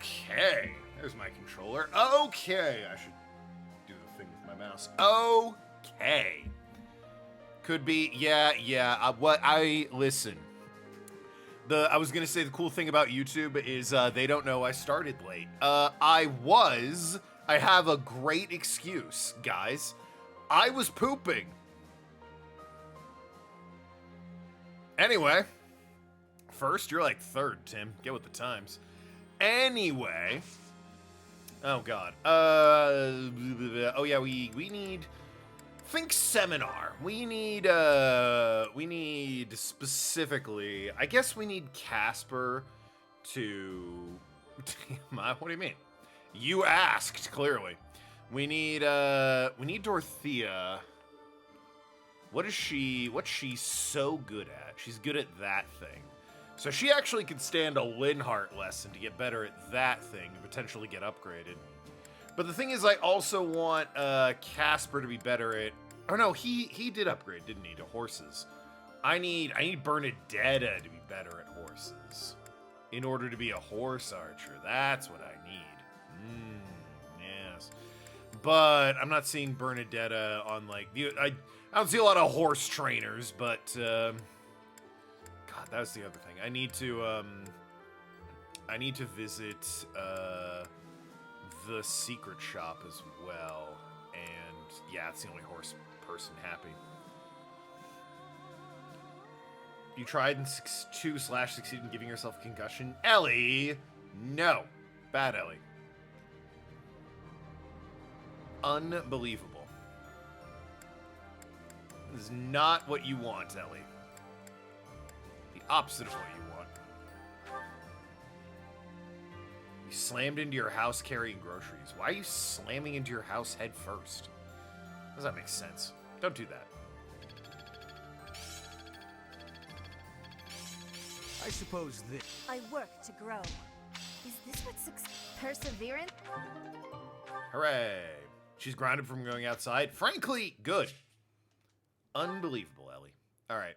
Okay. There's my controller. Okay. I should do the thing with my mouse. Okay. Could be. Yeah. Listen. I was gonna say the cool thing about YouTube is they don't know I started late. I have a great excuse, guys. I was pooping. Anyway, first, you're like third, Tim. Get with the times. Anyway, oh god. Oh yeah, we need. Think seminar. We need specifically. I guess we need Casper to. What do you mean? You asked clearly. We need Dorothea. What's she so good at? She's good at that thing. So she actually could stand a Linhardt lesson to get better at that thing and potentially get upgraded. But the thing is, I also want Casper to be better at. Oh no, he did upgrade, didn't he, to horses? I need Bernadetta to be better at horses in order to be a horse archer. That's what I need. Yes. But I'm not seeing Bernadetta on like I don't see a lot of horse trainers, but God, that was the other thing. I need to visit the secret shop as well, and yeah, it's the only horse person happy. You tried and succeeded in giving yourself a concussion, Ellie. No, bad Ellie. Unbelievable. This is not what you want, Ellie. The opposite of what you want. You slammed into your house carrying groceries. Why are you slamming into your house head first? Does that make sense? Don't do that. I suppose this. I work to grow. Is this what perseverance? Hooray! She's grounded from going outside. Frankly, good. Unbelievable, Ellie. All right.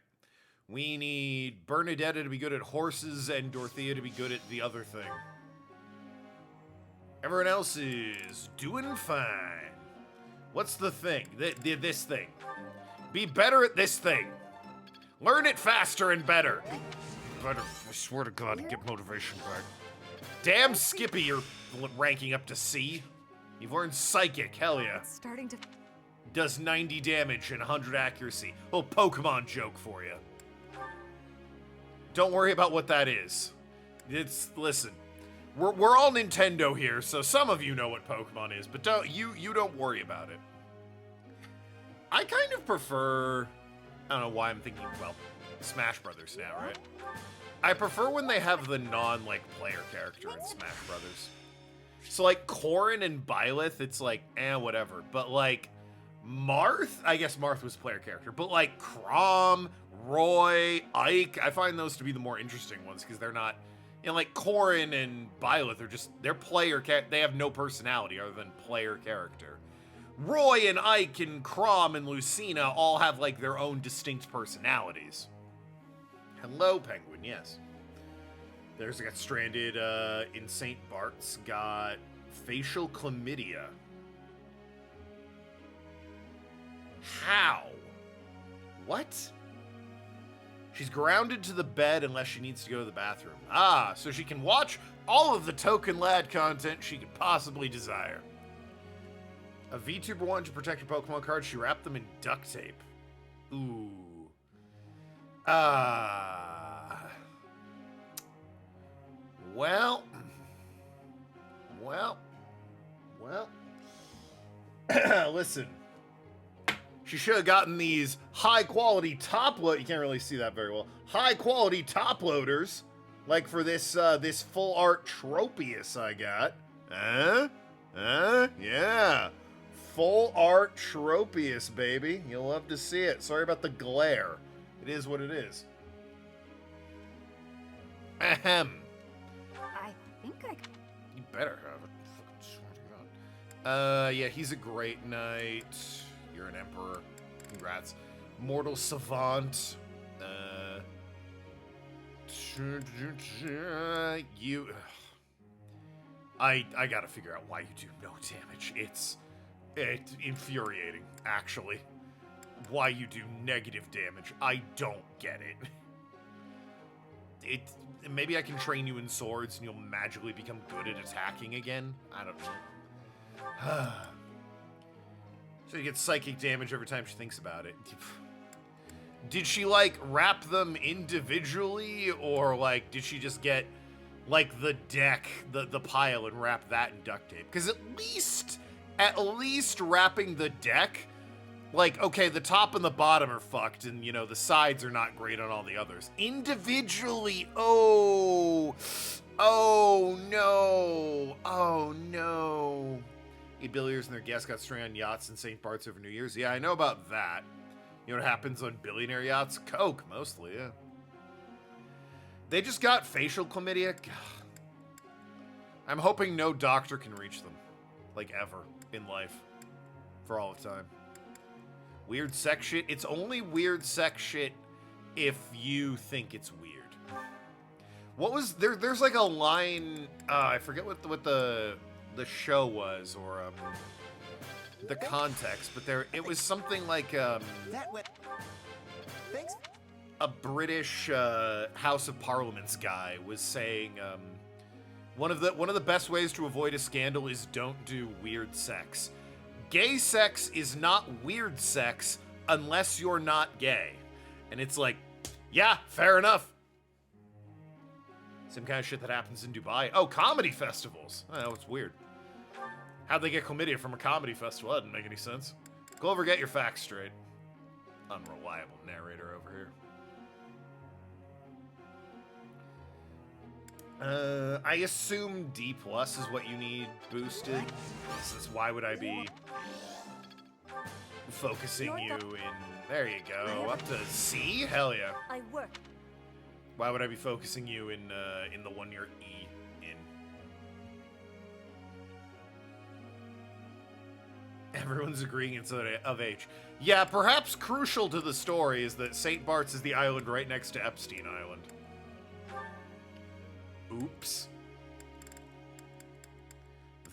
We need Bernadetta to be good at horses and Dorothea to be good at the other thing. Everyone else is doing fine. What's the thing? This thing. Be better at this thing. Learn it faster and better. Better. I swear to God, get motivation back. Damn, Skippy, you're ranking up to C. You've learned Psychic. Hell yeah. It's starting to. Does 90 damage and 100 accuracy. Little Pokemon joke for you. Don't worry about what that is. Listen. We're all Nintendo here, so some of you know what Pokemon is, but you don't worry about it. I kind of prefer. I don't know why I'm thinking. Well, Smash Brothers now, right? I prefer when they have the player character in Smash Brothers. So like Corrin and Byleth, it's like whatever. But like Marth, I guess Marth was player character. But like Chrom, Roy, Ike, I find those to be the more interesting ones because they're not. Like Corrin and Byleth are they're player they have no personality other than player character. Roy and Ike and Chrom and Lucina all have like their own distinct personalities. Hello, Penguin, yes. There's got stranded in St. Bart's, got facial chlamydia. How? What? She's grounded to the bed unless she needs to go to the bathroom. Ah, so she can watch all of the Tokenlad content she could possibly desire. A VTuber wanted to protect her Pokemon cards. She wrapped them in duct tape. Ooh. Well. Listen. She should have gotten these high-quality top-load. You can't really see that very well. High-quality top-loaders, like for this this full art Tropius I got. Yeah. Full art Tropius, baby. You'll love to see it. Sorry about the glare. It is what it is. Ahem. I think I. You better have it. Fucking swear to God. Yeah, he's a great knight. You're an emperor. Congrats. Mortal savant. I gotta figure out why you do no damage. It's infuriating, actually. Why you do negative damage. I don't get it. Maybe I can train you in swords and you'll magically become good at attacking again? I don't know. So you get psychic damage every time she thinks about it. Did she, like, wrap them individually? Or, like, did she just get, like, the deck, the pile, and wrap that in duct tape? Because at least wrapping the deck, like, okay, the top and the bottom are fucked, and, you know, the sides are not great on all the others. Individually, oh no. Billionaires and their guests got stranded on yachts in St. Bart's over New Year's. Yeah, I know about that. You know what happens on billionaire yachts? Coke, mostly, yeah. They just got facial chlamydia. I'm hoping no doctor can reach them. Like, ever. In life. For all of time. Weird sex shit. It's only weird sex shit if you think it's weird. What was... There's like a line... I forget what the show was, or the context, but it was something like Thanks. A British House of Parliaments guy was saying one of the best ways to avoid a scandal is don't do weird sex. Gay sex is not weird sex unless you're not gay. And it's like, yeah, fair enough. Same kind of shit that happens in Dubai. Oh, comedy festivals. Oh, it's weird. How'd they get chlamydia from a comedy festival? That didn't make any sense. Clover, get your facts straight. Unreliable narrator over here. I assume D+ is what you need boosted. Since why would I be focusing you in... There you go. Up to C? Hell yeah. I work. Why would I be focusing you in the one you're E in? Everyone's agreeing it's of age. Yeah, perhaps crucial to the story is that St. Bart's is the island right next to Epstein Island. Oops.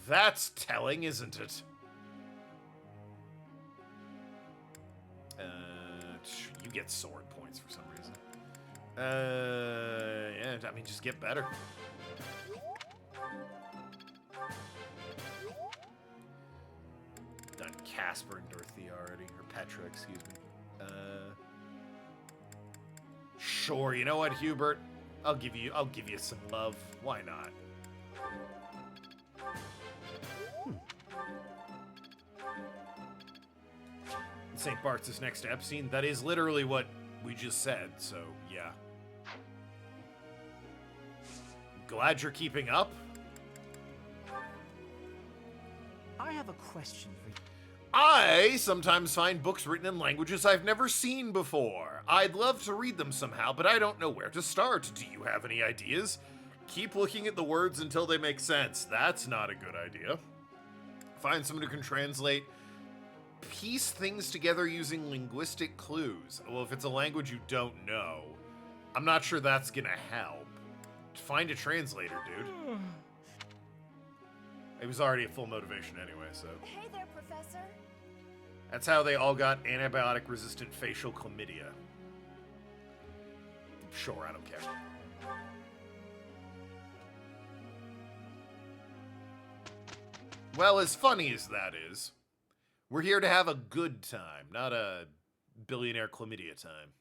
That's telling, isn't it? You get sword points for some reason. Yeah, I mean, just get better. Done Casper and Dorothea already, or Petra, excuse me. Sure, you know what, Hubert? I'll give you some love. Why not? St. Bart's is next to Epstein. That is literally what we just said, so yeah. Glad you're keeping up. I have a question for you. I sometimes find books written in languages I've never seen before. I'd love to read them somehow, but I don't know where to start. Do you have any ideas? Keep looking at the words until they make sense. That's not a good idea. Find someone who can translate. Piece things together using linguistic clues. Well, if it's a language you don't know, I'm not sure that's gonna help. Find a translator, dude. It was already at full motivation anyway, so. Hey there, Professor. That's how they all got antibiotic-resistant facial chlamydia. Sure, I don't care. Well, as funny as that is, we're here to have a good time, not a billionaire chlamydia time.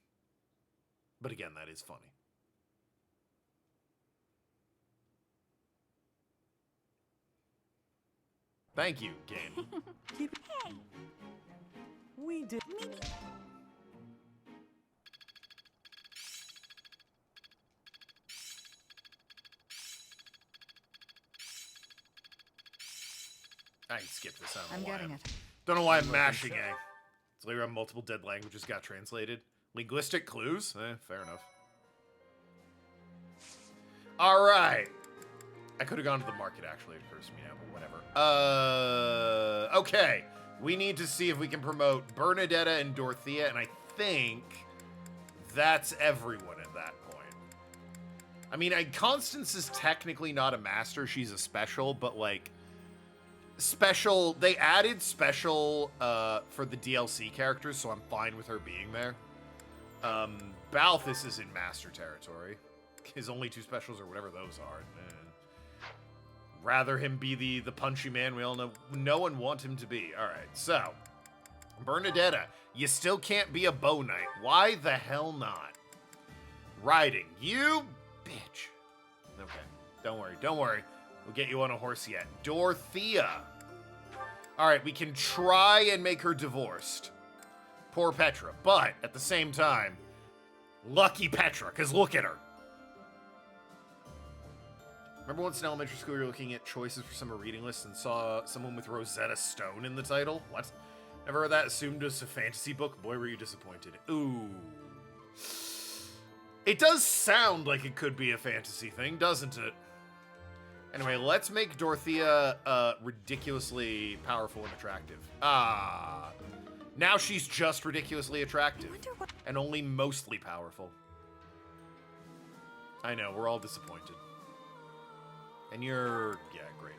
But again, that is funny. Thank you, game. Hey. We did. Me. I can skip this. I I'm don't know why. getting it. Don't know why I'm mashing A. It's later on multiple dead languages got translated. Linguistic clues? Fair enough. Alright. I could have gone to the market, actually. It occurs to me now, but whatever. Okay. We need to see if we can promote Bernadetta and Dorothea, and I think that's everyone at that point. I mean, Constance is technically not a master. She's a special, but, like, special... They added special for the DLC characters, so I'm fine with her being there. Balthus is in master territory. His only 2 specials or whatever those are. Rather him be the punchy man we all know and want him to be. All right, so... Bernadetta, you still can't be a bow knight. Why the hell not? Riding, you bitch. Okay, don't worry. We'll get you on a horse yet. Dorothea. All right, we can try and make her divorced. Poor Petra, but at the same time, lucky Petra, because look at her. Remember once in elementary school you were looking at choices for summer reading lists and saw someone with Rosetta Stone in the title? What? Never heard that assumed as a fantasy book? Boy, were you disappointed. Ooh. It does sound like it could be a fantasy thing, doesn't it? Anyway, let's make Dorothea ridiculously powerful and attractive. Ah. Now she's just ridiculously attractive. And only mostly powerful. I know, we're all disappointed. And you're... yeah, great.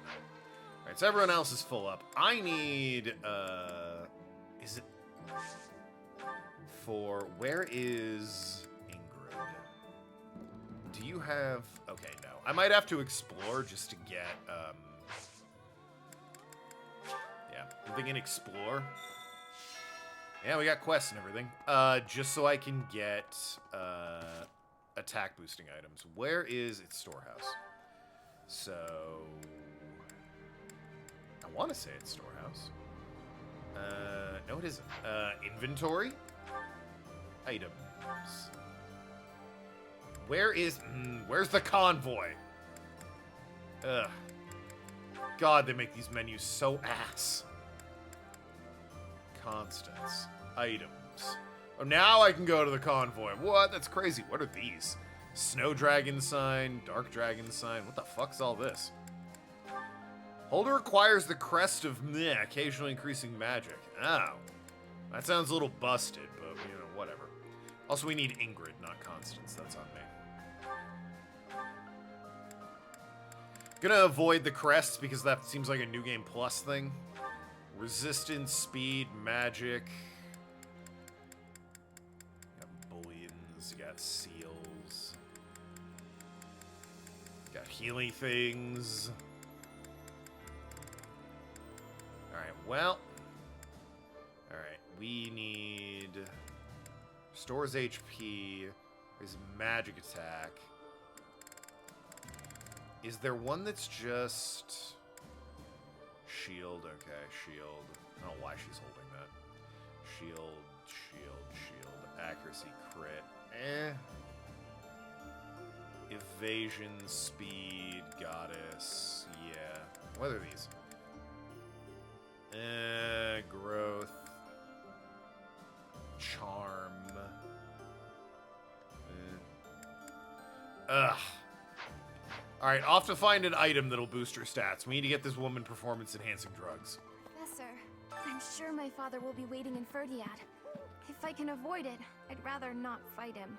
Alright, so everyone else is full up. I need, is it... for... where is Ingrid? Do you have... okay, no. I might have to explore just to get, yeah, I'm thinking explore. Yeah, we got quests and everything. Just so I can get, attack boosting items. Where is its storehouse? So... I want to say it's storehouse. No it isn't. Inventory? Items. Where's the convoy? Ugh. God, they make these menus so ass. Constants. Items. Oh, now I can go to the convoy. What? That's crazy. What are these? Snow dragon sign, dark dragon sign. What the fuck's all this? Holder acquires the crest of meh, occasionally increasing magic. Oh. That sounds a little busted, but, you know, whatever. Also, we need Ingrid, not Constance. That's on me. Gonna avoid the crests because that seems like a New Game Plus thing. Resistance, speed, magic. You got bullions, you got seals. You got healing things. Alright, well. Alright, we need... Restores HP. There's magic attack. Is there one that's just... shield? Okay, shield. I don't know why she's holding that. Shield, shield, shield. Accuracy, crit. Evasion, speed, goddess. Yeah. What are these? Growth. Charm. Ugh. Alright, off to find an item that'll boost her stats. We need to get this woman performance-enhancing drugs. Professor, I'm sure my father will be waiting in Ferdiad. If I can avoid it, I'd rather not fight him.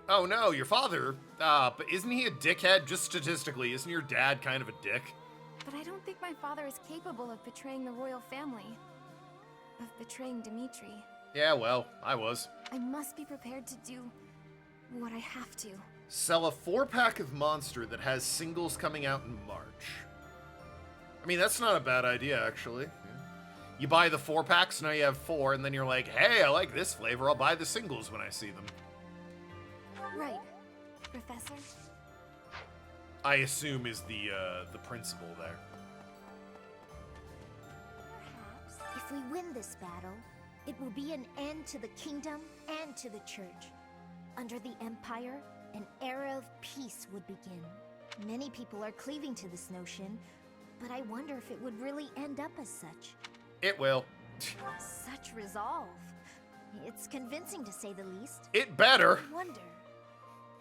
Oh no, your father? But isn't he a dickhead? Just statistically, isn't your dad kind of a dick? But I don't think my father is capable of betraying the royal family. Of betraying Dimitri. Yeah, well, I was. I must be prepared to do what I have to. Sell a 4-pack of Monster that has singles coming out in March. I mean, that's not a bad idea, actually. Yeah. You buy the 4-packs, now you have 4, and then you're like, hey, I like this flavor, I'll buy the singles when I see them. Right, Professor? I assume is the principle there. Perhaps, if we win this battle, it will be an end to the kingdom and to the church. Under the Empire, an era of peace would begin. Many people are cleaving to this notion, but I wonder if it would really end up as such. It will. Such resolve. It's convincing to say the least. It better. I wonder,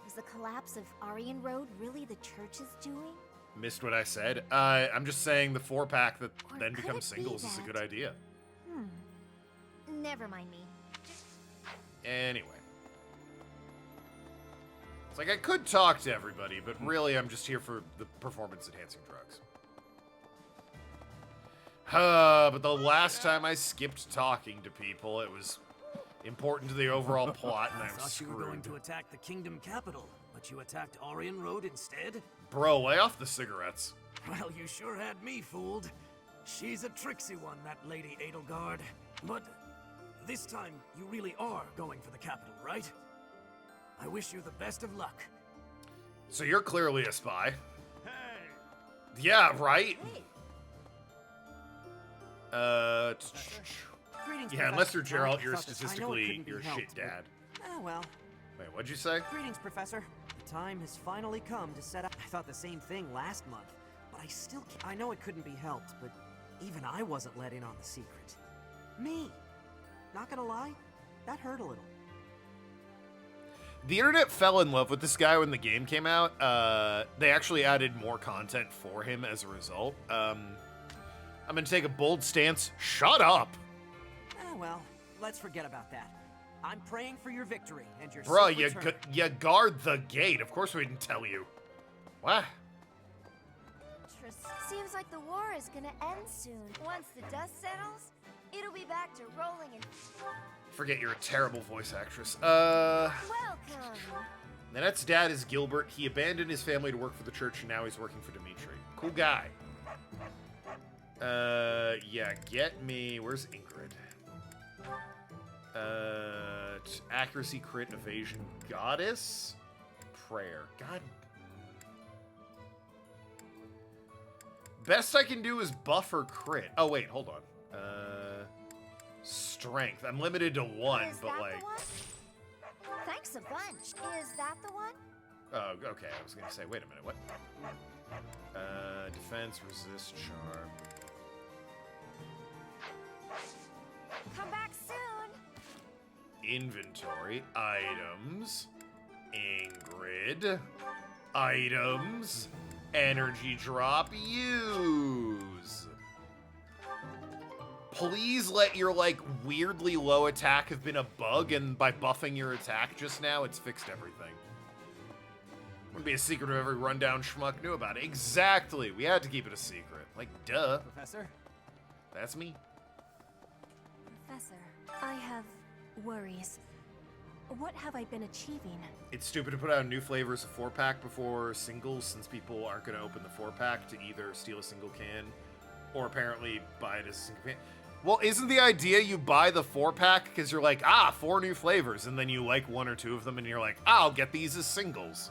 is the collapse of Aryan Road really the church's doing? Missed what I said. I'm just saying the 4-pack that Or then could becomes it be singles is a that- good idea. Never mind me. Anyway. It's like I could talk to everybody, but really I'm just here for the performance-enhancing drugs. But the last time I skipped talking to people, it was important to the overall plot, and I I'm thought you were going screwed. to attack the kingdom capital, but you attacked Orion Road instead? Bro, lay off the cigarettes. Well, you sure had me fooled. She's a tricksy one, that Lady Edelgard. But this time, you really are going for the capital, right? I wish you the best of luck. So you're clearly a spy. Hey! Yeah, right? Greetings, Yeah, unless you're Professor. Geralt, you're I thought this- I know it statistically couldn't be you're a helped, shit but- dad. Oh, well. Wait, what'd you say? Greetings, Professor. The time has finally come to set up. I thought the same thing last month, but I still can't. I know it couldn't be helped, but even I wasn't let in on the secret. Me. Not gonna lie, that hurt a little. The internet fell in love with this guy when the game came out. They actually added more content for him as a result. I'm gonna take a bold stance. Shut up! Oh, well. Let's forget about that. I'm praying for your victory and your Bruh, safe return. you guard the gate. Of course we didn't tell you. What? Seems like the war is gonna end soon. Once the dust settles, it'll be back to rolling and... Forget you're a terrible voice actress. Welcome! Nanette's dad is Gilbert. He abandoned his family to work for the church, and now he's working for Dimitri. Cool guy. Yeah, get me... Where's Ingrid? Accuracy, crit, evasion, goddess? Prayer. God... Best I can do is buff her crit. Oh, wait, hold on. Strength. I'm limited to one, Is but that like... the one? Thanks a bunch. Is that the one? Oh, okay. I was gonna say, wait a minute, what? Defense, resist, charm. Come back soon! Inventory, items, Ingrid, items, energy drop, use. Please let your, like, weirdly low attack have been a bug, and by buffing your attack just now, it's fixed everything. Wouldn't be a secret if every rundown schmuck knew about it. Exactly! We had to keep it a secret. Like, duh. Professor? That's me. Professor, I have worries. What have I been achieving? It's stupid to put out new flavors of 4-pack before singles, since people aren't going to open the 4-pack to either steal a single can or apparently buy it as a single can. Well, isn't the idea you buy the 4-pack because you're like, 4 new flavors, and then you like 1 or 2 of them, and you're like, I'll get these as singles.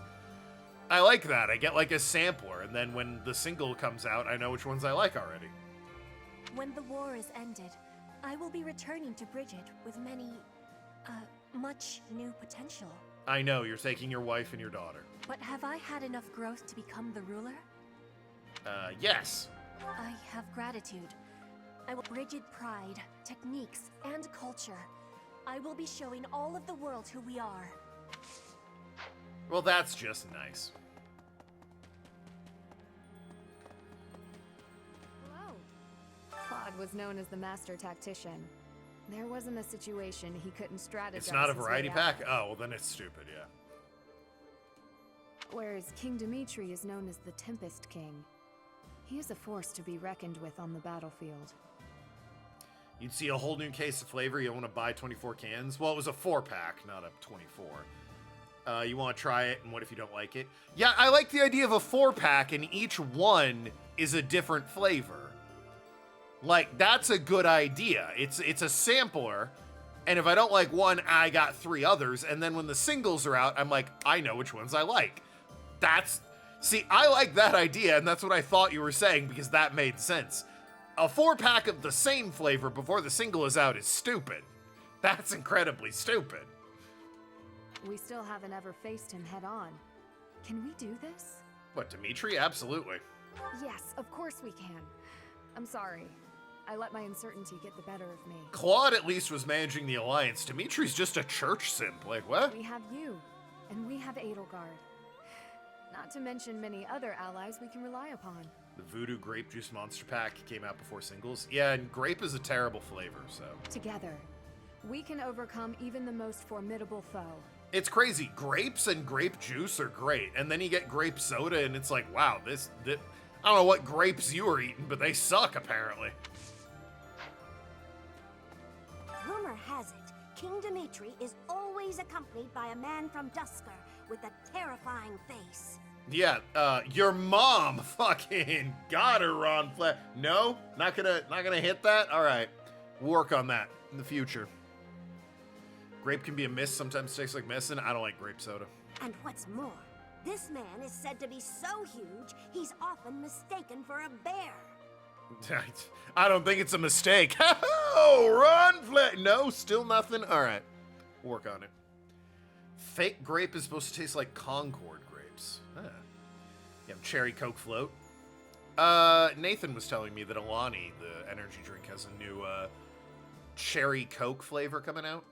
I like that. I get like a sampler, and then when the single comes out, I know which ones I like already. When the war is ended, I will be returning to Bridget with much new potential. I know, you're taking your wife and your daughter. But have I had enough growth to become the ruler? Yes. I have gratitude. I will Bridget pride, techniques, and culture. I will be showing all of the world who we are. Well, that's just nice. Hello. Claude was known as the master tactician. There wasn't a situation he couldn't strategize. It's not a his way variety out pack? of. Oh, well then it's stupid, yeah. Whereas King Dimitri is known as the Tempest King. He is a force to be reckoned with on the battlefield. You'd see a whole new case of flavor, you want to buy 24 cans? Well, it was a 4-pack, not a 24. You want to try it, and what if you don't like it? Yeah, I like the idea of a 4-pack, and each one is a different flavor. Like, that's a good idea. It's a sampler, and if I don't like one, I got 3 others, and then when the singles are out, I'm like, I know which ones I like. See, I like that idea, and that's what I thought you were saying, because that made sense. A 4-pack of the same flavor before the single is out is stupid. That's incredibly stupid. We still haven't ever faced him head on. Can we do this? What, Dimitri? Absolutely. Yes, of course we can. I'm sorry. I let my uncertainty get the better of me. Claude at least was managing the alliance. Dimitri's just a church simp. Like, what? We have you, and we have Edelgard. Not to mention many other allies we can rely upon. The Voodoo Grape Juice Monster Pack came out before singles. Yeah, and grape is a terrible flavor, so. Together, we can overcome even the most formidable foe. It's crazy. Grapes and grape juice are great, and then you get grape soda, and it's like, wow, this I don't know what grapes you were eating, but they suck, apparently. Rumor has it, King Dimitri is always accompanied by a man from Dusker with a terrifying face. Yeah, your mom fucking got her, Ron Flat. No? Not gonna hit that? Alright. We'll work on that in the future. Grape can be a mist, sometimes tastes like medicine. I don't like grape soda. And what's more, this man is said to be so huge, he's often mistaken for a bear. I don't think it's a mistake. Oh, Ron Flat. No, still nothing? Alright. We'll work on it. Fake grape is supposed to taste like Concord grapes. Huh. You have cherry Coke float. Nathan was telling me that Alani, the energy drink, has a new cherry Coke flavor coming out.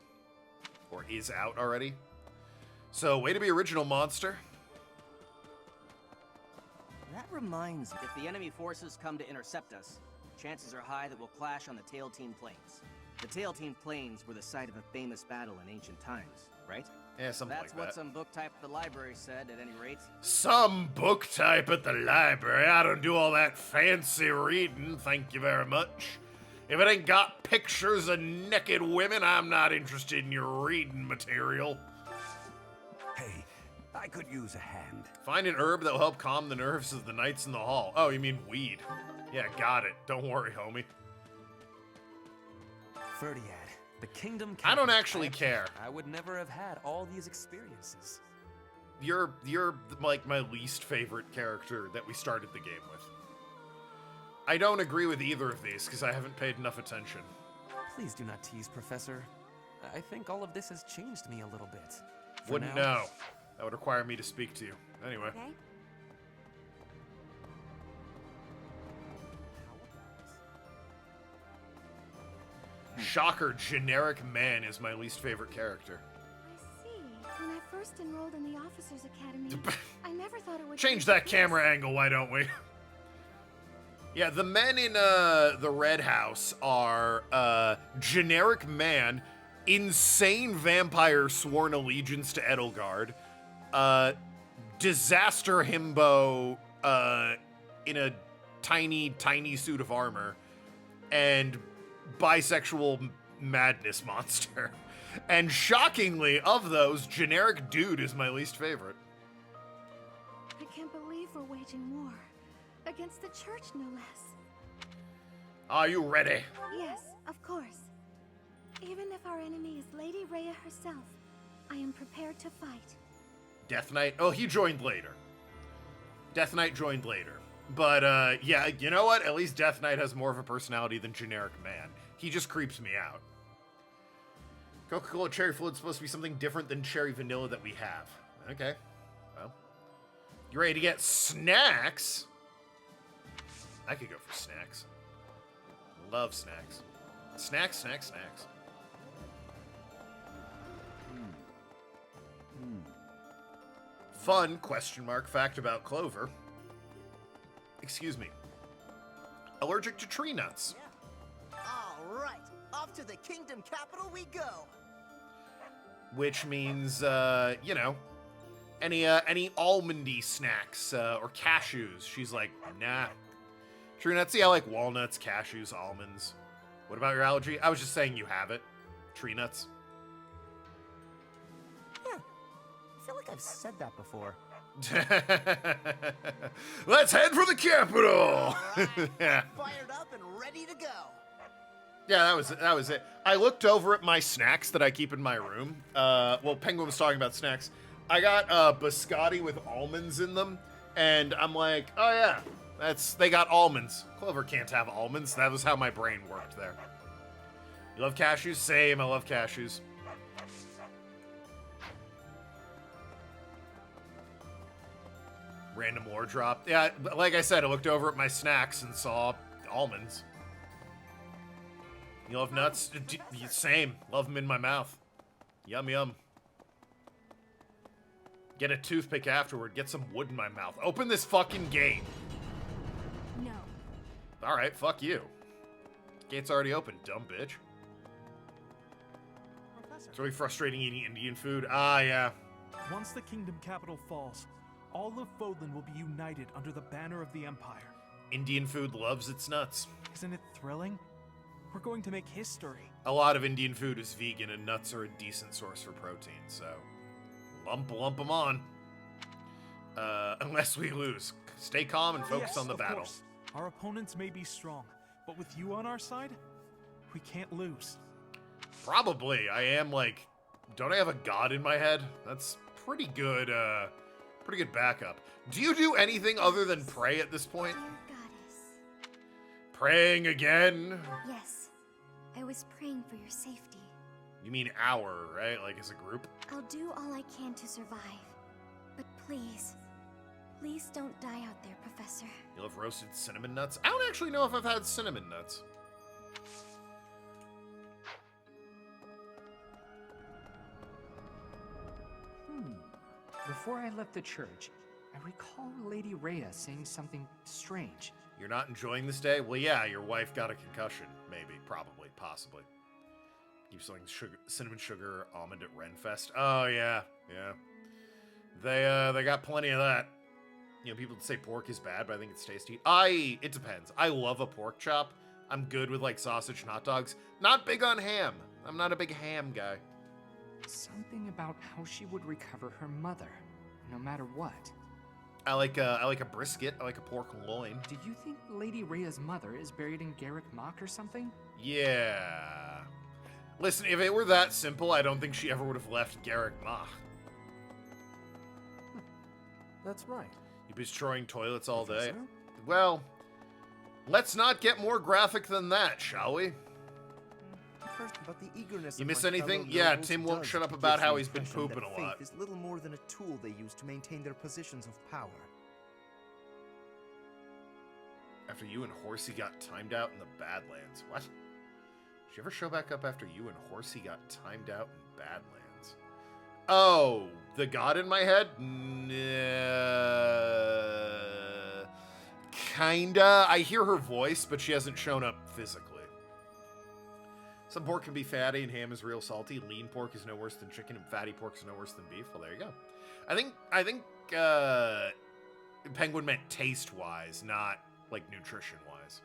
Or is out already. So, way to be original, monster. That reminds me, if the enemy forces come to intercept us, chances are high that we'll clash on the Tailtean Plains. The Tailtean Plains were the site of a famous battle in ancient times, right? Yeah, something That's like that. what some book type at the library said, at any rate. Some book type at the library. I don't do all that fancy reading, thank you very much. If it ain't got pictures of naked women, I'm not interested in your reading material. Hey, I could use a hand. Find an herb that'll help calm the nerves of the knights in the hall. Oh, you mean weed. Yeah, got it. Don't worry, homie. Ferdiad, the kingdom. I don't actually care. I would never have had all these experiences. You're like my least favorite character that we started the game with. I don't agree with either of these because I haven't paid enough attention. Please do not tease, Professor. I think all of this has changed me a little bit. For Wouldn't now, know. That would require me to speak to you. Anyway. Okay? Shocker, generic man is my least favorite character. I see. When I first enrolled in the Officers Academy, I never thought it would Change be that like this. camera angle, why don't we? Yeah, the men in the Red House are generic man, insane vampire sworn allegiance to Edelgard, disaster himbo in a tiny suit of armor, and bisexual madness monster. And shockingly, of those, generic dude is my least favorite. I can't believe we're waging war. Against the church, no less. Are you ready? Yes, of course. Even if our enemy is Lady Rhea herself, I am prepared to fight. Death Knight? Oh, he joined later. Death Knight joined later. But, yeah, you know what? At least Death Knight has more of a personality than generic man. He just creeps me out. Coca-Cola cherry float's supposed to be something different than cherry vanilla that we have. Okay. Well. You ready to get snacks? I could go for snacks. Love snacks. Snacks. Fun, question mark, fact about Clover. Excuse me. Allergic to tree nuts. All right, off to the kingdom capital we go. Which means, you know, any almondy snacks, or cashews. She's like, nah. Tree nuts, yeah, I like walnuts, cashews, almonds. What about your allergy? I was just saying you have it. Tree nuts. I feel like I've said that before. Let's head for the capital! Right, Yeah. fired up and ready to go. Yeah, that was it. I looked over at my snacks that I keep in my room. Well, Penguin was talking about snacks. I got biscotti with almonds in them, and I'm like, oh yeah, they got almonds. Clover can't have almonds. That was how my brain worked there. You love cashews? Same, I love cashews. Random lore drop. Yeah, like I said, I looked over at my snacks and saw almonds. You love nuts? Same. Love them in my mouth. Yum, yum. Get a toothpick afterward. Get some wood in my mouth. Open this fucking gate. No. Alright, fuck you. Gate's already open, dumb bitch. Professor, It's really frustrating eating Indian food. Ah, yeah. Once the kingdom capital falls, all of Fodlan will be united under the banner of the Empire. Indian food loves its nuts. Isn't it thrilling? We're going to make history. A lot of Indian food is vegan, and nuts are a decent source for protein, so lump them on. Unless we lose. Stay calm and focus on the of battle. Course. Our opponents may be strong, but with you on our side, we can't lose. Probably. I am like, don't I have a god in my head? That's pretty good backup. Do you do anything other than pray at this point? Dear goddess. Praying again? Yes. I was praying for your safety. You mean our, right? Like as a group? I'll do all I can to survive. But please don't die out there, Professor. You'll have roasted cinnamon nuts? I don't actually know if I've had cinnamon nuts. Before I left the church, I recall Lady Rhea saying something strange. You're not enjoying this day? Well, yeah, your wife got a concussion. Maybe, probably, possibly. Keep selling cinnamon sugar almond at Renfest. Oh, yeah. They got plenty of that. You know, people say pork is bad, but I think it's tasty. It depends. I love a pork chop. I'm good with, like, sausage and hot dogs. Not big on ham. I'm not a big ham guy. Something about how she would recover her mother, no matter what. I like a brisket. I like a pork loin. Do you think Lady Rhea's mother is buried in Garrick Mach or something? Yeah. Listen, if it were that simple, I don't think she ever would have left Garrick Mach. That's right. You'd be destroying toilets all day. Professor? Well, let's not get more graphic than that, shall we? But the eagerness You of miss my anything? fellow Yeah, nobles Tim won't does shut up give about the how he's been impression pooping that a lot. faith is little more than a tool they use to maintain their positions of power. After you and Horsey got timed out in the Badlands. What? Did you ever show back up after you and Horsey got timed out in Badlands? Oh, the god in my head? Kinda. I hear her voice, but she hasn't shown up physically. Some pork can be fatty and ham is real salty. Lean pork is no worse than chicken and fatty pork is no worse than beef. Well, there you go. I think Penguin meant taste-wise, not like nutrition-wise.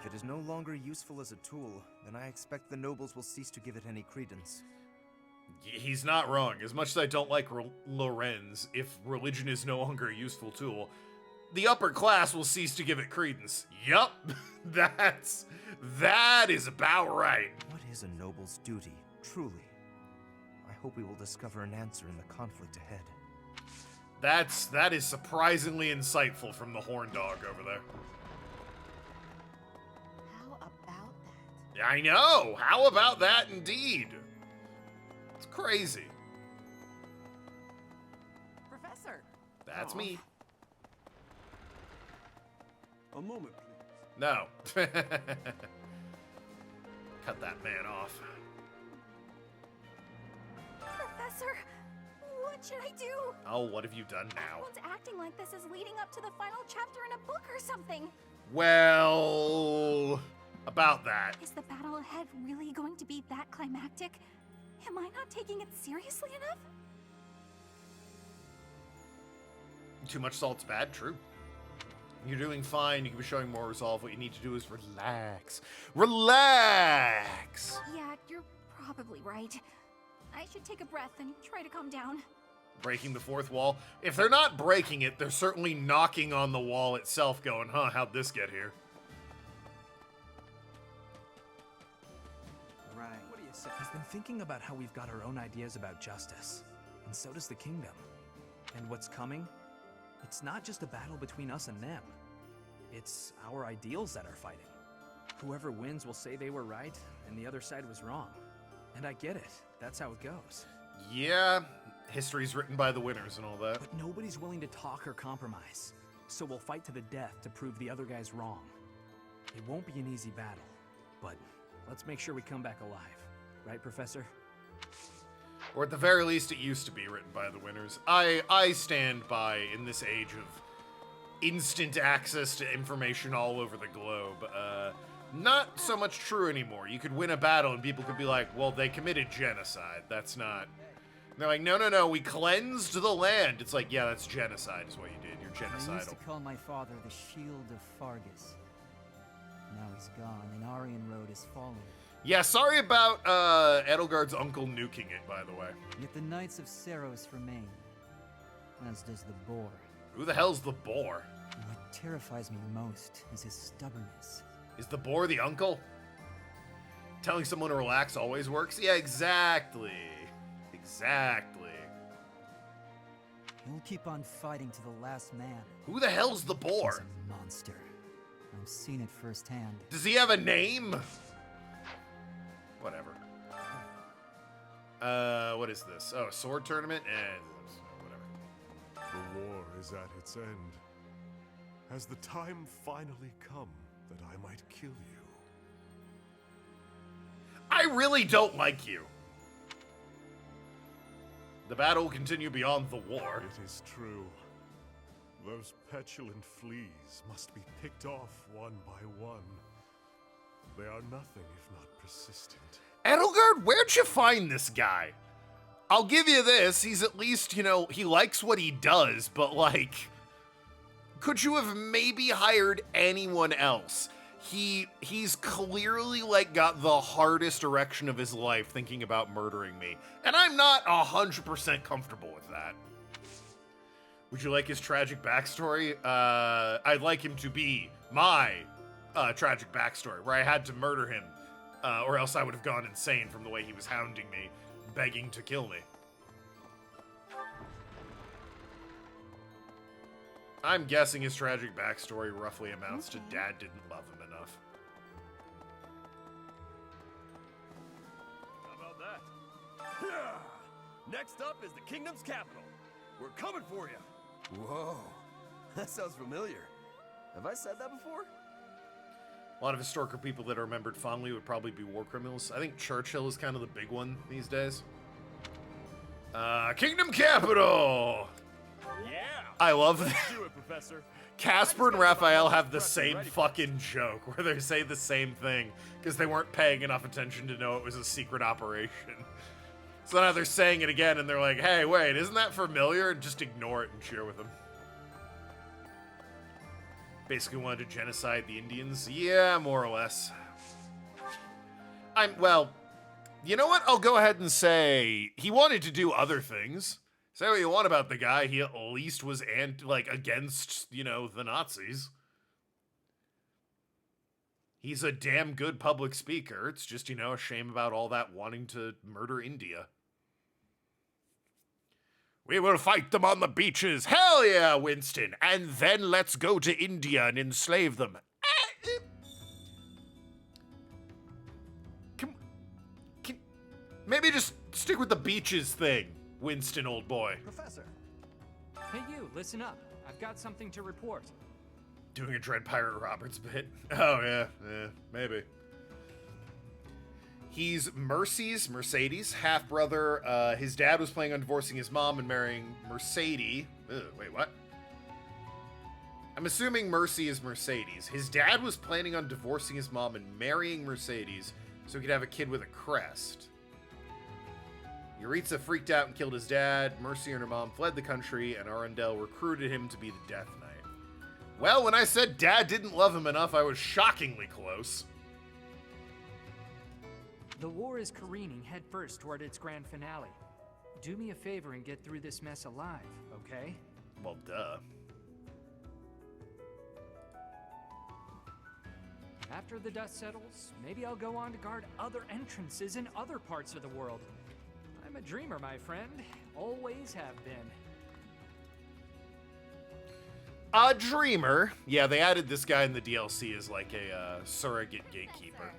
If it is no longer useful as a tool, then I expect the nobles will cease to give it any credence. He's not wrong. As much as I don't like Lorenz, if religion is no longer a useful tool, the upper class will cease to give it credence. Yup, that is about right. What is a noble's duty, truly? I hope we will discover an answer in the conflict ahead. That is surprisingly insightful from the horn dog over there. How about that? I know. How about that indeed? It's crazy. Professor! That's me. A moment, please. No. Cut that man off. Professor, what should I do? Oh, what have you done now? Everyone's acting like this is leading up to the final chapter in a book or something. Well, about that. Is the battle ahead really going to be that climactic? Am I not taking it seriously enough? Too much salt's bad, true. You're doing fine. You can be showing more resolve. What you need to do is relax. Relax! Yeah, you're probably right. I should take a breath and try to calm down. Breaking the fourth wall. If they're not breaking it, they're certainly knocking on the wall itself going, huh, how'd this get here? Right. What do you say? I've been thinking about how we've got our own ideas about justice, and so does the kingdom. And what's coming? It's not just a battle between us and them. It's our ideals that are fighting. Whoever wins will say they were right, and the other side was wrong. And I get it. That's how it goes. Yeah, history's written by the winners and all that. But nobody's willing to talk or compromise. So we'll fight to the death to prove the other guy's wrong. It won't be an easy battle, but let's make sure we come back alive. Right, Professor? Or at the very least, it used to be written by the winners. I stand by, in this age of instant access to information all over the globe, not so much true anymore. You could win a battle and people could be like, well, they committed genocide. That's not... And they're like, no, no, no, we cleansed the land. It's like, yeah, that's genocide is what you did. You're genocidal. I used to call my father the Shield of Fargus. Now he's gone, and Aryan Road is falling. Yeah, sorry about Edelgard's uncle nuking it, by the way. Yet the Knights of Seros remain, as does the Boar. Who the hell's the Boar? What terrifies me most is his stubbornness. Is the Boar the uncle? Telling someone to relax always works? Yeah, exactly. Exactly. He'll keep on fighting to the last man. Who the hell's the Boar? He's a monster. I've seen it firsthand. Does he have a name? Whatever. What is this? Oh, sword tournament? Whatever. The war is at its end. Has the time finally come that I might kill you? I really don't like you. The battle will continue beyond the war. It is true. Those petulant fleas must be picked off one by one. They are nothing if not persistent. Edelgard, where'd you find this guy? I'll give you this. He's at least, you know, he likes what he does, but like, could you have maybe hired anyone else? He's clearly like got the hardest erection of his life thinking about murdering me. And I'm not 100% comfortable with that. Would you like his tragic backstory? I'd like him to be my tragic backstory, where I had to murder him, or else I would have gone insane from the way he was hounding me, begging to kill me. I'm guessing his tragic backstory roughly amounts to Dad didn't love him enough. How about that? Yeah. Next up is the kingdom's capital. We're coming for you. Whoa, that sounds familiar. Have I said that before? A lot of historical people that are remembered fondly would probably be war criminals. I think Churchill is kind of the big one these days. Kingdom capital! Yeah! I love Let's that. do it, Professor. Casper and Raphael have the same fucking joke where they say the same thing because they weren't paying enough attention to know it was a secret operation. So now they're saying it again and they're like, hey, wait, isn't that familiar? And just ignore it and cheer with them. Basically wanted to genocide the Indians? Yeah, more or less. Well, you know what? I'll go ahead and say he wanted to do other things. Say what you want about the guy, he at least was against, you know, the Nazis. He's a damn good public speaker. It's just, you know, a shame about all that wanting to murder India. We will fight them on the beaches. Hell yeah, Winston. And then let's go to India and enslave them. Maybe just stick with the beaches thing, Winston, old boy. Professor. Hey you, listen up. I've got something to report. Doing a Dread Pirate Roberts bit? Oh, yeah, maybe. He's Mercedes' half-brother. His dad was planning on divorcing his mom and marrying Mercedes. Wait, what? I'm assuming Mercy is Mercedes. His dad was planning on divorcing his mom and marrying Mercedes so he could have a kid with a crest. Yuritsa freaked out and killed his dad. Mercy and her mom fled the country, and Arundel recruited him to be the Death Knight. Well, when I said Dad didn't love him enough, I was shockingly close. The war is careening headfirst toward its grand finale. Do me a favor and get through this mess alive, okay? Well, duh. After the dust settles, maybe I'll go on to guard other entrances in other parts of the world. I'm a dreamer, my friend. Always have been. A dreamer? Yeah, they added this guy in the DLC as like a surrogate gatekeeper.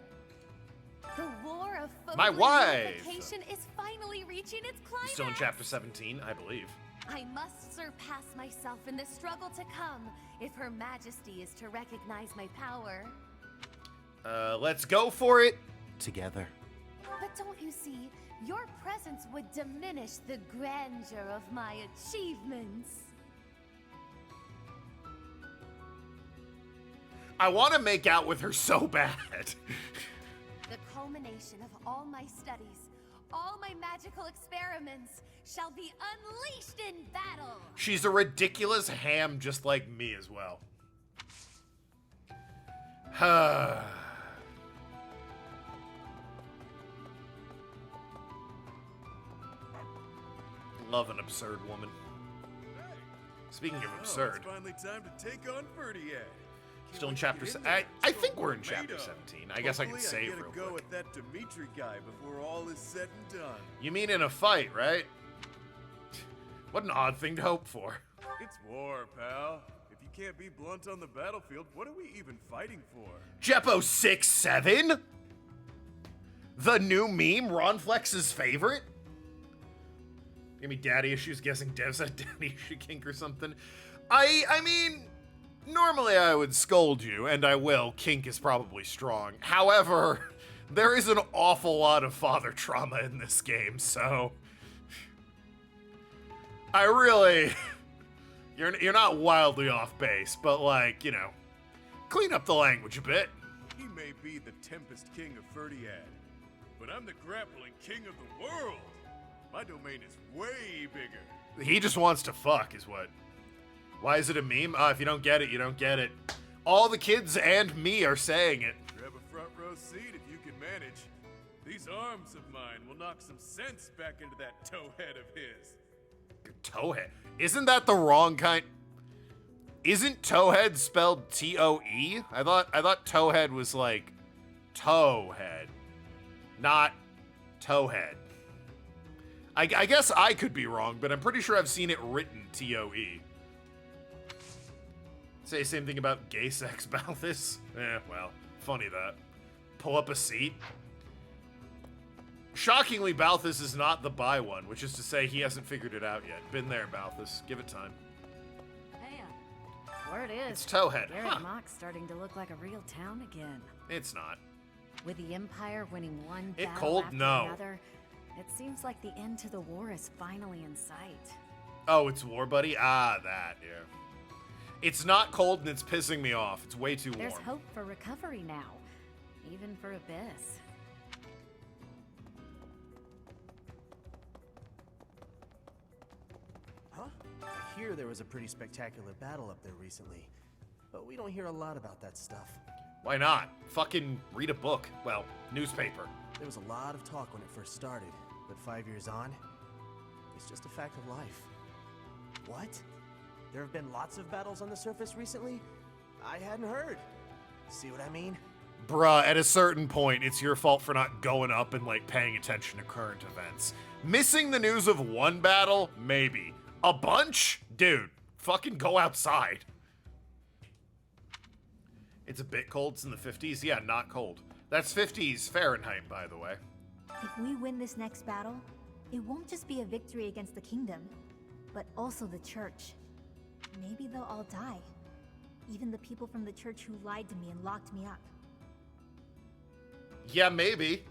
The war of My wife! unification is finally reaching its climax. Still in chapter 17, I believe. I must surpass myself in the struggle to come if Her Majesty is to recognize my power. Let's go for it together. But don't you see, your presence would diminish the grandeur of my achievements. I want to make out with her so bad. The culmination of all my studies, all my magical experiments, shall be unleashed in battle. She's a ridiculous ham just like me as well. Love an absurd woman. Speaking of absurd, It's finally time to take on Ferdiad. still in chapter. I think we're in chapter 17. I guess I can save real real go quick. at that Dimitri guy before all is said and done. You mean in a fight, right? What an odd thing to hope for. It's war, pal. If you can't be blunt on the battlefield, what are we even fighting for? Jeppo 6'7"? The new meme, Ron Flex's favorite? Give me daddy issues guessing Dev's a daddy issue kink or something. I mean, normally I would scold you, and I will. Kink is probably strong. However, there is an awful lot of father trauma in this game, so I really, you're not wildly off base, but like, you know, clean up the language a bit. He may be the Tempest King of Ferdiad, but I'm the Grappling King of the world. My domain is way bigger. He just wants to fuck, is what. Why is it a meme? If you don't get it, you don't get it. All the kids and me are saying it. Grab a front row seat if you can manage. These arms of mine will knock some sense back into that towhead of his. Towhead? Isn't that the wrong kind? Isn't towhead spelled T-O-E? I thought towhead was like towhead, not towhead. I guess I could be wrong, but I'm pretty sure I've seen it written T-O-E. Say the same thing about gay sex, Balthus? Well, funny that. Pull up a seat. Shockingly, Balthus is not the bi one, which is to say he hasn't figured it out yet. Been there, Balthus. Give it time. Man, word is, It's Towhead. Garrett Mock's starting to look like a real town again. It's not. With the Empire winning one It battle cold? after No. another, it seems like the end to the war is finally in sight. Oh, it's War Buddy? That, yeah. It's not cold and it's pissing me off. It's way too warm. There's hope for recovery now, even for Abyss. Huh? I hear there was a pretty spectacular battle up there recently, but we don't hear a lot about that stuff. Why not? Fucking read a book. Well, newspaper. There was a lot of talk when it first started, but 5 years on, it's just a fact of life. What? There have been lots of battles on the surface recently? I hadn't heard. See what I mean? Bruh, at a certain point, it's your fault for not going up and, like, paying attention to current events. Missing the news of one battle? Maybe. A bunch? Dude, fucking go outside. It's a bit cold. It's in the 50s. Yeah, not cold. That's 50s Fahrenheit, by the way. If we win this next battle, it won't just be a victory against the kingdom, but also the church. Maybe they'll all die. Even the people from the church who lied to me and locked me up. Yeah, maybe.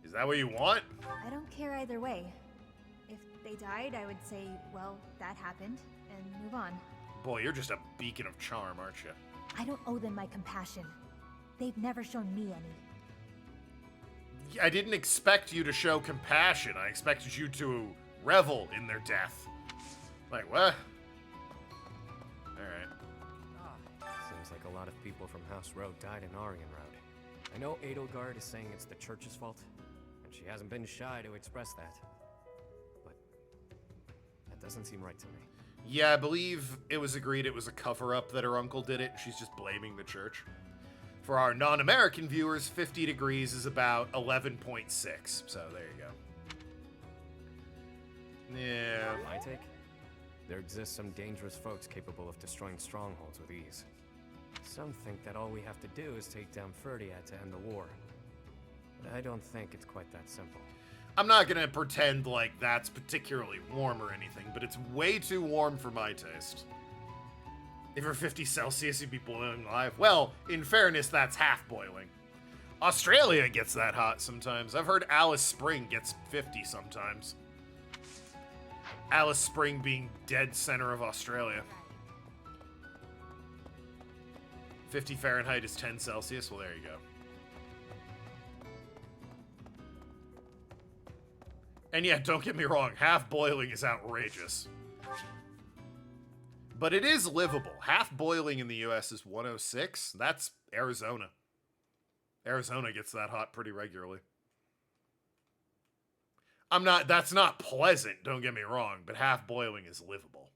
Is that what you want? I don't care either way. If they died, I would say, well, that happened, and move on. Boy, you're just a beacon of charm, aren't you? I don't owe them my compassion. They've never shown me any. I didn't expect you to show compassion. I expected you to revel in their death. Like, what? Alright. Seems like a lot of people from House Road died in Arian Road. I know Edelgard is saying it's the church's fault, and she hasn't been shy to express that. But that doesn't seem right to me. Yeah, I believe it was agreed it was a cover-up that her uncle did it. She's just blaming the church. For our non-American viewers, 50 degrees is about 11.6. So there you go. Yeah. My take? There exists some dangerous folks capable of destroying strongholds with ease. Some think that all we have to do is take down Ferdiad to end the war. But I don't think it's quite that simple. I'm not gonna pretend like that's particularly warm or anything, but it's way too warm for my taste. If you're 50 Celsius, you'd be boiling live. Well, in fairness, that's half boiling. Australia gets that hot sometimes. I've heard Alice Spring gets 50 sometimes. Alice Spring being dead center of Australia. 50 Fahrenheit is 10 Celsius. Well, there you go. And yeah, don't get me wrong, half boiling is outrageous. But it is livable. Half boiling in the US is 106. That's Arizona. Arizona gets that hot pretty regularly. That's not pleasant, don't get me wrong, but half boiling is livable.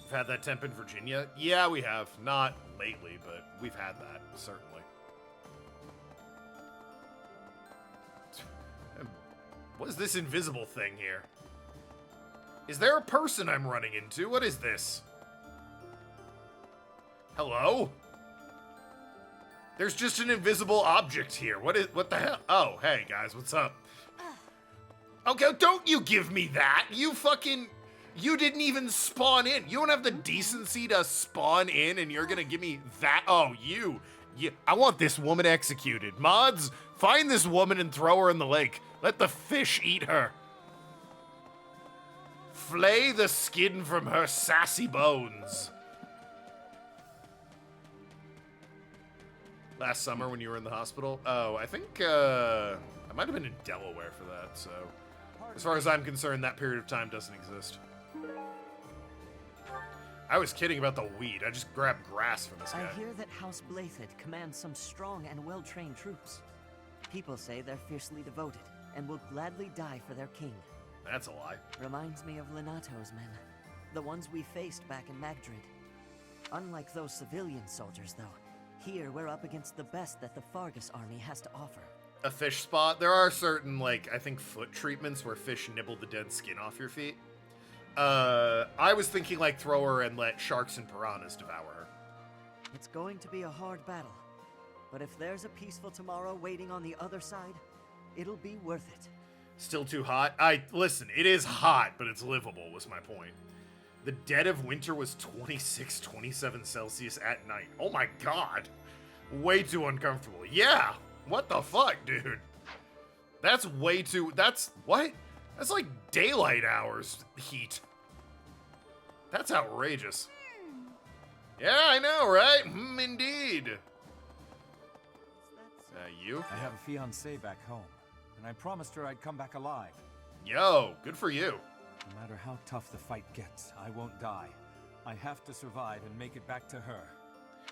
We've had that temp in Virginia? Yeah, we have. Not lately, but we've had that, certainly. What is this invisible thing here? Is there a person I'm running into? What is this? Hello? There's just an invisible object here. What the hell? Oh, hey guys, what's up? Okay, don't you give me that. You didn't even spawn in. You don't have the decency to spawn in and you're gonna give me that. Oh, I want this woman executed. Mods, find this woman and throw her in the lake. Let the fish eat her. Flay the skin from her sassy bones. Last summer when you were in the hospital? Oh, I think, I might have been in Delaware for that, so. As far as I'm concerned, that period of time doesn't exist. I was kidding about the weed. I just grabbed grass from this guy. I hear that House Blathid commands some strong and well-trained troops. People say they're fiercely devoted and will gladly die for their king. That's a lie. Reminds me of Lenato's men, the ones we faced back in Magdrid. Unlike those civilian soldiers, though, here we're up against the best that the Fargus army has to offer. A fish spot? There are certain, I think foot treatments where fish nibble the dead skin off your feet. I was thinking throw her and let sharks and piranhas devour her. It's going to be a hard battle, but if there's a peaceful tomorrow waiting on the other side, it'll be worth it. Still too hot? Listen, it is hot, but it's livable, was my point. The dead of winter was 26, 27 Celsius at night. Oh my god. Way too uncomfortable. Yeah. What the fuck, dude? That's way too... what? That's like daylight hours heat. That's outrageous. Yeah, I know, right? Indeed. You? I have a fiancée back home, and I promised her I'd come back alive. Yo, good for you. No matter how tough the fight gets, I won't die. I have to survive and make it back to her.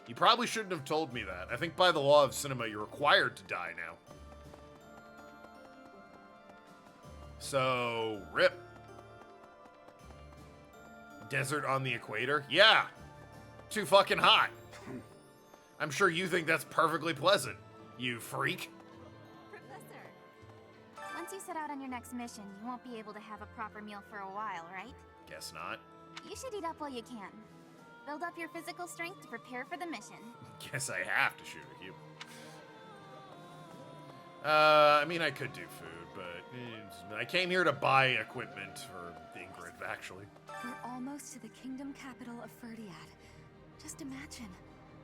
You probably shouldn't have told me that. I think by the law of cinema, you're required to die now. So, rip. Desert on the equator? Yeah. Too fucking hot. I'm sure you think that's perfectly pleasant, you freak. Professor, once you set out on your next mission, you won't be able to have a proper meal for a while, right? Guess not. You should eat up while you can. Build up your physical strength to prepare for the mission. Guess I have to shoot a human. I mean, I could do food, but I came here to buy equipment for Ingrid, actually. We're almost to the kingdom capital of Ferdiad. Just imagine,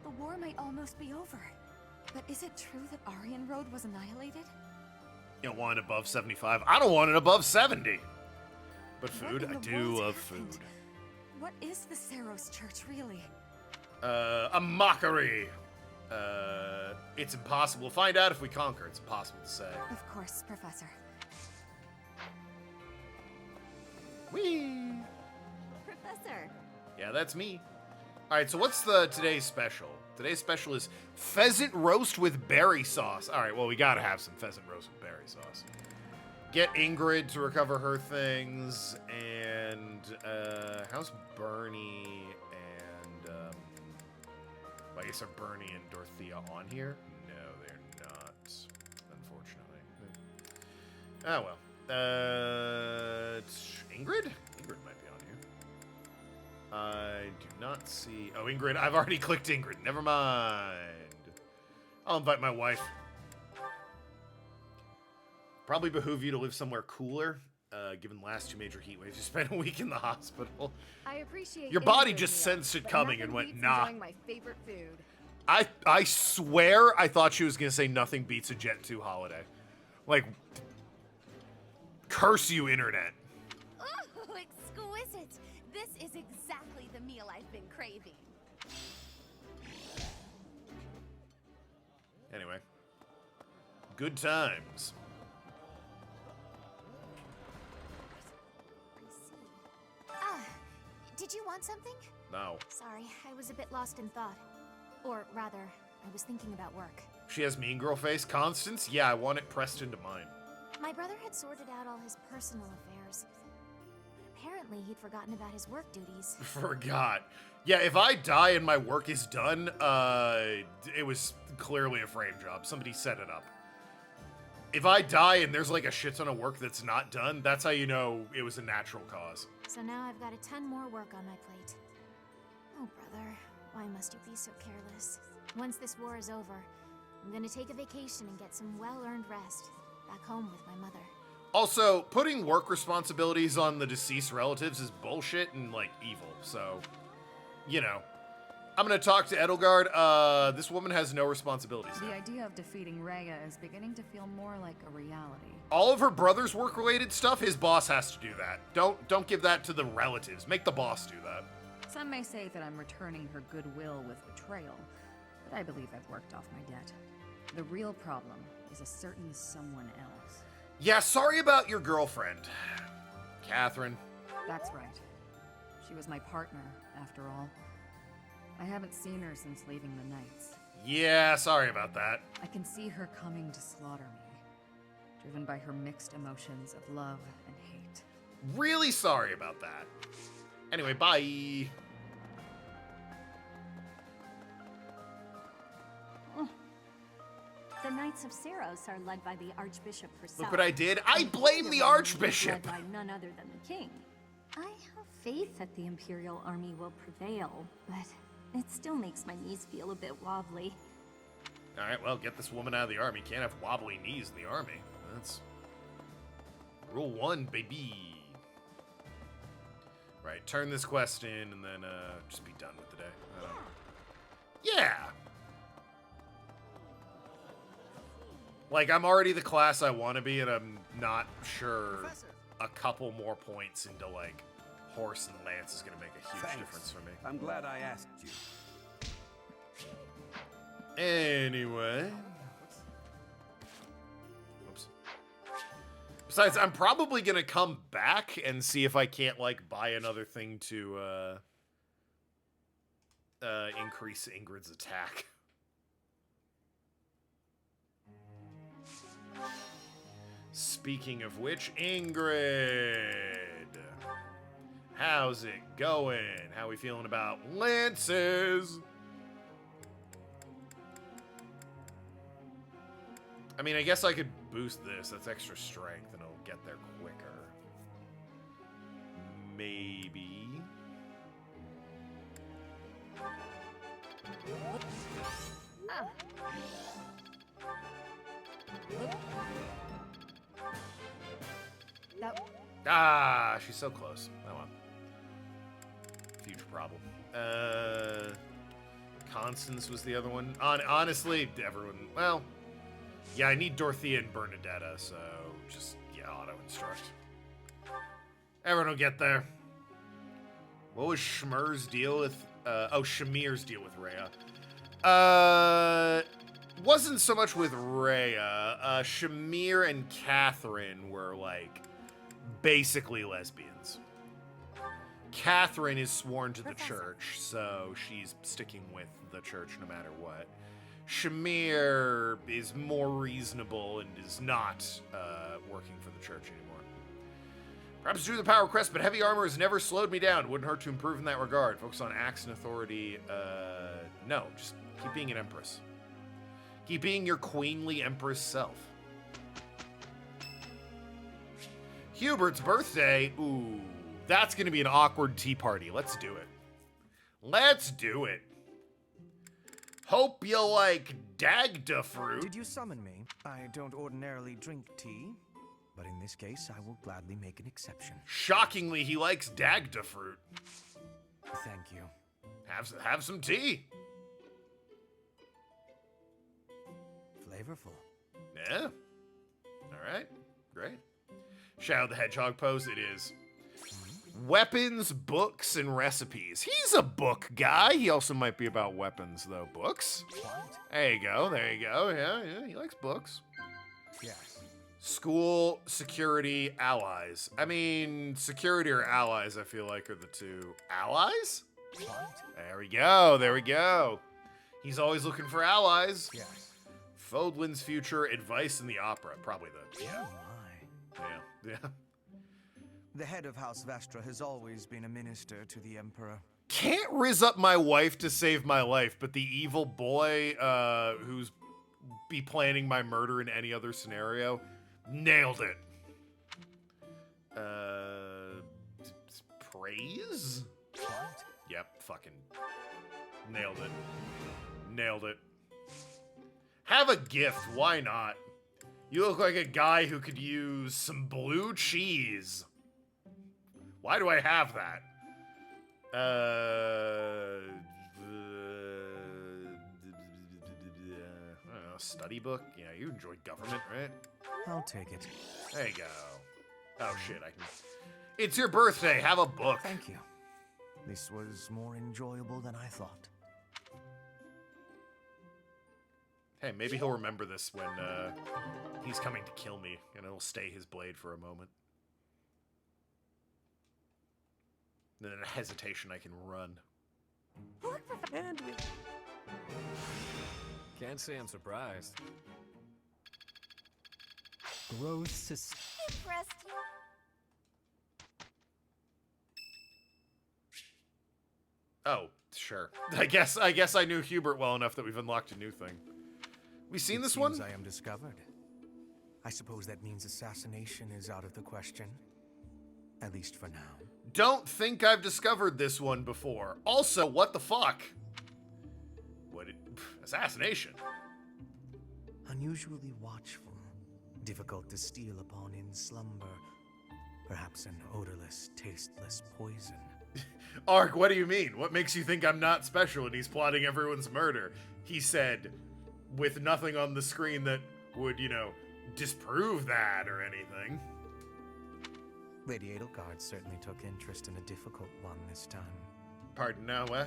the war might almost be over. But is it true that Aryan Road was annihilated? You don't want it above 75? I don't want it above 70. But food, I do love food. What is the Saros Church, really? A mockery. It's impossible. We'll find out if we conquer. It's impossible to say. Of course, Professor. Whee! Professor. Yeah, that's me. All right, so what's today's special? Today's special is pheasant roast with berry sauce. All right, well, we gotta have some pheasant roast with berry sauce. Get Ingrid to recover her things, and how's Bernie and well, I guess are Bernie and Dorothea on here? No, they're not, unfortunately. Oh well. Ingrid? Ingrid might be on here. I do not see. Oh, Ingrid. I've already clicked Ingrid. Never mind. I'll invite my wife. Probably behoove you to live somewhere cooler, given the last two major heat waves. You spent a week in the hospital. I appreciate your body just sensed it coming and went, nah. My favorite food. I swear I thought she was going to say nothing beats a Jet 2 holiday. Like, curse you, internet. Ooh, exquisite. This is exactly the meal I've been craving. Anyway. Good times. Did you want something? No. Sorry, I was a bit lost in thought. Or rather, I was thinking about work. She has mean girl face. Constance? Yeah, I want it pressed into mine. My brother had sorted out all his personal affairs. But apparently he'd forgotten about his work duties. Forgot. Yeah, if I die and my work is done, it was clearly a frame job. Somebody set it up. If I die and there's like a shit ton of work that's not done, that's how you know it was a natural cause. So now I've got a ton more work on my plate. Oh, brother, why must you be so careless? Once this war is over, I'm gonna take a vacation and get some well-earned rest. Back home with my mother. Also, putting work responsibilities on the deceased relatives is bullshit and, like, evil. So, you know. I'm gonna talk to Edelgard. This woman has no responsibilities now. The idea of defeating Rhea is beginning to feel more like a reality. All of her brother's work-related stuff, his boss has to do that. Don't give that to the relatives. Make the boss do that. Some may say that I'm returning her goodwill with betrayal, but I believe I've worked off my debt. The real problem is a certain someone else. Yeah, sorry about your girlfriend, Catherine. That's right. She was my partner, after all. I haven't seen her since leaving the Knights. Yeah, sorry about that. I can see her coming to slaughter me, driven by her mixed emotions of love and hate. Really sorry about that. Anyway, bye. The Knights of Seros are led by the Archbishop herself. Look what I did. I blame the Archbishop. Led by none other than the King. I have faith that the Imperial Army will prevail, but it still makes my knees feel a bit wobbly. Alright, well, get this woman out of the army. Can't have wobbly knees in the army. That's rule 1, baby. Right, turn this quest in and then just be done with the day. Yeah! Like, I'm already the class I want to be, and I'm not sure a couple more points into, like, Horse and Lance is going to make a huge difference for me. I'm glad I asked you. Anyway. Oops. Besides, I'm probably going to come back and see if I can't, like, buy another thing to increase Ingrid's attack. Speaking of which, Ingrid. How's it going? How we feeling about lances? I mean, I guess I could boost this. That's extra strength and it'll get there quicker. Maybe. Ah, she's so close. Oh well. Future problem. Constance was the other one. Honestly, everyone. Well, yeah, I need Dorothea and Bernadetta, so just yeah, auto instruct. Everyone will get there. What was Shmir's deal with? Shamir's deal with Rhea. Wasn't so much with Rhea. Shamir and Catherine were like basically lesbians. Catherine is sworn to the church, so she's sticking with the church no matter what. Shamir is more reasonable and is not working for the church anymore. Perhaps due to the power crest, but heavy armor has never slowed me down. Wouldn't hurt to improve in that regard. Focus on acts and authority. No, just keep being an empress. Keep being your queenly empress self. Hubert's birthday. Ooh, that's going to be an awkward tea party. Let's do it. Let's do it. Hope you like Dagda fruit. Did you summon me? I don't ordinarily drink tea, but in this case, I will gladly make an exception. Shockingly, he likes Dagda fruit. Thank you. Have some tea. Flavorful. Yeah. All right, great. Shadow the Hedgehog pose, it is. Weapons, books, and recipes. He's a book guy. He also might be about weapons, though. Books? There you go, there you go. Yeah, he likes books. Yes. School, security, allies. I mean, security or allies, I feel like, are the two. Allies? There we go, there we go. He's always looking for allies. Yes. Fodlan's future, advice in the opera. Probably the, yeah. Yeah. The head of House Vestra has always been a minister to the Emperor. Can't riz up my wife to save my life, but the evil boy who's be planning my murder in any other scenario, nailed it. Praise? Yep, fucking nailed it. Nailed it. Have a gift, why not? You look like a guy who could use some blue cheese. Why do I have that? I don't know, study book? Yeah, you enjoy government, right? I'll take it. There you go. Oh shit, I can... It's your birthday, have a book. Thank you. This was more enjoyable than I thought. Hey, maybe he'll remember this when he's coming to kill me, and it'll stay his blade for a moment. Then in a hesitation, I can run. And we... Can't say I'm surprised. Growth Impressed you? Oh, sure. I guess I knew Hubert well enough that we've unlocked a new thing. We seen this one? I am discovered. I suppose that means assassination is out of the question. At least for now. Don't think I've discovered this one before. Also, what the fuck? Assassination? Unusually watchful. Difficult to steal upon in slumber. Perhaps an odorless, tasteless poison. Ark, what do you mean? What makes you think I'm not special and he's plotting everyone's murder? He said, with nothing on the screen that would, you know, disprove that or anything. Lady Edelgard certainly took interest in a difficult one this time. Pardon now, eh?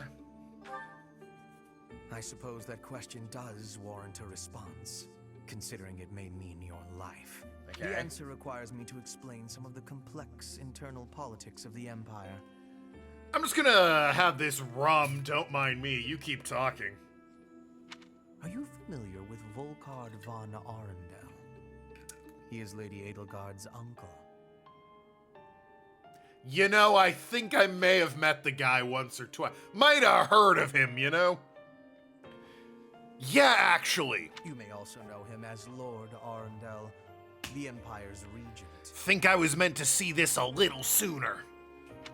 I suppose that question does warrant a response, considering it may mean your life. Okay. The answer requires me to explain some of the complex internal politics of the Empire. I'm just gonna have this rum, don't mind me. You keep talking. Are you familiar with Volkard von Arundel? He is Lady Edelgard's uncle. You know, I think I may have met the guy once or twice. Might have heard of him, you know? Yeah, actually. You may also know him as Lord Arundel, the Empire's regent. Think I was meant to see this a little sooner.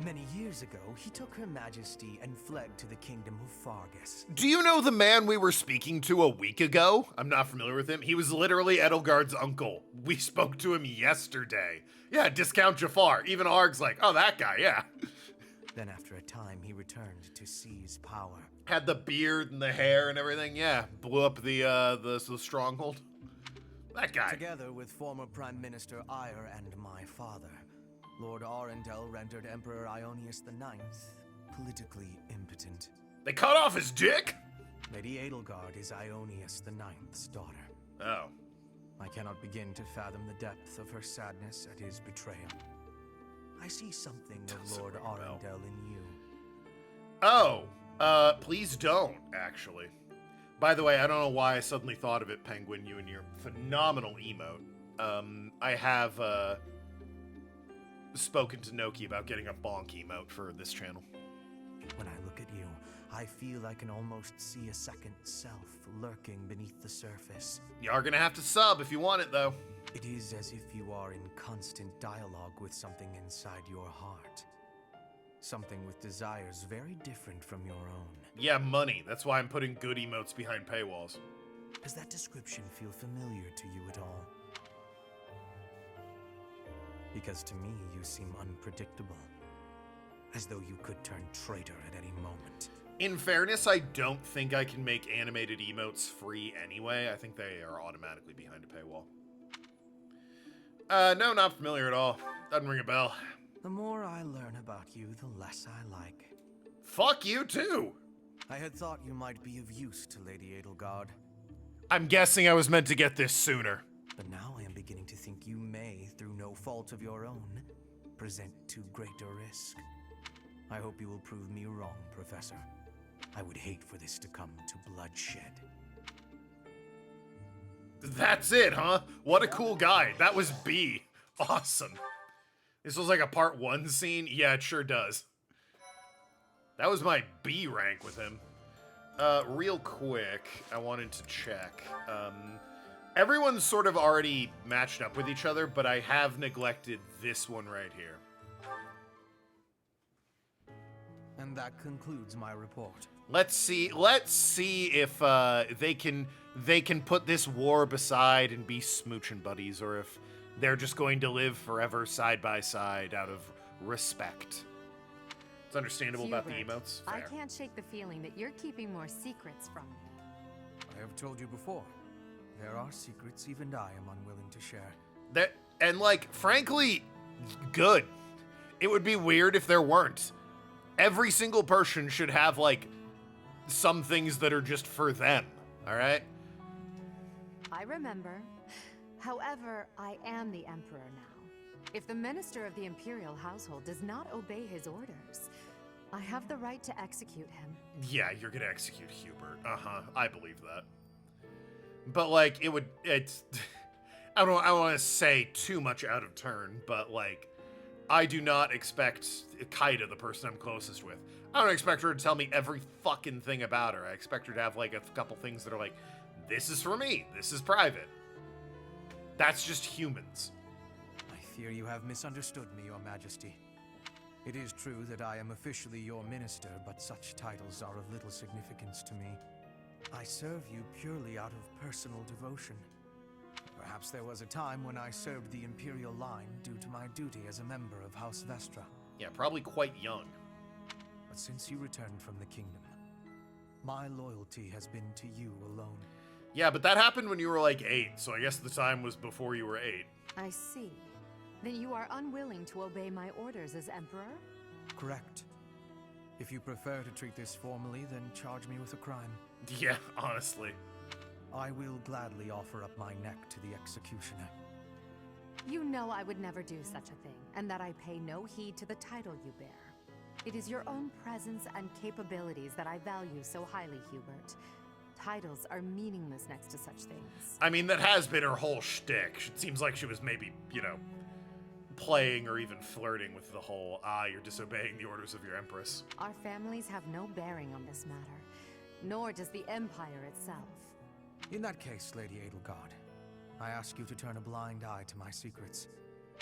Many years ago, he took Her Majesty and fled to the Kingdom of Fargus. Do you know the man we were speaking to a week ago? I'm not familiar with him. He was literally Edelgard's uncle. We spoke to him yesterday. Yeah, Discount Jafar. Even Arg's like, oh, that guy, yeah. Then after a time, he returned to seize power. Had the beard and the hair and everything, yeah. Blew up the stronghold. That guy. Together with former Prime Minister Ire and my father, Lord Arundel rendered Emperor Ionius IX politically impotent. They cut off his dick? Lady Edelgard is Ionius IX's daughter. Oh. I cannot begin to fathom the depth of her sadness at his betrayal. I see something of Lord Arundel in you. Oh, please don't, actually. By the way, I don't know why I suddenly thought of it, Penguin, you and your phenomenal emote. I have, spoken to Noki about getting a bonk emote for this channel. When I look at you, I feel I can almost see a second self lurking beneath the surface. You are gonna have to sub if you want it, though. It is as if you are in constant dialogue with something inside your heart. Something with desires very different from your own. Yeah, money. That's why I'm putting good emotes behind paywalls. Does that description feel familiar to you at all? Because to me, you seem unpredictable. As though you could turn traitor at any moment. In fairness, I don't think I can make animated emotes free anyway. I think they are automatically behind a paywall. No, not familiar at all. Doesn't ring a bell. The more I learn about you, the less I like. Fuck you too! I had thought you might be of use to Lady Edelgard. I'm guessing I was meant to get this sooner. But now I am beginning to think you may, through no fault of your own, present too great a risk. I hope you will prove me wrong, Professor. I would hate for this to come to bloodshed. That's it, huh? What a cool guy. That was B. Awesome. This was like a part 1 scene? Yeah, it sure does. That was my B rank with him. Real quick, I wanted to check. Everyone's sort of already matched up with each other, but I have neglected this one right here. And that concludes my report. Let's see if they can put this war beside and be smooching buddies, or if they're just going to live forever side by side out of respect. It's understandable about the emotes. I Fair. can't shake the feeling that you're keeping more secrets from me. I have told you before, there are secrets even I am unwilling to share. And like, frankly, good. It would be weird if there weren't. Every single person should have like some things that are just for them, all right? I remember. However, I am the Emperor now. If the Minister of the Imperial Household does not obey his orders, I have the right to execute him. Yeah, you're gonna execute Hubert. Uh-huh, I believe that. But like, it's, I don't want to say too much out of turn, but like, I do not expect Kaida, the person I'm closest with, I don't expect her to tell me every fucking thing about her. I expect her to have like a couple things that are like, this is for me, this is private. That's just humans. I fear you have misunderstood me, Your Majesty. It is true that I am officially your minister, but such titles are of little significance to me. I serve you purely out of personal devotion. Perhaps there was a time when I served the Imperial line due to my duty as a member of House Vestra. Yeah, probably quite young. But since you returned from the kingdom, my loyalty has been to you alone. Yeah, but that happened when you were like 8, so I guess the time was before you were 8. I see. Then you are unwilling to obey my orders as Emperor? Correct. If you prefer to treat this formally, then charge me with a crime. Yeah, honestly. I will gladly offer up my neck to the executioner. You know I would never do such a thing, and that I pay no heed to the title you bear. It is your own presence and capabilities that I value so highly, Hubert. Titles are meaningless next to such things. I mean, that has been her whole shtick. It seems like she was maybe, you know, playing or even flirting with the whole, you're disobeying the orders of your empress. Our families have no bearing on this matter, nor does the Empire itself. In that case, Lady Edelgard, I ask you to turn a blind eye to my secrets.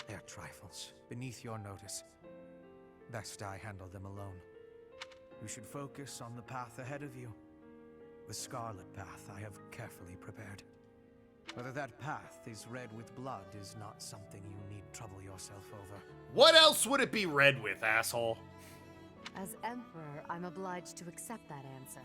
They are trifles, beneath your notice. Best I handle them alone. You should focus on the path ahead of you. The Scarlet Path I have carefully prepared. Whether that path is red with blood is not something you need trouble yourself over. What else would it be red with, asshole? As Emperor, I'm obliged to accept that answer.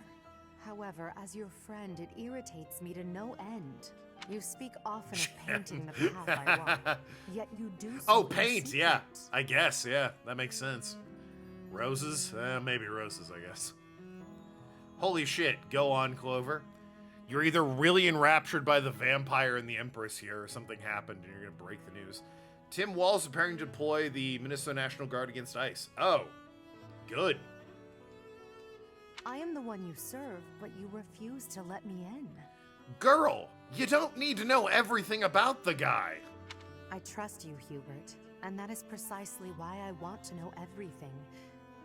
However, as your friend, it irritates me to no end. You speak often of painting the path I walk, yet you do so. Oh, paint, yeah. I guess, yeah. That makes sense. Roses? Maybe roses, I guess. Holy shit. Go on, Clover. You're either really enraptured by the vampire and the Empress here, or something happened and you're gonna break the news. Tim Wall's preparing to deploy the Minnesota National Guard against ICE. Oh, good. I am the one you serve, but you refuse to let me in. Girl, you don't need to know everything about the guy. I trust you, Hubert, and that is precisely why I want to know everything.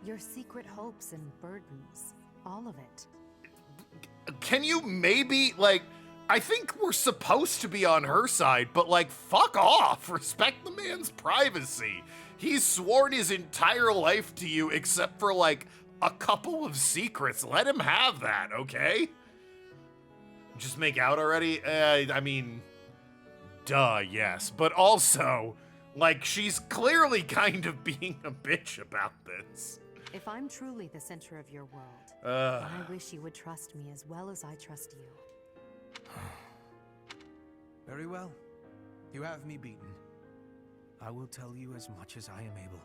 Your secret hopes and burdens. All of it. Can you maybe, like, I think we're supposed to be on her side, but, like, fuck off. Respect the man's privacy. He's sworn his entire life to you except for, like, a couple of secrets. Let him have that, okay? Just make out already? I mean, duh, yes. But also, like, she's clearly kind of being a bitch about this. If I'm truly the center of your world, then I wish you would trust me as well as I trust you. Very well. You have me beaten. I will tell you as much as I am able.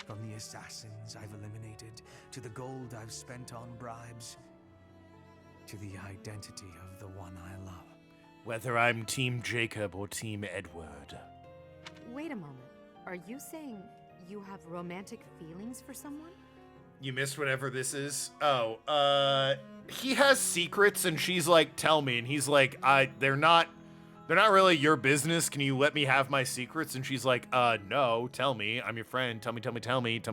From the assassins I've eliminated, to the gold I've spent on bribes, to the identity of the one I love. Whether I'm Team Jacob or Team Edward. Wait a moment. Are you saying you have romantic feelings for someone? You missed whatever this is? Oh, he has secrets and she's like, tell me. And he's like, they're not really your business. Can you let me have my secrets? And she's like, no, tell me. I'm your friend. Tell me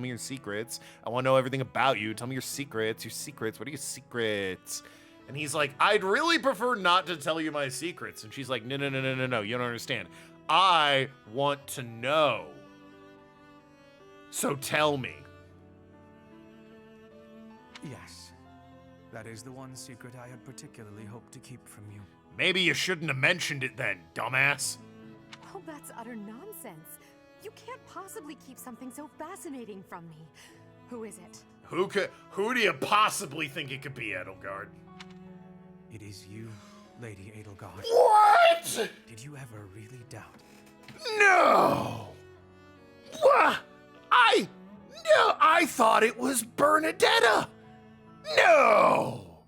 your secrets. I want to know everything about you. Tell me your secrets. What are your secrets? And he's like, I'd really prefer not to tell you my secrets. And she's like, no, you don't understand. I want to know. So tell me. Yes. That is the one secret I had particularly hoped to keep from you. Maybe you shouldn't have mentioned it then, dumbass. Oh, that's utter nonsense. You can't possibly keep something so fascinating from me. Who is it? Who do you possibly think it could be, Edelgard? It is you, Lady Edelgard. What? Did you ever really doubt? No! What? I thought it was Bernadetta! No!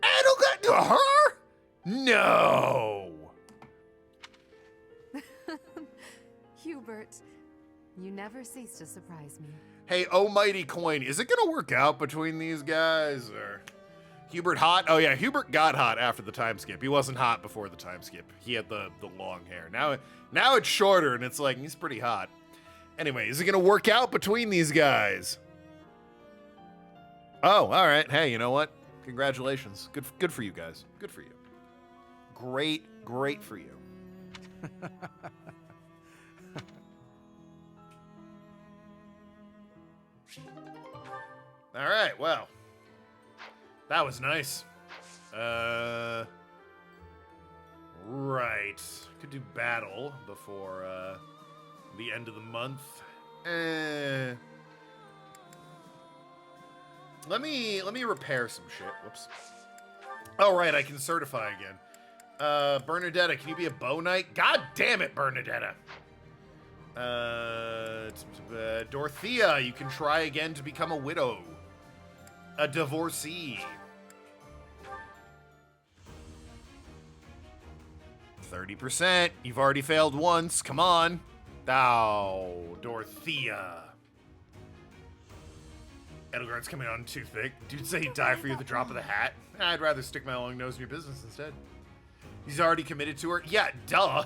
Edelgard, her? No! Hubert, you never cease to surprise me. Hey, almighty coin, is it gonna work out between these guys, or... Hubert hot? Oh yeah, Hubert got hot after the time skip. He wasn't hot before the time skip. He had the long hair. Now it's shorter, and it's like, he's pretty hot. Anyway, is it gonna work out between these guys? Oh, all right. Hey, you know what? Congratulations. Good for you guys. Good for you. Great for you. All right, well. That was nice. Right. Could do battle before the end of the month. Let me repair some shit. Whoops. Oh right, I can certify again. Bernadetta, can you be a bow knight? God damn it, Bernadetta. Dorothea, you can try again to become a widow. A divorcee. 30%. You've already failed once. Come on. Oh, Dorothea. Edelgard's coming on too thick. Dude say he'd die for you at the drop of the hat. I'd rather stick my long nose in your business instead. He's already committed to her? Yeah, duh.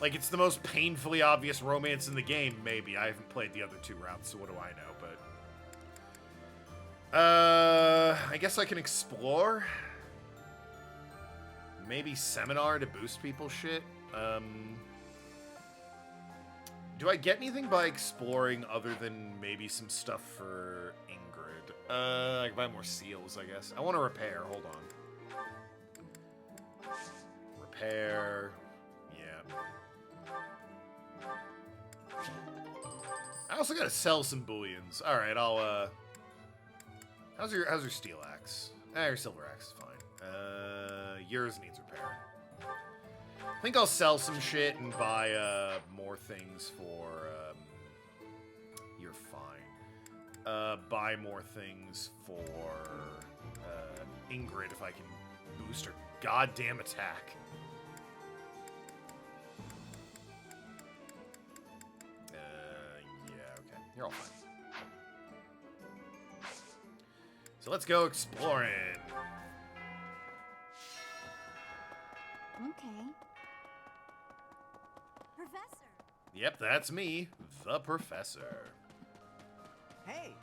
Like, it's the most painfully obvious romance in the game, maybe. I haven't played the other two rounds, so what do I know, but... I guess I can explore? Maybe seminar to boost people's shit? Do I get anything by exploring other than maybe some stuff for Ingrid? I can buy more seals, I guess. I want to repair. Hold on. Repair. Yeah. I also gotta sell some bullions. All right, I'll. How's your steel axe? Your silver axe is fine. Yours needs repair. I think I'll sell some shit and buy more things for. You're fine. Buy more things for Ingrid if I can boost her goddamn attack. Yeah, okay. You're all fine. So let's go exploring. Okay. Professor! Yep, that's me, the professor. Hey!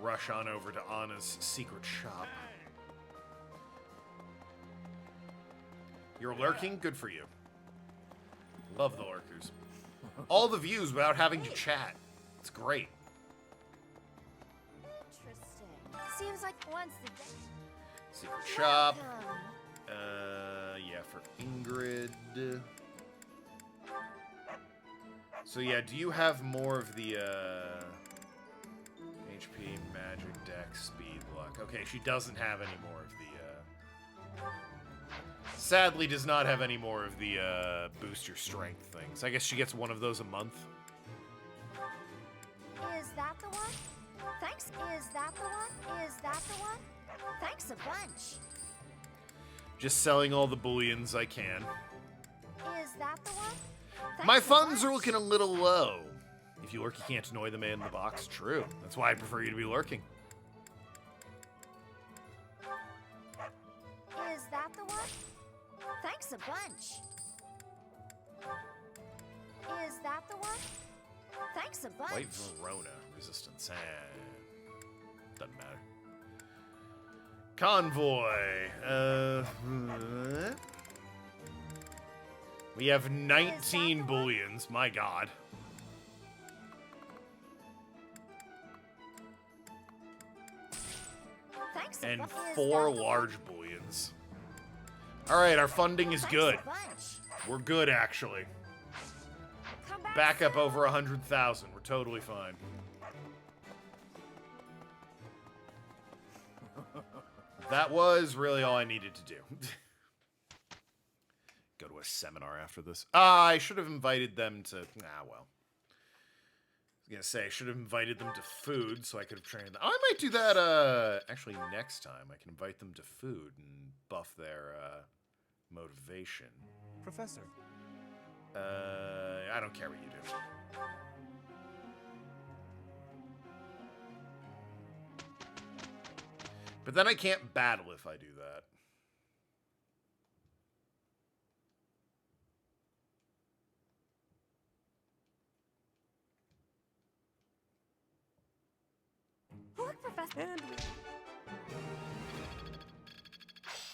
Rush on over to Anna's secret shop. You're lurking? Good for you. Love the lurkers. All the views without having to chat. It's great. Interesting. Seems like once the day. Secret shop. Yeah, for Ingrid. So yeah, do you have more of the HP, magic, dex, speed, luck? Okay, she doesn't have any more of the Sadly does not have any more of the boost your strength things. I guess she gets one of those a month. Is that the one? Thanks. Is that the one? Is that the one? Thanks a bunch. Just selling all the bullions I can. Is that the one? Thanks My a funds are bunch. looking a little low. If you lurk, you can't annoy the man in the box. True. That's why I prefer you to be lurking. Is that the one? Thanks a bunch. Is that the one? Thanks a bunch. White Verona resistance. Doesn't matter. Convoy. We have 19 bullions. My God. Thanks And a bunch. 4 large bullions. Alright, our funding is good. We're good, actually. Back up over 100,000. We're totally fine. That was really all I needed to do. Go to a seminar after this. I should have invited them to... well. I was gonna say, I should have invited them to food so I could have trained them. Oh, I might do that, actually, next time. I can invite them to food and buff their, motivation. Professor. I don't care what you do. But then I can't battle if I do that. Look, Professor.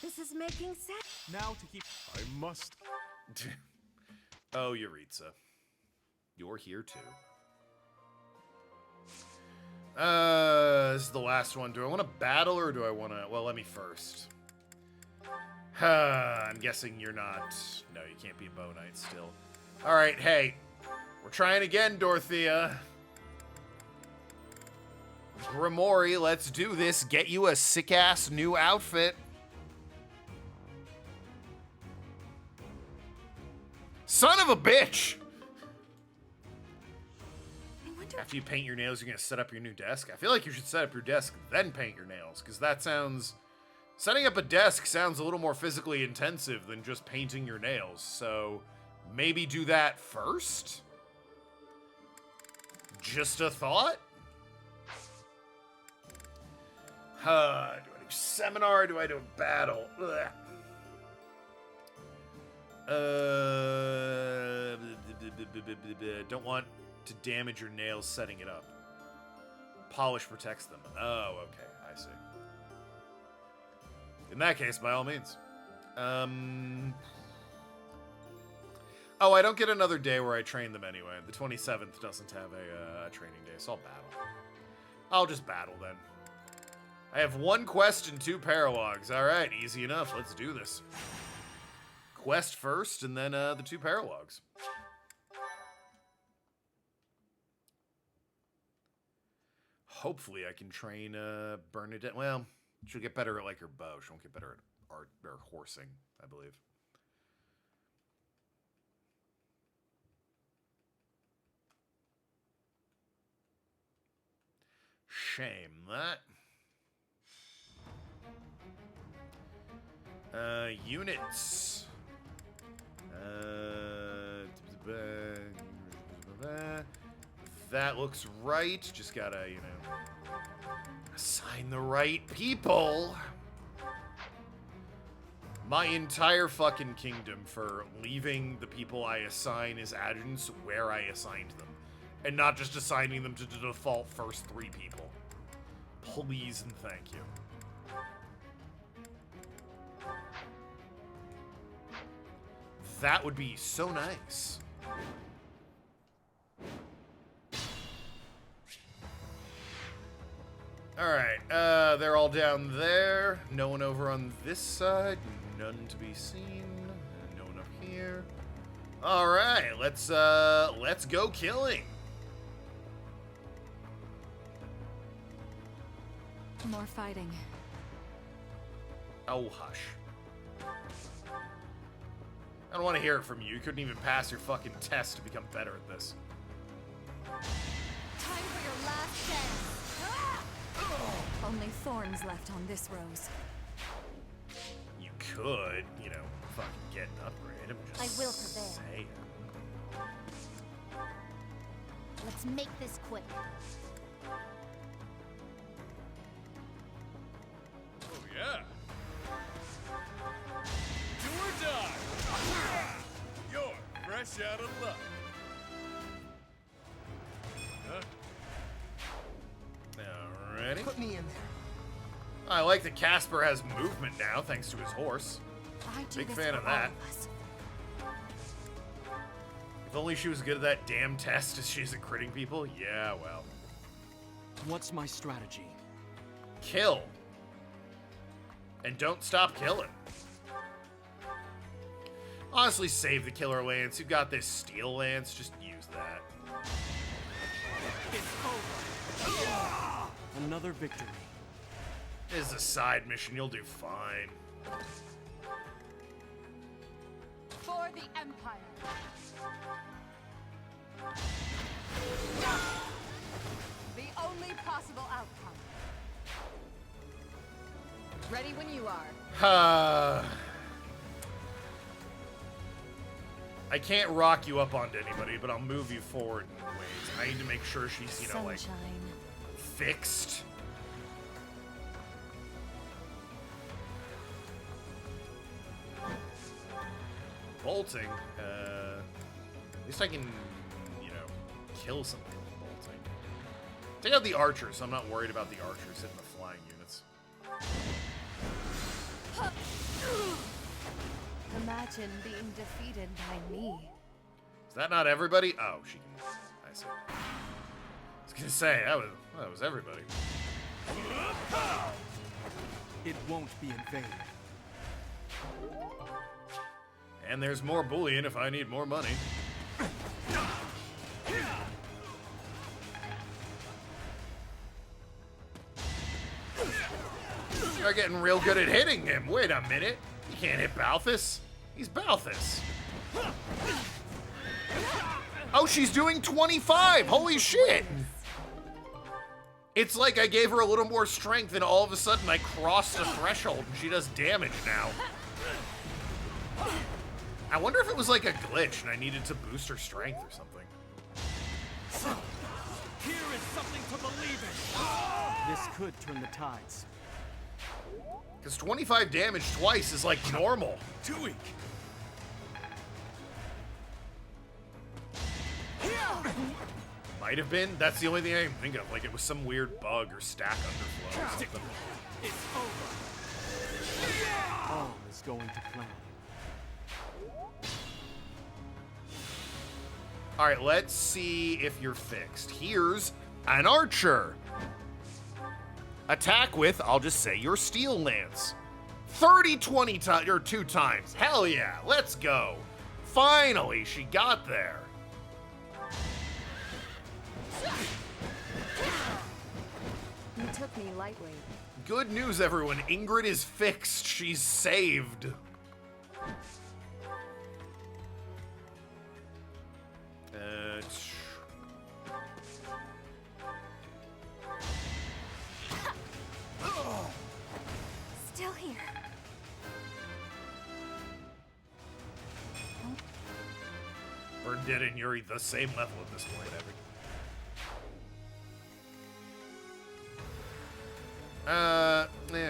This is making sense. Now to keep... I must... Oh, Yuritsa. You're here too. This is the last one. Do I want to battle or do I want to... Well, let me first. I'm guessing you're not... No, you can't be a bow knight still. Alright, hey. We're trying again, Dorothea. Grimori, let's do this. Get you a sick-ass new outfit. Son of a bitch! After you paint your nails, you're gonna set up your new desk? I feel like you should set up your desk, then paint your nails, because that sounds... Setting up a desk sounds a little more physically intensive than just painting your nails, so maybe do that first? Just a thought? Do I do seminar or do I do battle? Ugh. Don't want to damage your nails setting it up. Polish protects them. Oh, okay. I see. In that case, by all means. Oh, I don't get another day where I train them anyway. The 27th doesn't have a training day, so I'll battle. I'll just battle then. I have 1 quest and 2 paralogs. Alright, easy enough. Let's do this. Quest first, and then the 2 paralogs. Hopefully I can train Bernadette. Well, she'll get better at like her bow. She won't get better at art or horsing, I believe. Shame that. Units. That looks right. Just gotta, you know, assign the right people. My entire fucking kingdom for leaving the people I assign as adjutants where I assigned them. And not just assigning them to the default first 3 people. Please and thank you. That would be so nice. Alright, they're all down there. No one over on this side. None to be seen. No one up here. Alright, let's go killing. More fighting. Oh, hush. I don't want to hear it from you. You couldn't even pass your fucking test to become better at this. Time for your last dance. Only thorns left on this rose. You could, you know, fucking get an upgrade. I'm just I will prevail. saying. Let's make this quick. Oh, yeah. Do or die. You're fresh out of luck. Huh? Alrighty. Put me in there. I like that Casper has movement now, thanks to his horse. I do Big this fan for of that. all of us. If only she was good at that damn test as she isn't critting people. Yeah, well. What's my strategy? Kill. And don't stop killing. Honestly, save the killer lance. You've got this steel lance. Just use that. It's over. Another victory. This is a side mission. You'll do fine. For the Empire. The only possible outcome. Ready when you are. I can't rock you up onto anybody, but I'll move you forward in ways. I need to make sure she's, you know, like, fixed. Bolting, at least I can, you know, kill something with bolting. Take out the archers, so I'm not worried about the archers hitting the flying units. Imagine being defeated by me. Is that not everybody? Oh, she can. I see. I was gonna say that was everybody. It won't be in vain. And there's more bullion if I need more money. You're getting real good at hitting him. Wait a minute. You can't hit Balthus. He's Balthus. Oh, she's doing 25. Holy shit. It's like I gave her a little more strength and all of a sudden I crossed a threshold and she does damage now. I wonder if it was like a glitch and I needed to boost her strength or something. Here is something to believe in. This could turn the tides. Because 25 damage twice is like normal. Too weak. Might have been. That's the only thing I can think of. Like it was some weird bug or stack underflow or something. It's over. All is going to plan. All right, let's see if you're fixed. Here's an archer. Attack with, I'll just say, your steel lance. 20 times, or 2 times. Hell yeah, let's go. Finally, she got there. You took me lightweight. Good news, everyone. Ingrid is fixed. She's saved. Still here. Bernadette and Yuri the same level at this point, I think.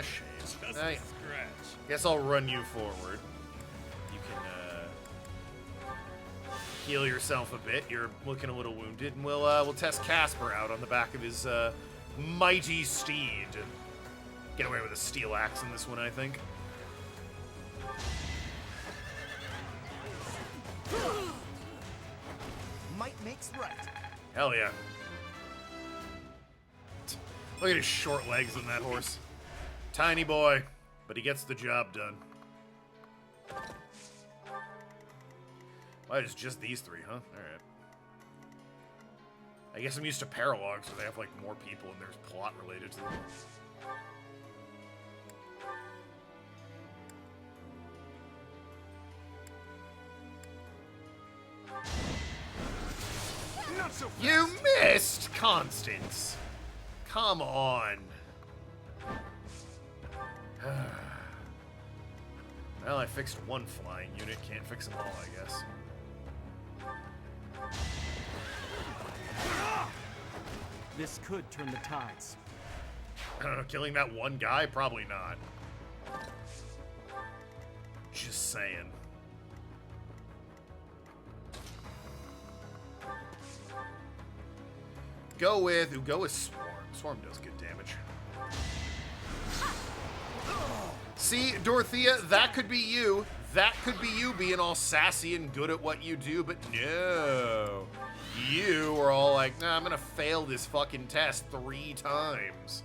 Shame. Just a scratch. Guess I'll run you forward. You can, heal yourself a bit. You're looking a little wounded, and we'll test Casper out on the back of his, mighty steed. Get away with a steel axe in this one, I think. Might makes right. Hell yeah. Look at his short legs on that horse. Tiny boy, but he gets the job done. Why, it's just these 3, huh? Alright. I guess I'm used to paralogs, so they have, like, more people and there's plot related to them. so fast. You missed, Constance. Come on. Well, I fixed one flying unit. Can't fix them all, I guess. This could turn the tides. I don't know, killing that one guy? Probably not. Just saying. Go with Swarm. Swarm does good damage. See, Dorothea, that could be you. That could be you being all sassy and good at what you do, but no. You were all like, nah, I'm gonna fail this fucking test 3 times.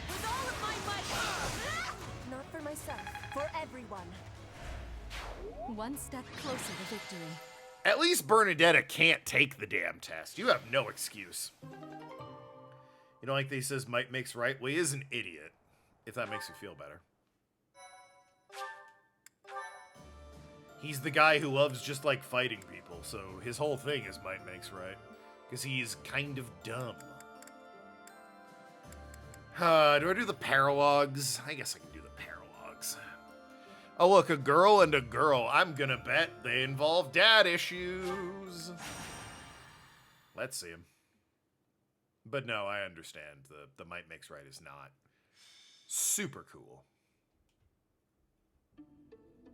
With all of my might! Not for myself, for everyone. One step closer to victory. At least Bernadetta can't take the damn test. You have no excuse. You know, like they says might makes right? Well, he is an idiot, if that makes you feel better. He's the guy who loves just, like, fighting people, so his whole thing is might makes right. Because he's kind of dumb. Do I do the paralogs? I guess I can do the paralogs. Oh, look, a girl and a girl. I'm gonna bet they involve dad issues. Let's see him. But no, I understand. The might makes right is not super cool.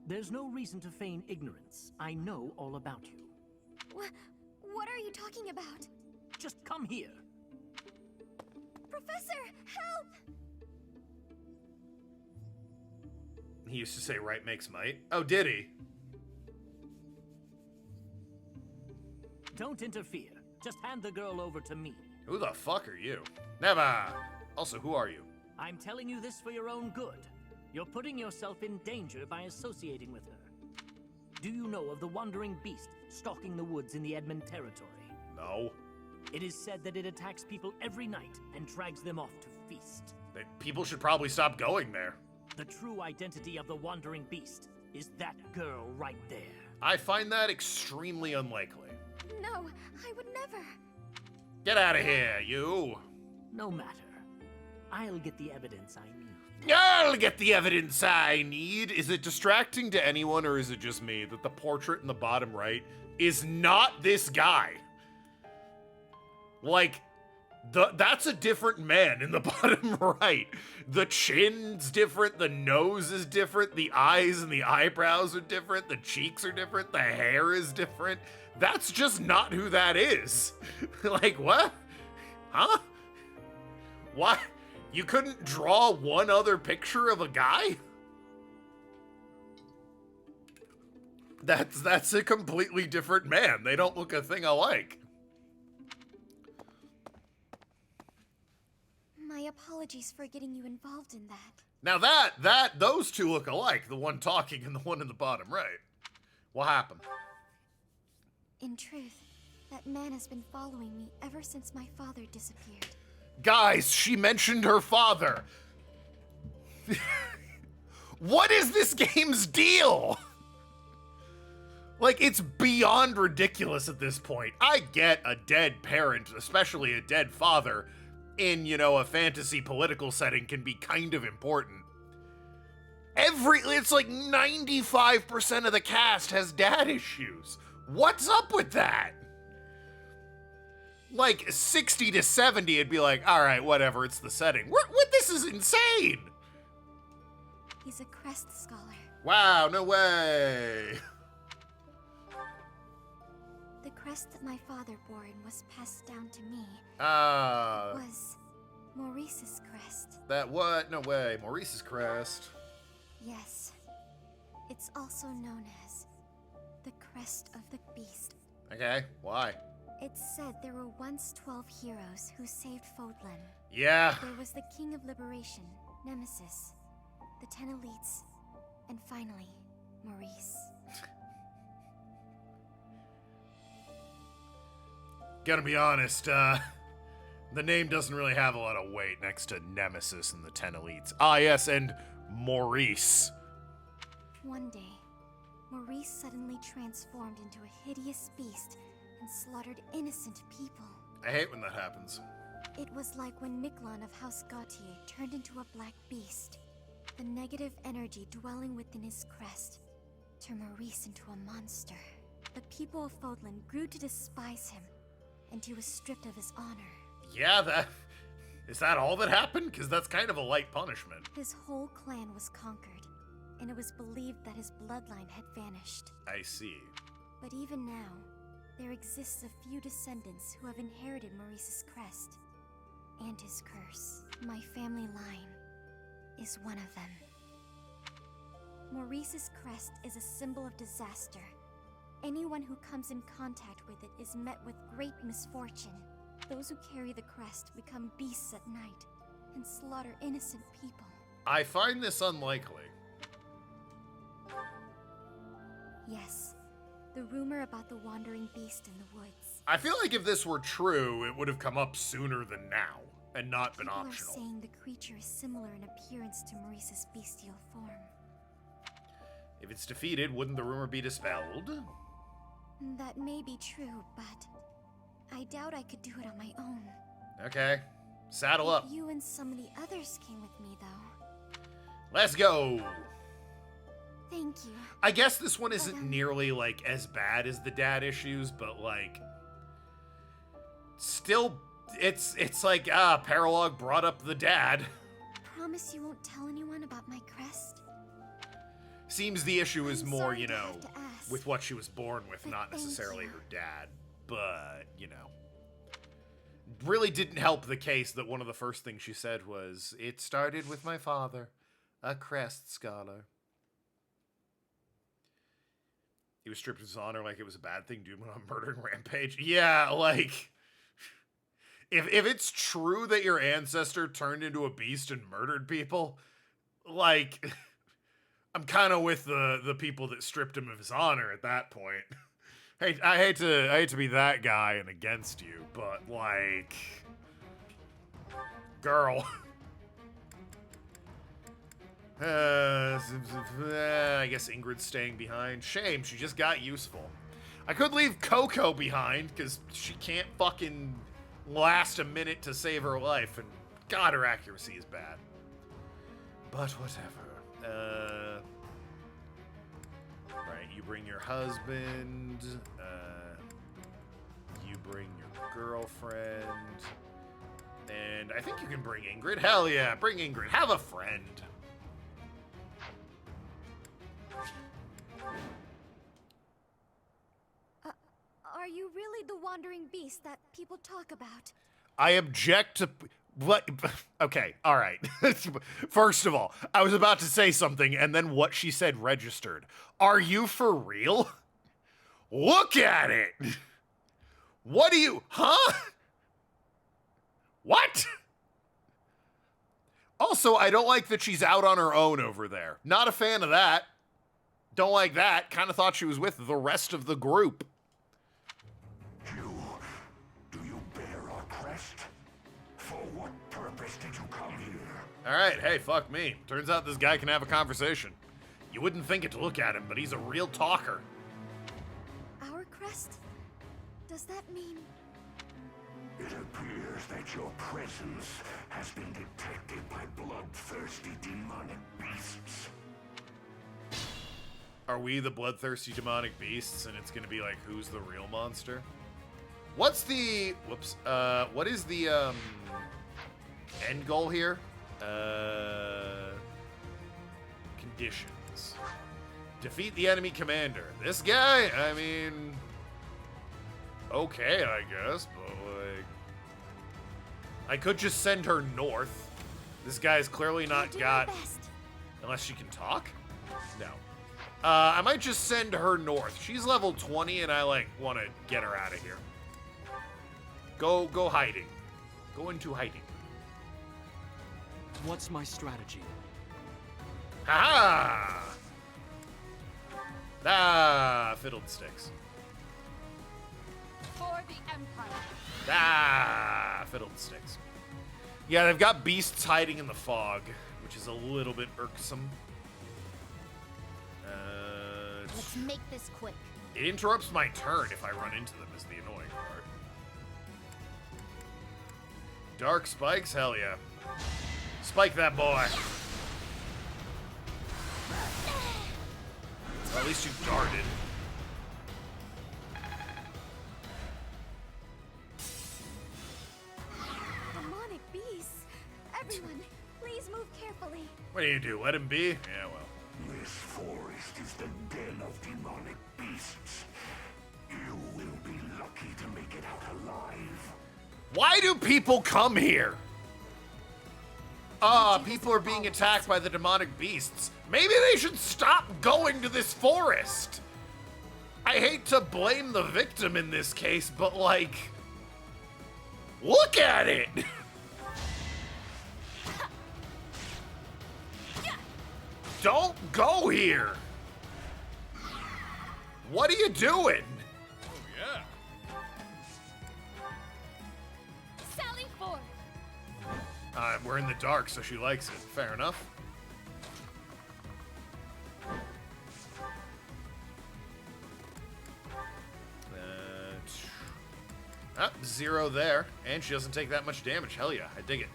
There's no reason to feign ignorance. I know all about you. What are you talking about? Just come here. Professor, help! He used to say right makes might. Oh, did he? Don't interfere. Just hand the girl over to me. Who the fuck are you? Never. Also, who are you? I'm telling you this for your own good. You're putting yourself in danger by associating with her. Do you know of the wandering beast stalking the woods in the Edmund territory? No. It is said that it attacks people every night and drags them off to feast. People should probably stop going there. The true identity of the wandering beast is that girl right there. I find that extremely unlikely. No, I would never. Get out of here, you. No matter. I'll get the evidence I need. I'll get the evidence I need. Is it distracting to anyone, or is it just me that the portrait in the bottom right is not this guy? Like, that's a different man in the bottom right. The chin's different, the nose is different, the eyes and the eyebrows are different, the cheeks are different, the hair is different. That's just not who that is. Like, what? Huh? What? You couldn't draw one other picture of a guy? That's a completely different man. They don't look a thing alike. My apologies for getting you involved in that. Now those two look alike, the one talking and the one in the bottom right. What happened? In truth, that man has been following me ever since my father disappeared. Guys, she mentioned her father. What is this game's deal? Like, it's beyond ridiculous at this point. I get a dead parent, especially a dead father, in, you know, a fantasy political setting can be kind of important. It's like 95% of the cast has dad issues. What's up with that? Like 60 to 70, it'd be like, all right, whatever, it's the setting. What? This is insane. He's a crest scholar. Wow, no way. The crest that my father bore and was passed down to me was Maurice's crest. That what? No way. Maurice's crest. Yes. It's also known as the crest of the beast. Okay, why? It's said there were once 12 heroes who saved Fodlan. Yeah. There was the King of Liberation, Nemesis, the 10 elites, and finally, Maurice. Gotta be honest, the name doesn't really have a lot of weight next to Nemesis and the 10 elites. Ah, yes, and Maurice. One day, Maurice suddenly transformed into a hideous beast and slaughtered innocent people. I hate when that happens. It was like when Miklon of House Gautier turned into a black beast. The negative energy dwelling within his crest turned Maurice into a monster. The people of Fodlan grew to despise him, and he was stripped of his honor. Yeah, is that all that happened? Because that's kind of a light punishment. His whole clan was conquered, and it was believed that his bloodline had vanished. I see. But even now, there exists a few descendants who have inherited Maurice's crest and his curse. My family line is one of them. Maurice's crest is a symbol of disaster. Anyone who comes in contact with it is met with great misfortune. Those who carry the crest become beasts at night and slaughter innocent people. I find this unlikely. Yes, the rumor about the wandering beast in the woods. I feel like if this were true, it would have come up sooner than now, and not been optional. People are saying the creature is similar in appearance to Maurice's bestial form. If it's defeated, wouldn't the rumor be dispelled? That may be true, but I doubt I could do it on my own. Okay, saddle up. You and some of the others came with me, though. Let's go. Thank you. I guess this one isn't nearly, like, as bad as the dad issues, but, like, still, it's like, Paralog brought up the dad. Promise you won't tell anyone about my crest? Seems the issue is more, sorry you to know, have to ask, with what she was born with, but not thank necessarily you. her dad. But, you know. Really didn't help the case that one of the first things she said was, "It started with my father, a crest scholar." He was stripped of his honor like it was a bad thing, doomed on a murdering rampage. Yeah, like, if it's true that your ancestor turned into a beast and murdered people, like, I'm kind of with the people that stripped him of his honor at that point. Hey, I hate to be that guy and against you, but, like, girl. I guess Ingrid's staying behind. Shame, she just got useful. I could leave Coco behind, because she can't fucking last a minute to save her life, and God, her accuracy is bad. But whatever. Right, you bring your husband, you bring your girlfriend, and I think you can bring Ingrid. Hell yeah, bring Ingrid. Have a friend. Are you really the wandering beast that people talk about? I object to... What? Okay, all right. First of all, I was about to say something, and then what she said registered. Are you for real? Look at it! What do you... Huh? What? Also, I don't like that she's out on her own over there. Not a fan of that. Don't like that. Kind of thought she was with the rest of the group. Do you bear our crest? For what purpose did you come here? Alright, hey, fuck me. Turns out this guy can have a conversation. You wouldn't think it to look at him, but he's a real talker. Our crest? Does that mean... It appears that your presence has been detected by bloodthirsty demonic beasts. Are we the bloodthirsty demonic beasts, and it's gonna be like, who's the real monster? What's the... Whoops. What is the, end goal here? Conditions. Defeat the enemy commander. This guy? I mean... Okay, I guess, but, like... I could just send her north. This guy's clearly not got... Unless she can talk? No. I might just send her north. She's level 20, and I, like, want to get her out of here. Go hiding. Go into hiding. What's my strategy? Ha-ha! Fiddlesticks. For the Empire. Fiddlesticks. Yeah, they've got beasts hiding in the fog, which is a little bit irksome. Let's make this quick. It interrupts my turn if I run into them is the annoying part. Dark spikes? Hell yeah. Spike that boy. Well, at least you darted. Demonic beasts! Everyone, please move carefully. What do you do? Let him be? Yeah, well. This forest is the den of demonic beasts. You will be lucky to make it out alive. Why do people come here? People are being attacked by the demonic beasts. Maybe they should stop going to this forest. I hate to blame the victim in this case, but like, look at it. Don't go here. What are you doing? Oh, yeah. Sally forth! We're in the dark, so she likes it. Fair enough. Zero there, and she doesn't take that much damage. Hell yeah, I dig it.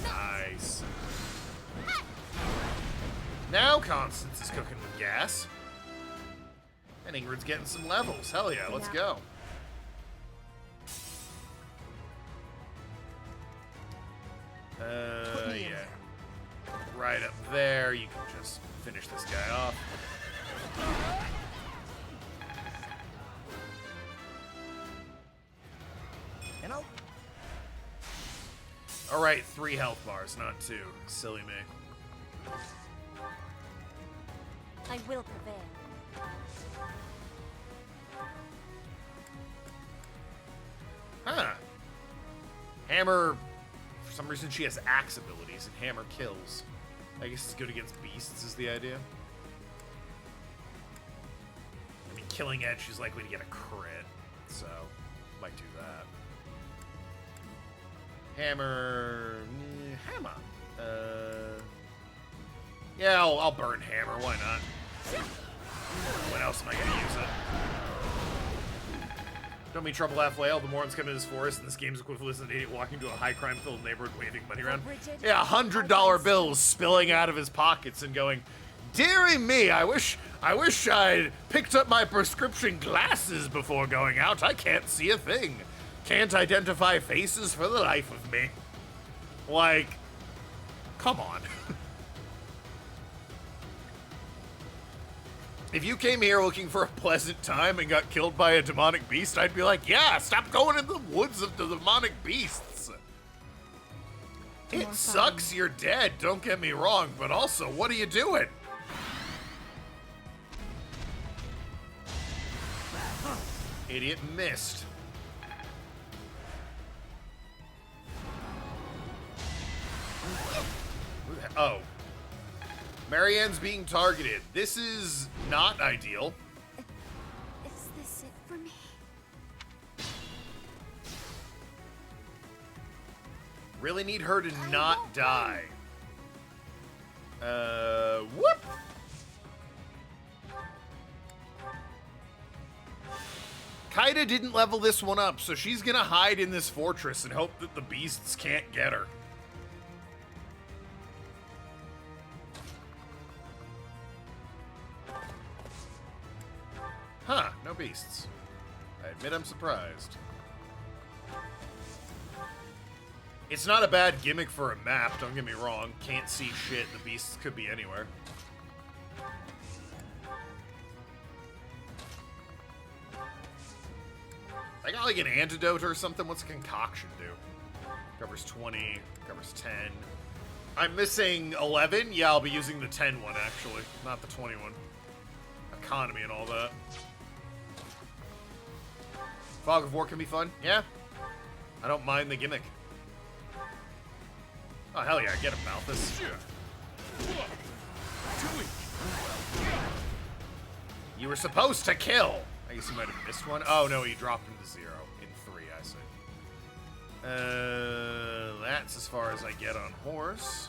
Nice. Now Constance is cooking with gas. And Ingrid's getting some levels. Hell yeah, let's go. Yeah. Right up there, you can just finish this guy off. You know? Alright, 3 health bars, not 2. Silly me. I will prevail. Huh. Hammer, for some reason she has axe abilities, and Hammer kills. I guess it's good against beasts is the idea. I mean, killing Edge, she's likely to get a crit, so might do that. Hammer... Hammer. Yeah, I'll burn Hammer, why not? When else am I gonna use it? Don't mean trouble halfway. The morons come into this forest, and this game's equivalent to an idiot walking to a high crime-filled neighborhood waving money around. Yeah, $100 bills spilling out of his pockets and going, "Dearie me, I wish I'd picked up my prescription glasses before going out. I can't see a thing. Can't identify faces for the life of me." Like, come on. If you came here looking for a pleasant time and got killed by a demonic beast, I'd be like, yeah, stop going in the woods of the demonic beasts. It sucks you're dead, don't get me wrong, but also, what are you doing? Idiot missed. Oh. Marianne's being targeted. This is not ideal. Is this it for me? Really need her to not die. Whoop! Kaida didn't level this one up, so she's gonna hide in this fortress and hope that the beasts can't get her. Huh, no beasts. I admit I'm surprised. It's not a bad gimmick for a map, don't get me wrong. Can't see shit, the beasts could be anywhere. I got like an antidote or something. What's a concoction do? Covers 20, covers 10. I'm missing 11? Yeah, I'll be using the 10 one actually, not the 20 one. Economy and all that. Fog of War can be fun, yeah. I don't mind the gimmick. Oh, hell yeah, get him, Malthus. You were supposed to kill! I guess you might have missed one. Oh, no, he dropped him to 0 in 3, I see. That's as far as I get on horse.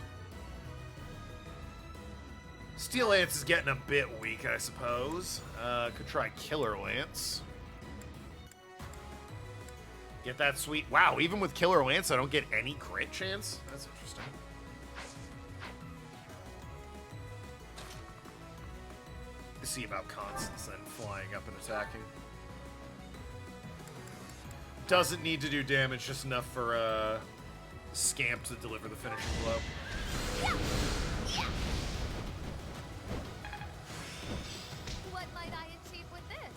Steel Lance is getting a bit weak, I suppose. Could try Killer Lance. Get that sweet... Wow, even with Killer Lance, I don't get any crit chance? That's interesting. Let's see about Constance then, flying up and attacking. Doesn't need to do damage, just enough for Scamp to deliver the finishing blow. What might I achieve with this?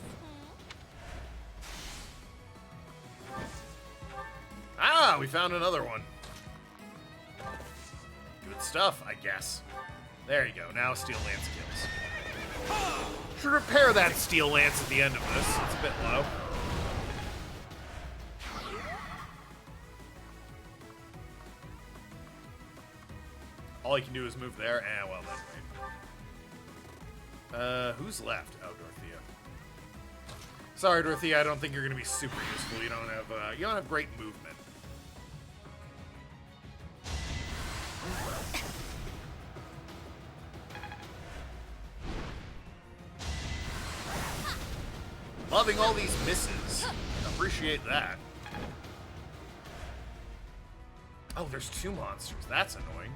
Ah, we found another one. Good stuff, I guess. There you go. Now Steel Lance kills. Should repair that Steel Lance at the end of this. It's a bit low. All he can do is move there. Well then, wait. Who's left? Oh, Dorothea. Sorry, Dorothea. I don't think you're going to be super useful. You don't have great movement. Loving all these misses. Appreciate that. Oh, there's two monsters. That's annoying.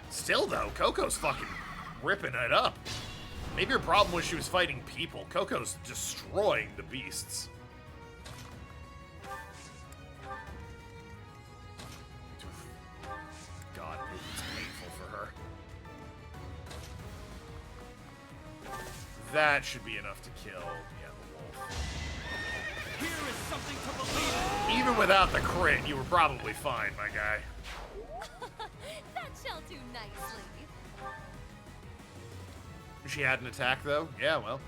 Still, though, Coco's fucking ripping it up. Maybe her problem was she was fighting people. Coco's destroying the beasts. God, it's painful for her. That should be enough to kill, yeah, the wolf. Here is something to believe in. Even without the crit, you were probably fine, my guy. That shall do nicely. She had an attack, though? Yeah, well.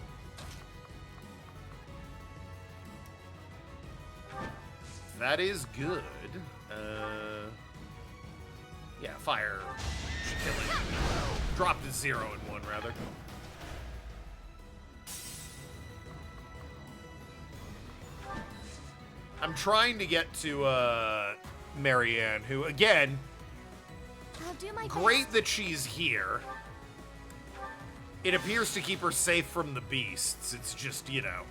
That is good. Yeah, fire should kill it. Dropped to 0 in 1, rather. I'm trying to get to, Marianne, who, again, I'll do my great best. that she's here. It appears to keep her safe from the beasts. It's just, you know.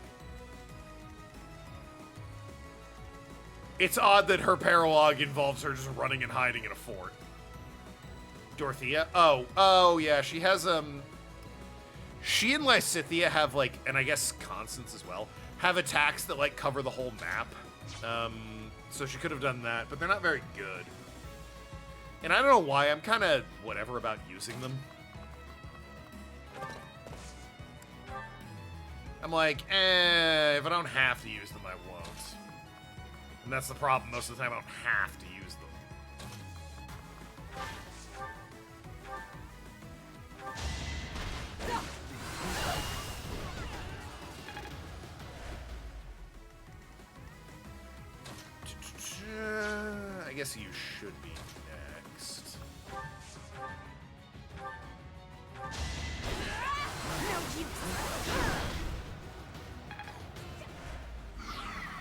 It's odd that her paralogue involves her just running and hiding in a fort. Dorothea? Oh, yeah, she has, she and Lysithea have, like, and I guess Constance as well, have attacks that, like, cover the whole map. So she could have done that, but they're not very good. And I don't know why, I'm kind of whatever about using them. I'm like, if I don't have to use them, I won't. And that's the problem, most of the time I don't have to use them. I guess you should be next.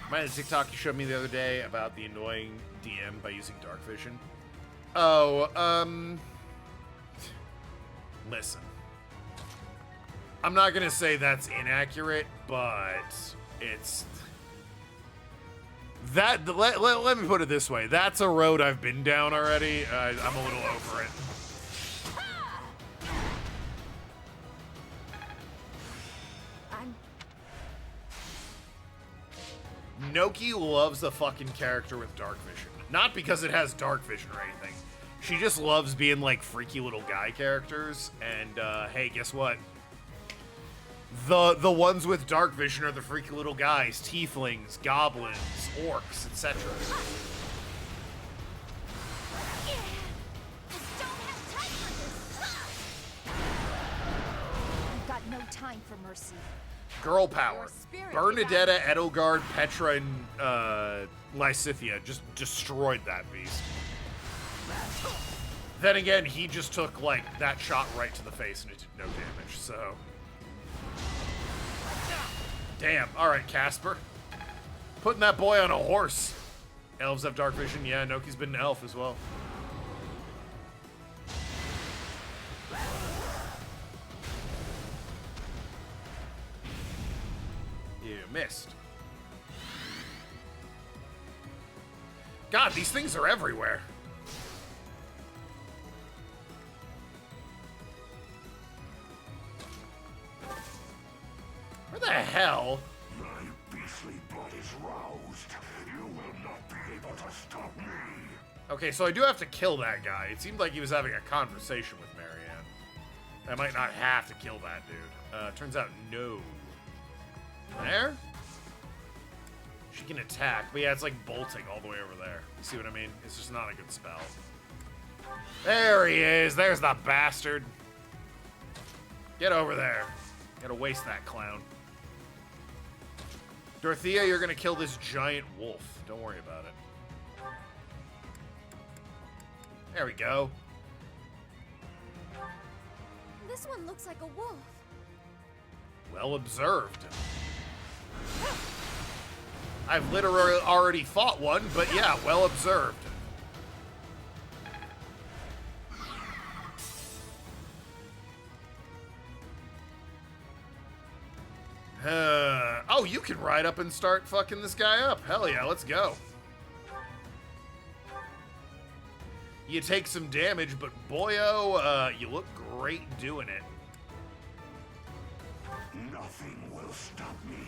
Remember the TikTok you showed me the other day about the annoying DM by using dark vision? Listen. I'm not gonna say that's inaccurate, but it's... Let me put it this way. That's a road I've been down already. I'm a little over it. Noki loves a fucking character with dark vision. Not because it has dark vision or anything. She just loves being like freaky little guy characters. And hey, guess what? The ones with dark vision are the freaky little guys. Tieflings, goblins, orcs, etc. I've got no time for mercy. Girl power. Bernadetta, Edelgard, Petra, and Lysithea just destroyed that beast. Then again, he just took, like, that shot right to the face and it did no damage, so... Damn. Alright, Casper. Putting that boy on a horse. Elves have dark vision. Yeah, Noki's been an elf as well. You missed. God, these things are everywhere. Where the hell? My beastly blood is roused. You will not be able to stop me. Okay, so I do have to kill that guy. It seemed like he was having a conversation with Marianne. I might not have to kill that dude. Turns out, no. There? She can attack, but yeah, it's like bolting all the way over there. You see what I mean? It's just not a good spell. There he is. There's the bastard. Get over there. Gotta waste that clown. Dorothea, you're gonna kill this giant wolf. Don't worry about it. There we go. This one looks like a wolf. Well observed. I've literally already fought one, but yeah, well observed. Oh, you can ride up and start fucking this guy up. Hell yeah, let's go. You take some damage, but boyo, you look great doing it. Nothing will stop me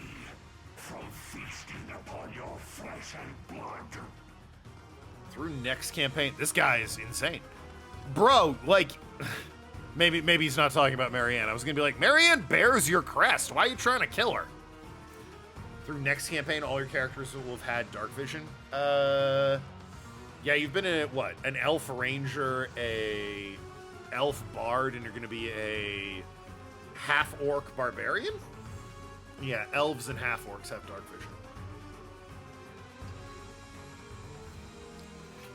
from feasting upon your flesh and blood. Through next campaign, this guy is insane. Bro, like, maybe he's not talking about Marianne. I was gonna be like, Marianne bears your crest. Why are you trying to kill her? Through next campaign, all your characters will have had dark vision. Yeah, you've been in, what, an elf ranger, a elf bard, and you're gonna be a half-orc barbarian? Yeah, elves and half-orcs have dark vision.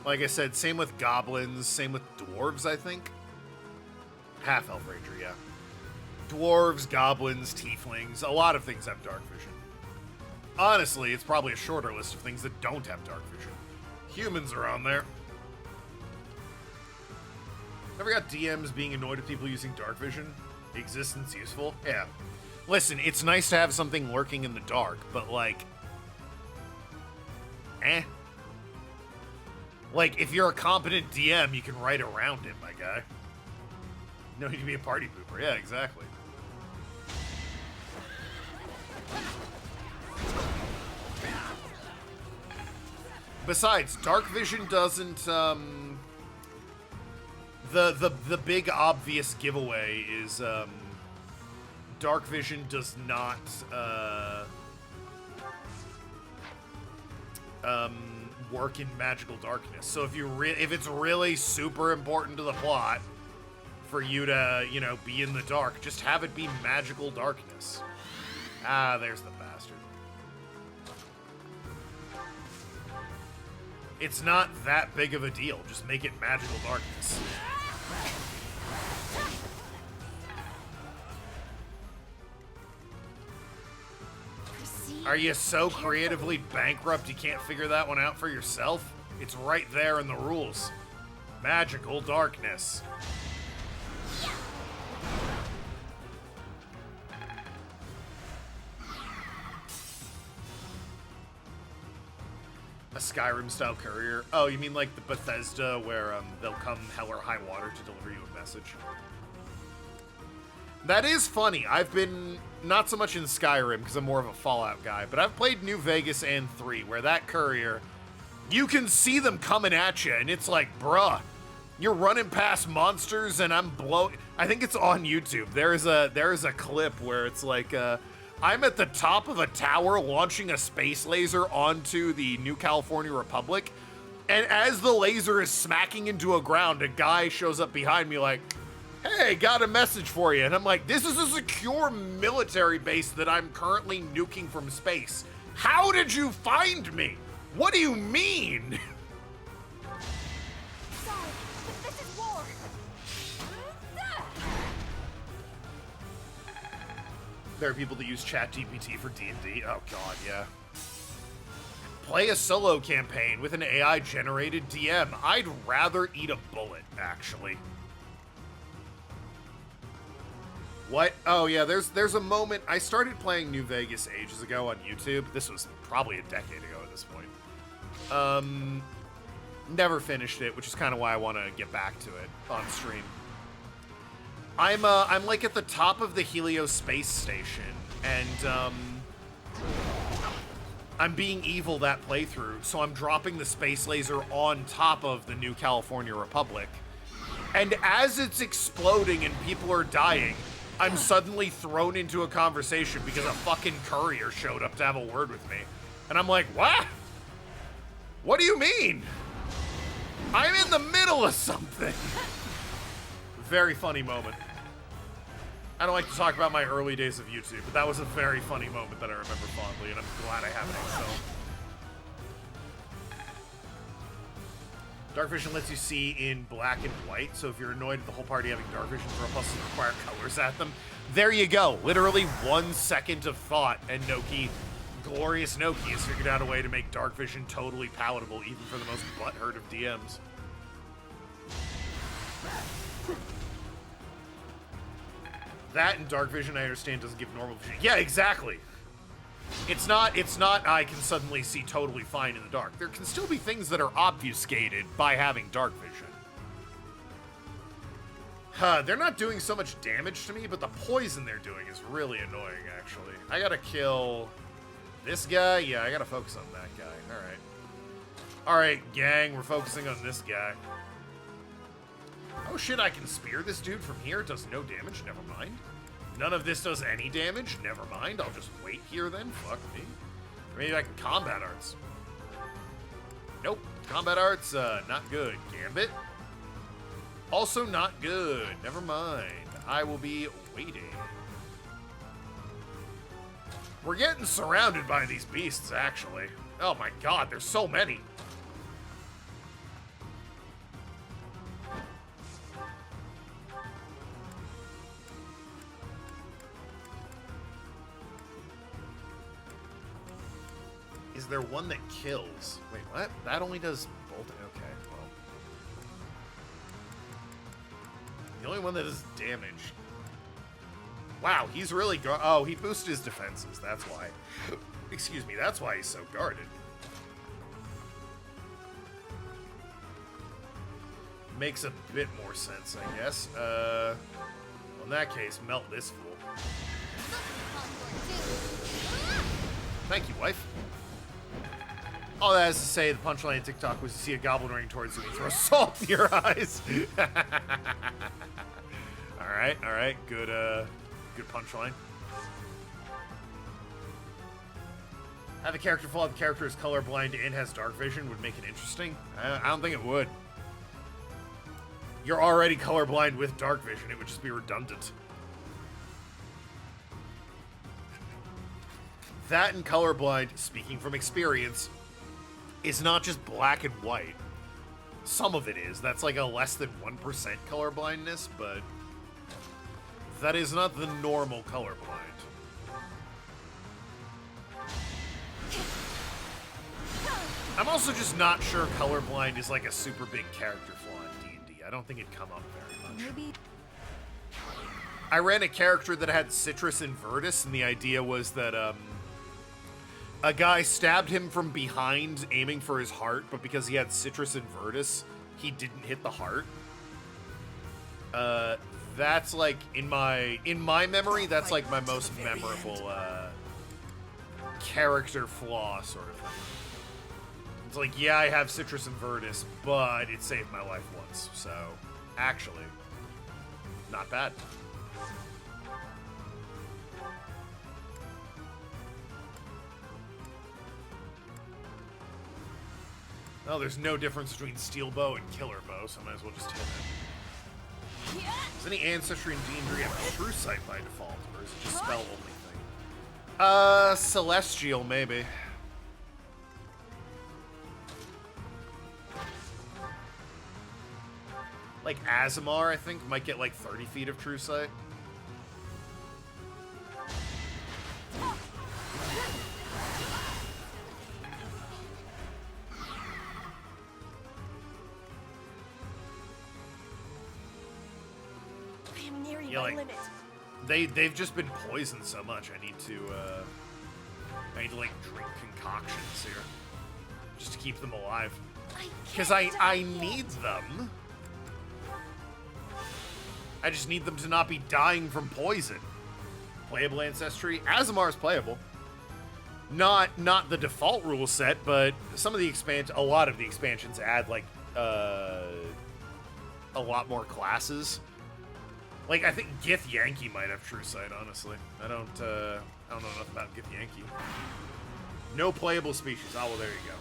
Like I said, same with goblins, same with dwarves, I think. Half-elf ranger, yeah. Dwarves, goblins, tieflings, a lot of things have dark vision. Honestly, it's probably a shorter list of things that don't have dark vision. Humans are on there. Ever got DMs being annoyed at people using dark vision? Existence useful? Yeah. Listen, it's nice to have something lurking in the dark, but like... Like, if you're a competent DM, you can write around it, my guy. No need to be a party pooper. Yeah, exactly. Besides, dark vision doesn't, the big obvious giveaway is, dark vision does not, work in magical darkness. So if it's really super important to the plot for you to, you know, be in the dark, just have it be magical darkness. Ah, there's the bastard. It's not that big of a deal. Just make it magical darkness. Are you so creatively bankrupt you can't figure that one out for yourself? It's right there in the rules. Magical darkness. A Skyrim-style courier? Oh, you mean like the Bethesda where they'll come hell or high water to deliver you a message? That is funny. I've been not so much in Skyrim because I'm more of a Fallout guy, but I've played New Vegas and 3 where that courier, you can see them coming at you and it's like, bruh, you're running past monsters and I'm blowing. I think it's on YouTube. There is a clip where it's like, I'm at the top of a tower launching a space laser onto the New California Republic, and as the laser is smacking into a ground, a guy shows up behind me like, hey, got a message for you. And I'm like, this is a secure military base that I'm currently nuking from space. How did you find me? What do you mean? Sorry, but this is war. There are people that use ChatGPT for D&D. Oh god, yeah. play a solo campaign with an AI-generated DM. I'd rather eat a bullet, actually. What? Oh, yeah, there's a moment. I started playing New Vegas ages ago on YouTube. This was probably a decade ago at this point. Never finished it, which is kind of why I want to get back to it on stream. I'm like at the top of the Helios space station, and I'm being evil that playthrough, so I'm dropping the space laser on top of the New California Republic. And as it's exploding and people are dying, I'm suddenly thrown into a conversation because a fucking courier showed up to have a word with me. And I'm like, what? What do you mean? I'm in the middle of something. Very funny moment. I don't like to talk about my early days of YouTube, but that was a very funny moment that I remember fondly, and I'm glad I have it, so. Dark vision lets you see in black and white, so if you're annoyed at the whole party having dark vision, throw puzzles that require colors at them. There you go. Literally 1 second of thought, and Noki, glorious Noki, has figured out a way to make dark vision totally palatable, even for the most butthurt of DMs. That and dark vision, I understand, doesn't give normal vision. Yeah, exactly. It's not I can suddenly see totally fine in the dark. There can still be things that are obfuscated by having dark vision. They're not doing so much damage to me, but the poison they're doing is really annoying, actually. I gotta kill this guy? Yeah, I gotta focus on that guy. Alright. Alright, gang, we're focusing on this guy. Oh shit, I can spear this dude from here. It does no damage, never mind. None of this does any damage, never mind. I'll just wait here then, fuck me. Maybe I can combat arts. Nope, combat arts, not good. Gambit? Also not good, never mind. I will be waiting. We're getting surrounded by these beasts, actually. Oh my god, there's so many. Is there one that kills? Wait, what? That only does bolt? Okay, well. The only one that does damage. Wow, he's really oh, he boosted his defenses, that's why. Excuse me, that's why he's so guarded. Makes a bit more sense, I guess. Well, in that case, melt this fool. Thank you, wife. All that is to say, the punchline in TikTok was to see a goblin running towards you and throw salt in your eyes. all right, good punchline. Have a character fall out the character is colorblind and has dark vision would make it interesting. I don't think it would. You're already colorblind with dark vision. It would just be redundant. That and colorblind, speaking from experience, is not just black and white. Some of it is. That's like a less than 1% colorblindness, but that is not the normal colorblind. I'm also just not sure colorblind is like a super big character flaw in D&D. I don't think it'd come up very much. Maybe. I ran a character that had Citrus Invertus, and the idea was that, a guy stabbed him from behind, aiming for his heart, but because he had Citrus Invertus, he didn't hit the heart. That's like, in my memory, that's like my most memorable, character flaw sort of thing. It's like, yeah, I have Citrus Invertus, but it saved my life once, so, actually, not bad. Oh, there's no difference between steel bow and killer bow, so I might as well just hit it. Does any ancestry in D&D have true sight by default, or is it just spell only thing? Celestial, maybe. Like Azamar, I think, might get like 30 feet of true sight. Yeah, like, they've just been poisoned so much. I need to like drink concoctions here just to keep them alive. Because I need them. I just need them to not be dying from poison. Playable ancestry. Azamar's playable. Not the default rule set, but some of the a lot of the expansions add like a lot more classes. Like I think Gith Yankee might have True Sight, honestly. I don't know enough about Gith Yankee. No playable species. Oh well, there you go.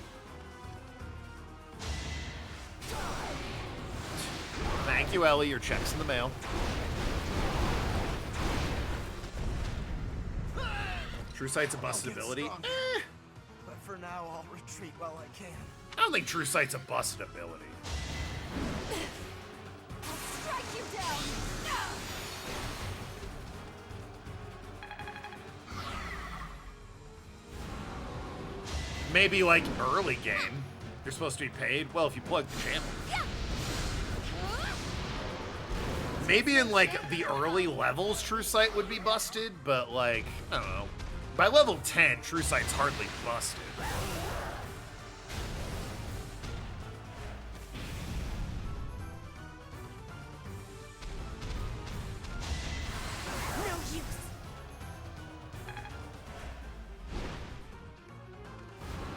Thank you, Ellie. Your check's in the mail. True Sight's a busted ability. But for now, I'll retreat while I can. I don't think True Sight's a busted ability. I'll strike you down. Maybe like early game. You're supposed to be paid. Well, if you plug the channel. Maybe in like the early levels, True Sight would be busted, but like, I don't know. By level 10, True Sight's hardly busted. No use.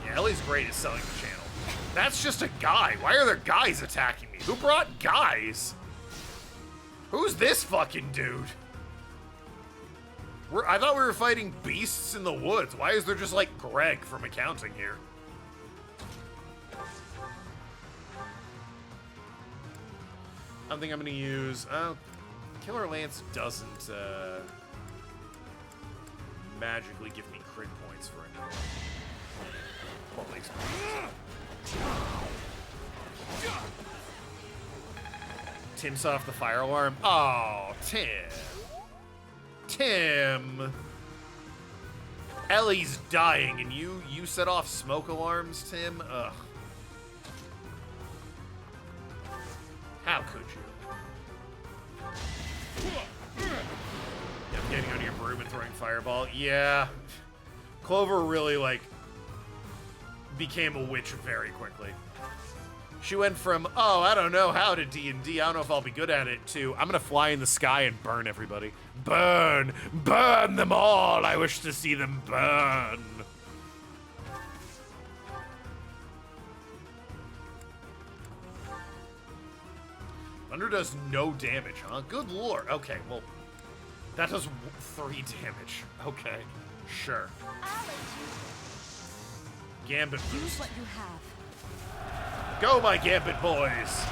Yeah, Ellie's great at selling the channel. That's just a guy. Why are there guys attacking me? Who brought guys? Who's this fucking dude? I thought we were fighting beasts in the woods. Why is there just like Greg from accounting here? I don't think I'm gonna use. Killer Lance doesn't magically give me crit points for anything. Well, at least. Tim saw off the fire alarm. Oh, Tim. Tim. Ellie's dying, and you set off smoke alarms, Tim? Ugh. How could you? Yeah, getting on your broom and throwing fireball. Yeah. Clover really, like, became a witch very quickly. She went from, oh, I don't know how to D&D, I don't know if I'll be good at it, to, I'm gonna fly in the sky and burn everybody. Burn! Burn them all! I wish to see them burn! Thunder does no damage, huh? Good lord. Okay, well, that does 3 damage. Okay, sure. Gambit boost. Use what you have. Go, my Gambit boys!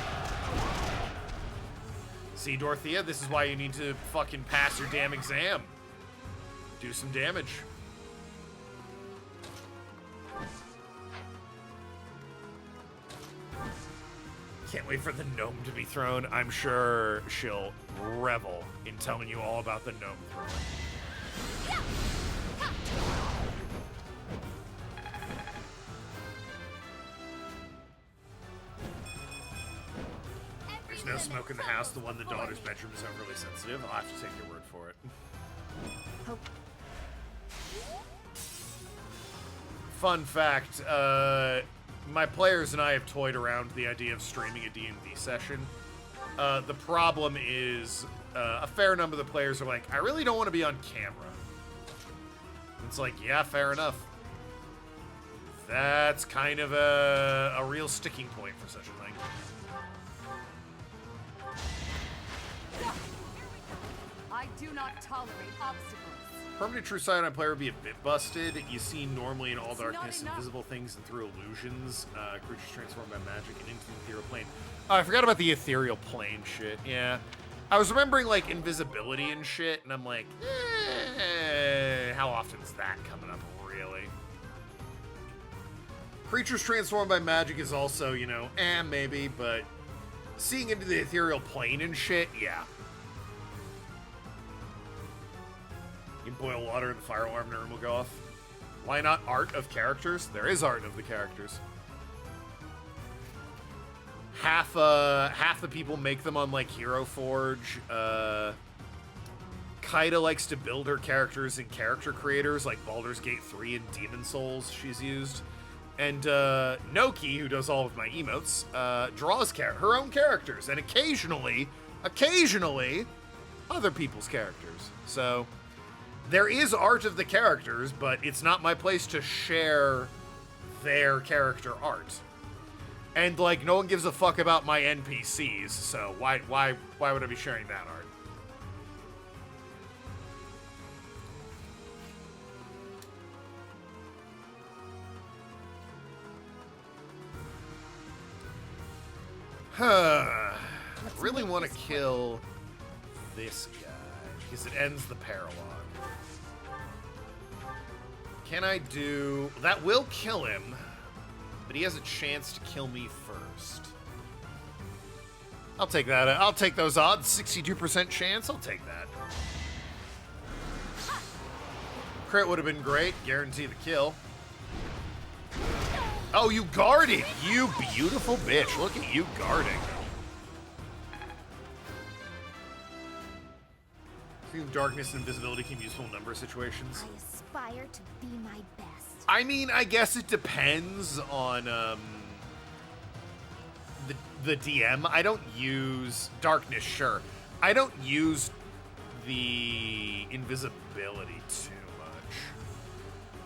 See, Dorothea, this is why you need to fucking pass your damn exam. Do some damage. Can't wait for the gnome to be thrown. I'm sure she'll revel in telling you all about the gnome throwing. There's no smoke in the house. The one in the daughter's bedroom is overly sensitive. I'll have to take your word for it. Fun fact, my players and I have toyed around the idea of streaming a D&D session. The problem is a fair number of the players are like, I really don't want to be on camera. It's like, yeah, fair enough. That's kind of a real sticking point for such a thing. I do not tolerate obstacles. Permanent True Sight on a player would be a bit busted. You see normally in all darkness invisible things and through illusions. Creatures transformed by magic and into the ethereal plane. Oh, I forgot about the ethereal plane shit. Yeah. I was remembering like invisibility and shit, and I'm like, how often is that coming up, really? Creatures transformed by magic is also, you know, maybe, but seeing into the ethereal plane and shit, yeah. You can boil water and the fire alarm room will go off. Why not art of characters? There is art of the characters. Half the people make them on like Hero Forge. Kaida likes to build her characters in character creators like Baldur's Gate 3 and Demon Souls she's used. And Noki, who does all of my emotes, draws her own characters, and occasionally, other people's characters. So there is art of the characters, but it's not my place to share their character art. And like, no one gives a fuck about my NPCs, so why would I be sharing that art? I really want to kill this guy because it ends the paralogue. Can I do... That will kill him, but he has a chance to kill me first. I'll take that. I'll take those odds. 62% chance. I'll take that. Crit would have been great. Guarantee the kill. Oh, you guarded! You beautiful bitch. Look at you guarding. I think darkness and invisibility can be useful in a number of situations. I aspire to be my best. I mean, I guess it depends on the DM. I don't use darkness, sure. I don't use the invisibility too much.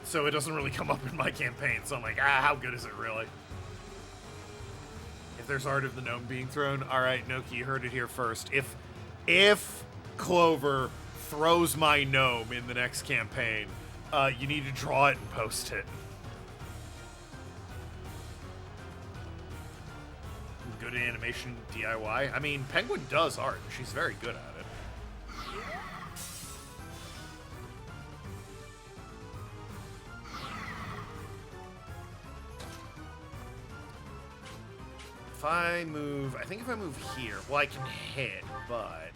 So it doesn't really come up in my campaign, so I'm like, how good is it really? If there's Art of the Gnome being thrown, alright, Noki, you heard it here first. If Clover throws my gnome in the next campaign, you need to draw it and post it. Good animation DIY. I mean, Penguin does art. She's very good at it. If I move, I think if I move here, well, I can hit, but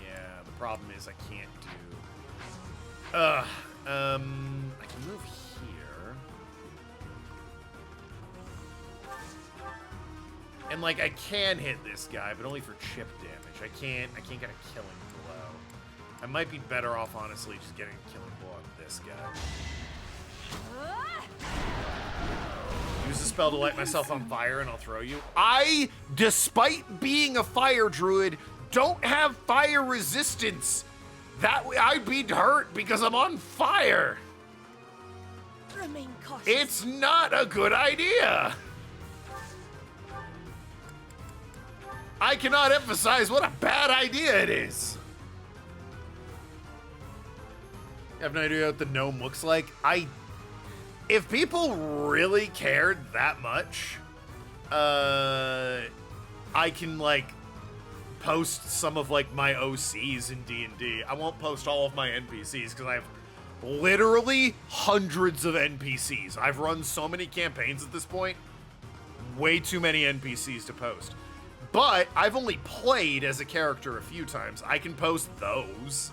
yeah, the problem is I can't do. I can move here, and like I can hit this guy, but only for chip damage. I can't get a killing blow. I might be better off, honestly, just getting a killing blow on this guy. Use a spell to light myself on fire and I'll throw you. I, despite being a fire druid, don't have fire resistance. That way I'd be hurt because I'm on fire. Remain cautious. It's not a good idea. I cannot emphasize what a bad idea it is. I have no idea what the gnome looks like. If people really cared that much, I can like post some of like my OCs in D&D. I won't post all of my NPCs because I have literally hundreds of NPCs. I've run so many campaigns at this point. Way too many NPCs to post. But I've only played as a character a few times. I can post those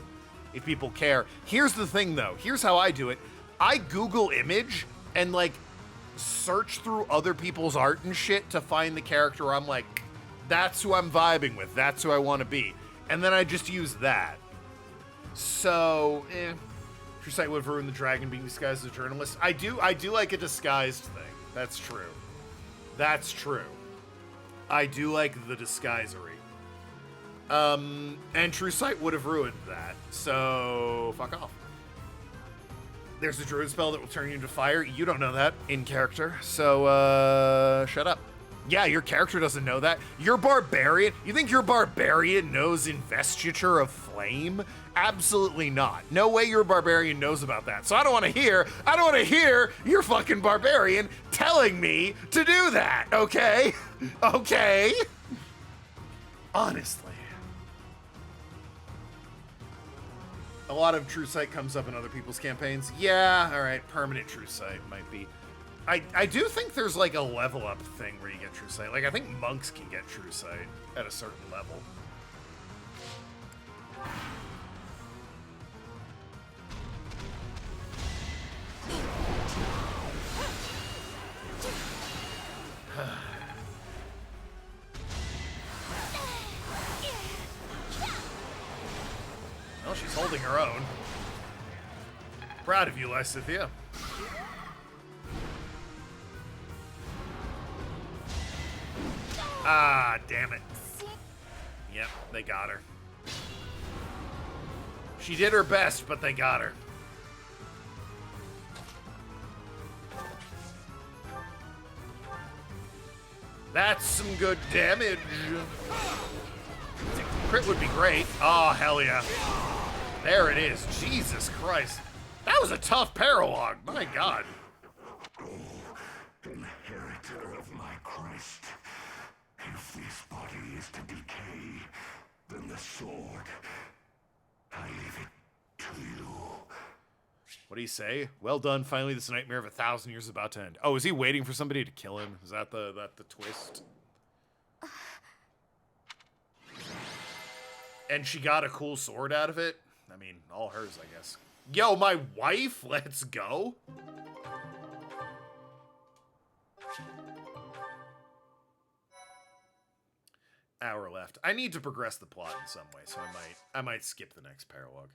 if people care. Here's the thing though. Here's how I do it. I Google image and like search through other people's art and shit to find the character I'm like, that's who I'm vibing with. That's who I want to be. And then I just use that. So, True Sight would have ruined the dragon being disguised as a journalist. I do like a disguised thing. That's true. That's true. I do like the disguisery. And True Sight would have ruined that. So, fuck off. There's a druid spell that will turn you into fire. You don't know that in character, so shut up. Yeah, your character doesn't know that. Your barbarian, you think your barbarian knows investiture of flame? Absolutely not. No way your barbarian knows about that. So I don't want to hear your fucking barbarian telling me to do that, okay? Okay? Honestly. A lot of True Sight comes up in other people's campaigns. Yeah, all right, permanent True Sight might be. I do think there's like a level up thing where you get True Sight. Like I think monks can get True Sight at a certain level. Well, she she's holding her own. Proud of you, Lysithea. Ah, damn it. Yep, they got her. She did her best, but they got her. That's some good damage. Crit would be great. Oh, hell yeah. There it is. Jesus Christ. That was a tough paralog. My God. Inheritor of my crest. If this body is to decay, then the sword, I leave it to you. What do you say? Well done. Finally, this nightmare of 1,000 years is about to end. Oh, is he waiting for somebody to kill him? Is that the twist? And she got a cool sword out of it? I mean, all hers, I guess. Yo, my wife? Let's go. Hour left. I need to progress the plot in some way, so I might skip the next paralogue.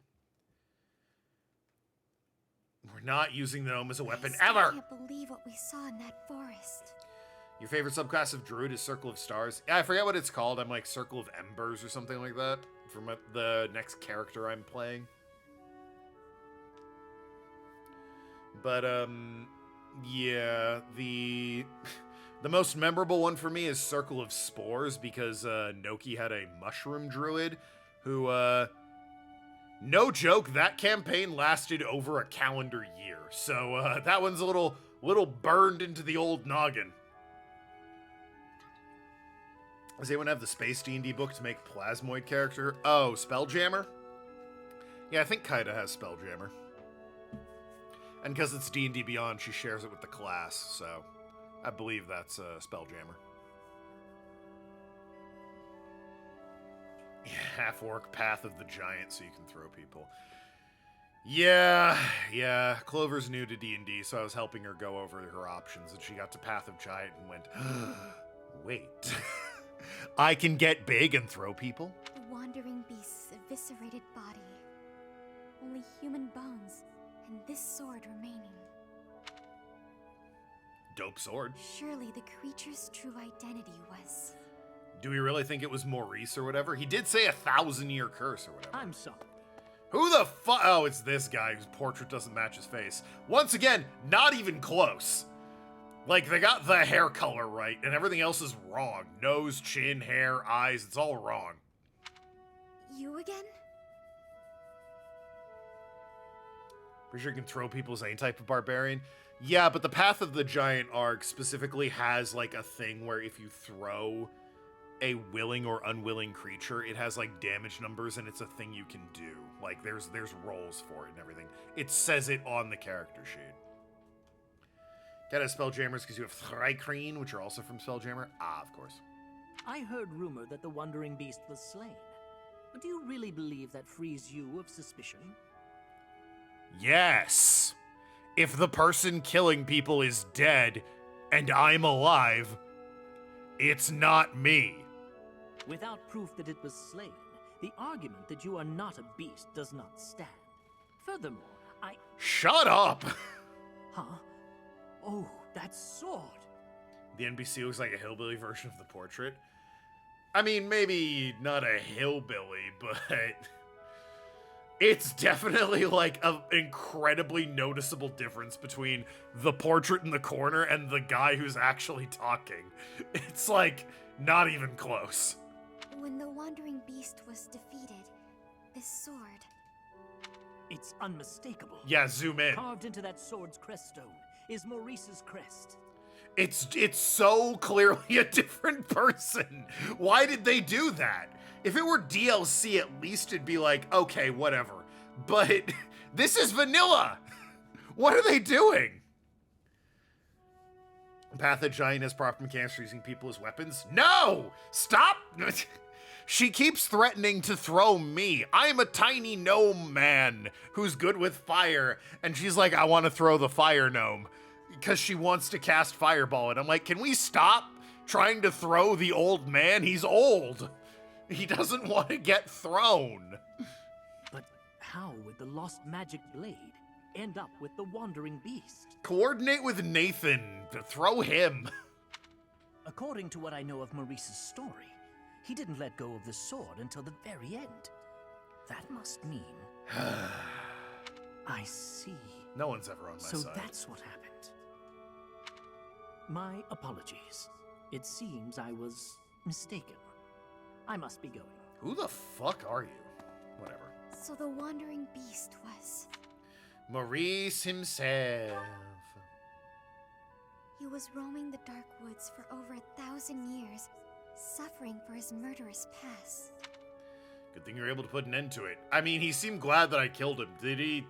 We're not using the gnome as a weapon ever! I can't believe what we saw in that forest. Your favorite subclass of druid is Circle of Stars? Yeah, I forget what it's called. I'm like Circle of Embers or something like that for the next character I'm playing. But, yeah, the most memorable one for me is Circle of Spores because Noki had a mushroom druid who, no joke, that campaign lasted over a calendar year. So that one's a little burned into the old noggin. Does anyone have the Space D&D book to make Plasmoid character? Oh, Spelljammer? Yeah, I think Kaida has Spelljammer. And because it's D&D Beyond, she shares it with the class, so I believe that's Spelljammer. Yeah, half-orc Path of the Giant so you can throw people. Yeah, Clover's new to D&D, so I was helping her go over her options, and she got to Path of Giant and went, wait, I can get big and throw people? The wandering beast's eviscerated body. Only human bones, and this sword remaining. Dope sword. Surely the creature's true identity was... Do we really think it was Maurice or whatever? He did say 1,000-year curse or whatever. I'm sorry. Who the fuck? Oh, it's this guy whose portrait doesn't match his face. Once again, not even close. Like, they got the hair color right, and everything else is wrong. Nose, chin, hair, eyes, it's all wrong. You again? Pretty sure you can throw people as any type of barbarian. Yeah, but the Path of the Giant arc specifically has, like, a thing where if you throw a willing or unwilling creature, it has, like, damage numbers, and it's a thing you can do. Like, there's rolls for it and everything. It says it on the character sheet. Gotta have Spelljammers because you have Thrycreen, which are also from Spelljammer. Ah, of course. I heard rumor that the Wandering Beast was slain. But do you really believe that frees you of suspicion? Yes. If the person killing people is dead and I'm alive, it's not me. Without proof that it was slain, the argument that you are not a beast does not stand. Furthermore, Shut up! Huh? Oh, that sword! The NPC looks like a hillbilly version of the portrait. I mean, maybe not a hillbilly, but it's definitely like an incredibly noticeable difference between the portrait in the corner and the guy who's actually talking. It's like not even close. When the wandering beast was defeated, this sword... It's unmistakable. Yeah, zoom in. Carved into that sword's creststone is Maurice's crest. It's so clearly a different person. Why did they do that? If it were DLC, at least it'd be like, okay, whatever. But this is vanilla. What are they doing? Path of Giant has proper mechanics for using people as weapons. No! Stop! She keeps threatening to throw me. I'm a tiny gnome man who's good with fire. And she's like, I want to throw the fire gnome. Because she wants to cast Fireball. And I'm like, can we stop trying to throw the old man? He's old. He doesn't want to get thrown. But how would the lost magic blade end up with the wandering beast? Coordinate with Nathan to throw him. According to what I know of Maurice's story, he didn't let go of the sword until the very end. That must mean... I see. No one's ever on my So side. that's what happened. My apologies. It seems I was mistaken. I must be going. Who the fuck are you? Whatever. So the wandering beast was... Maurice himself. He was roaming the dark woods for over 1,000 years, suffering for his murderous past. Good thing you're able to put an end to it. I mean, he seemed glad that I killed him. Did he?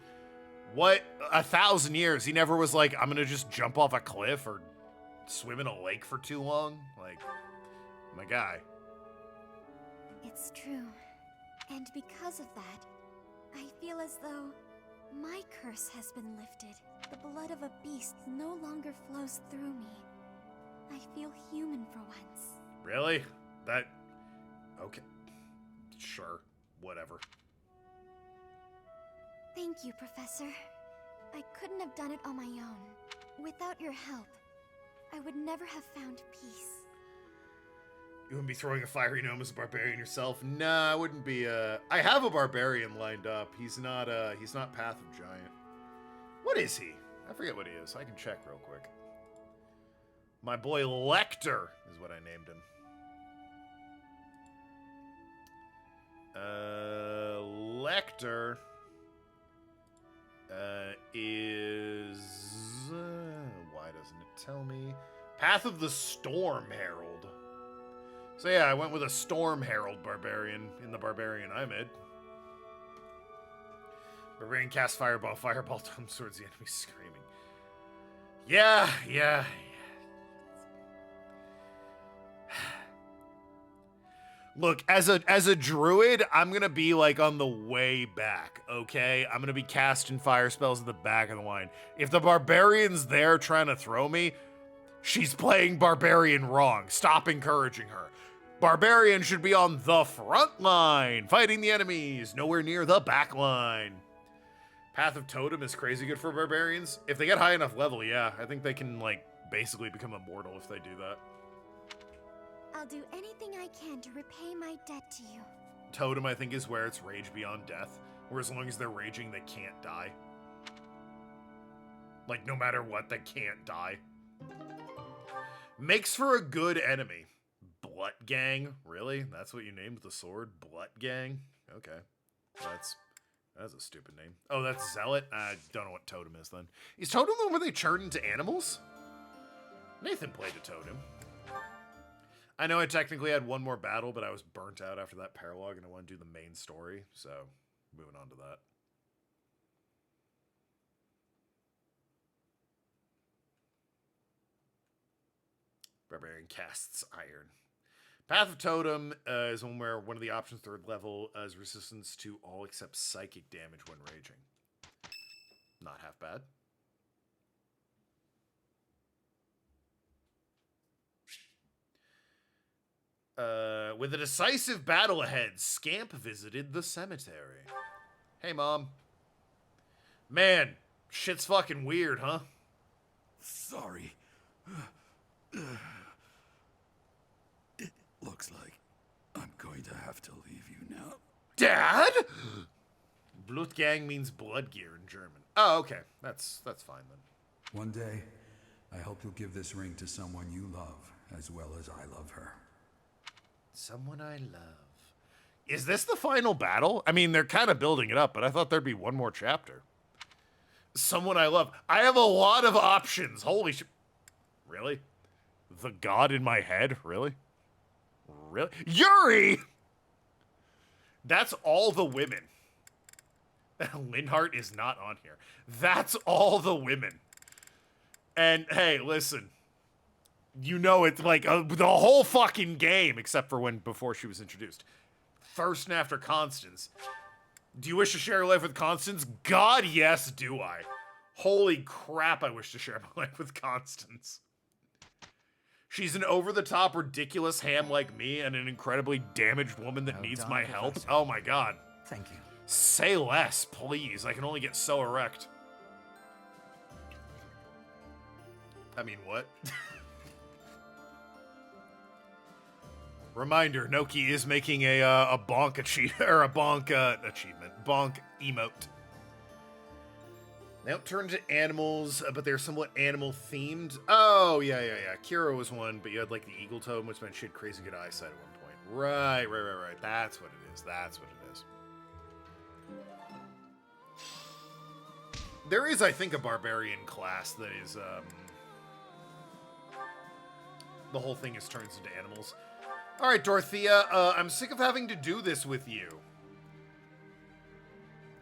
What? 1,000 years? He never was like, I'm gonna just jump off a cliff or swim in a lake for too long? Like, my guy. It's true. And because of that, I feel as though my curse has been lifted. The blood of a beast no longer flows through me. I feel human for once. Really? That... Okay. Sure. Whatever. Thank you, Professor. I couldn't have done it on my own. Without your help, I would never have found peace. You wouldn't be throwing a fiery gnome as a barbarian yourself? Nah, I wouldn't be, I have a barbarian lined up. He's not Path of Giant. What is he? I forget what he is. I can check real quick. My boy Lecter is what I named him. Lecter is... why doesn't it tell me? Path of the Storm Herald. So yeah, I went with a Storm Herald Barbarian in the Barbarian I made. Barbarian casts Fireball. Fireball comes towards the enemy screaming. Yeah. Look, as a druid, I'm gonna be like on the way back, okay? I'm gonna be casting fire spells at the back of the line. If the barbarian's there trying to throw me, she's playing barbarian wrong. Stop encouraging her. Barbarian should be on the front line, fighting the enemies, nowhere near the back line. Path of Totem is crazy good for barbarians. If they get high enough level, yeah, I think they can, like, basically become immortal if they do that. I'll do anything I can to repay my debt to you. Totem, I think, is where it's rage beyond death, where as long as they're raging, they can't die. Like, no matter what, they can't die. Makes for a good enemy. Blut Gang? Really? That's what you named the sword? Blut Gang? Okay. That's a stupid name. Oh, that's Zealot? I don't know what Totem is, then. Is Totem the one where they turn into animals? Nathan played a Totem. I know I technically had one more battle, but I was burnt out after that paralogue, and I want to do the main story, so moving on to that. Barbarian casts Iron. Path of Totem is one where one of the options, third level, is resistance to all except psychic damage when raging. Not half bad. With a decisive battle ahead, Scamp visited the cemetery. Hey, Mom. Man, shit's fucking weird, huh? Sorry. It looks like I'm going to have to leave you now. Dad? Blutgang means blood gear in German. Oh, okay. That's fine then. One day, I hope you'll give this ring to someone you love as well as I love her. Someone I love. Is this the final battle? I mean, they're kind of building it up, but I thought there'd be one more chapter. Someone I love. I have a lot of options. Holy shit. Really? The god in my head? Really? Really? Yuri! That's all the women. Linhart is not on here. That's all the women. And hey, listen. You know it's like the whole fucking game, except for before she was introduced. First and after Constance. Do you wish to share your life with Constance? God, yes, do I. Holy crap, I wish to share my life with Constance. She's an over-the-top, ridiculous ham like me and an incredibly damaged woman that needs my help. Oh my god. Thank you. Say less, please. I can only get so erect. I mean, what? Reminder, Noki is making a bonk or a bonk achievement. Bonk emote. They don't turn into animals, but they're somewhat animal themed. Oh, yeah. Kira was one, but you had like the eagle totem, which meant she had crazy good eyesight at one point. Right. That's what it is. There is, I think, a barbarian class that is, the whole thing is turns into animals. All right, Dorothea, I'm sick of having to do this with you.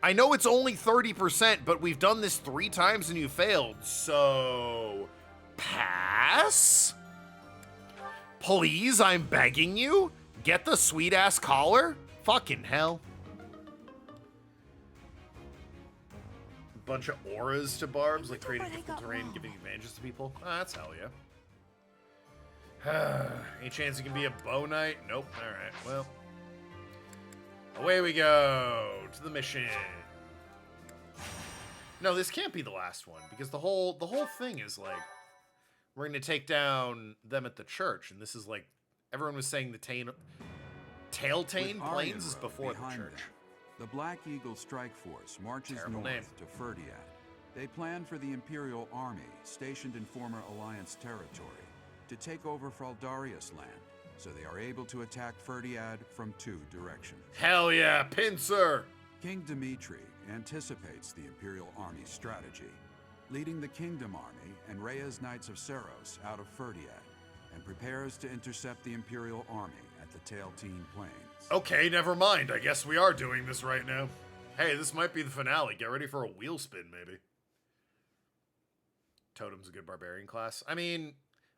I know it's only 30%, but we've done this 3 times and you failed, so... Pass? Please, I'm begging you? Get the sweet-ass collar? Fucking hell. Bunch of auras to barbs, like creating difficult terrain and giving advantages to people. That's hell yeah. Any chance it can be a bow knight? Nope. Alright, well. Away we go to the mission. No, this can't be the last one, because the whole thing is like, we're gonna take down them at the church, and this is like, everyone was saying the Tailtane Plains is before the church. Them, the Black Eagle Strike Force marches Terrible north name. to Ferdiad. They plan for the Imperial Army, stationed in former Alliance territory, to take over Fraldarius land, so they are able to attack Ferdiad from 2 directions. Hell yeah, pincer! King Dimitri anticipates the Imperial Army's strategy, leading the Kingdom Army and Rhea's Knights of Seros out of Ferdiad, and prepares to intercept the Imperial Army at the Tailtane Plains. Okay, never mind. I guess we are doing this right now. Hey, this might be the finale. Get ready for a wheel spin, maybe. Totem's a good barbarian class. I mean,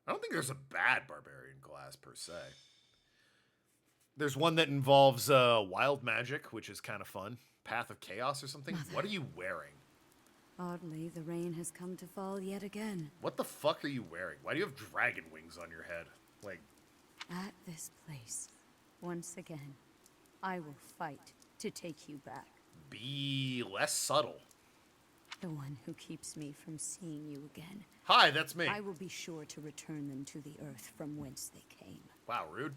I don't think there's a bad barbarian class, per se. There's one that involves wild magic, which is kind of fun. Path of Chaos or something. Mother. What are you wearing? Oddly, the rain has come to fall yet again. What the fuck are you wearing? Why do you have dragon wings on your head? Like, At this place, once again, I will fight to take you back. be less subtle. The one who keeps me from seeing you again. Hi, that's me. I will be sure to return them to the earth from whence they came. Wow, rude.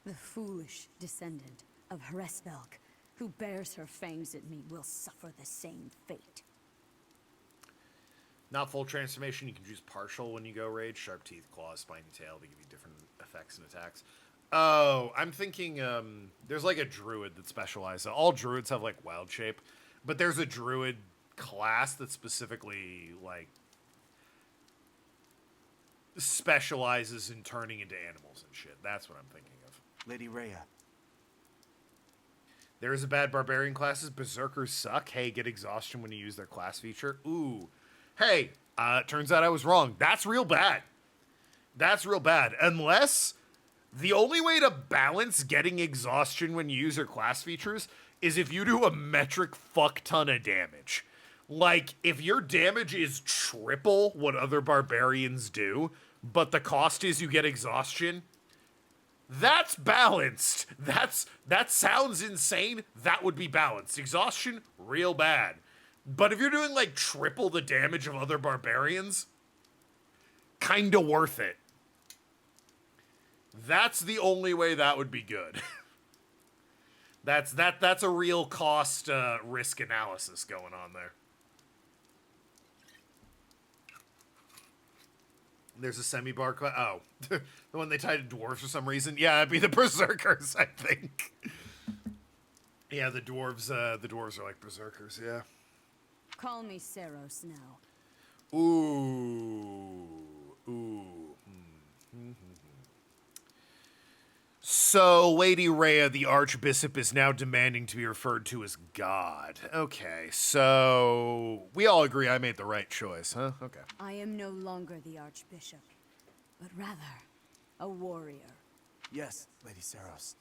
The foolish descendant of Hresvelg, who bears her fangs at me, will suffer the same fate. Not full transformation, you can choose partial when you go rage. Sharp teeth, claws, spiny tail to give you different effects and attacks. Oh, I'm thinking there's like a druid that specializes. All druids have like wild shape, but there's a druid class that specifically like specializes in turning into animals and shit. That's what I'm thinking of. Lady Rhea. There is a bad barbarian classes. Berserkers suck. Hey, get exhaustion when you use their class feature. Ooh. Hey, turns out I was wrong. That's real bad. That's real bad. Unless the only way to balance getting exhaustion when you use their class features is if you do a metric fuck ton of damage. Like, if your damage is triple what other barbarians do, but the cost is you get exhaustion, that's balanced. That sounds insane. That would be balanced. Exhaustion, real bad. But if you're doing like triple the damage of other barbarians, kinda worth it. That's the only way that would be good. That's a real cost risk analysis going on there. There's a semi-bar class. Oh, the one they tied to dwarves for some reason. Yeah, it'd be the berserkers, I think. Yeah, the dwarves are like berserkers. Yeah. Call me Seros now. Ooh. So, Lady Rhea, the Archbishop, is now demanding to be referred to as God. Okay, so we all agree I made the right choice, huh? Okay. I am no longer the Archbishop, but rather a warrior. Yes, Lady Seros.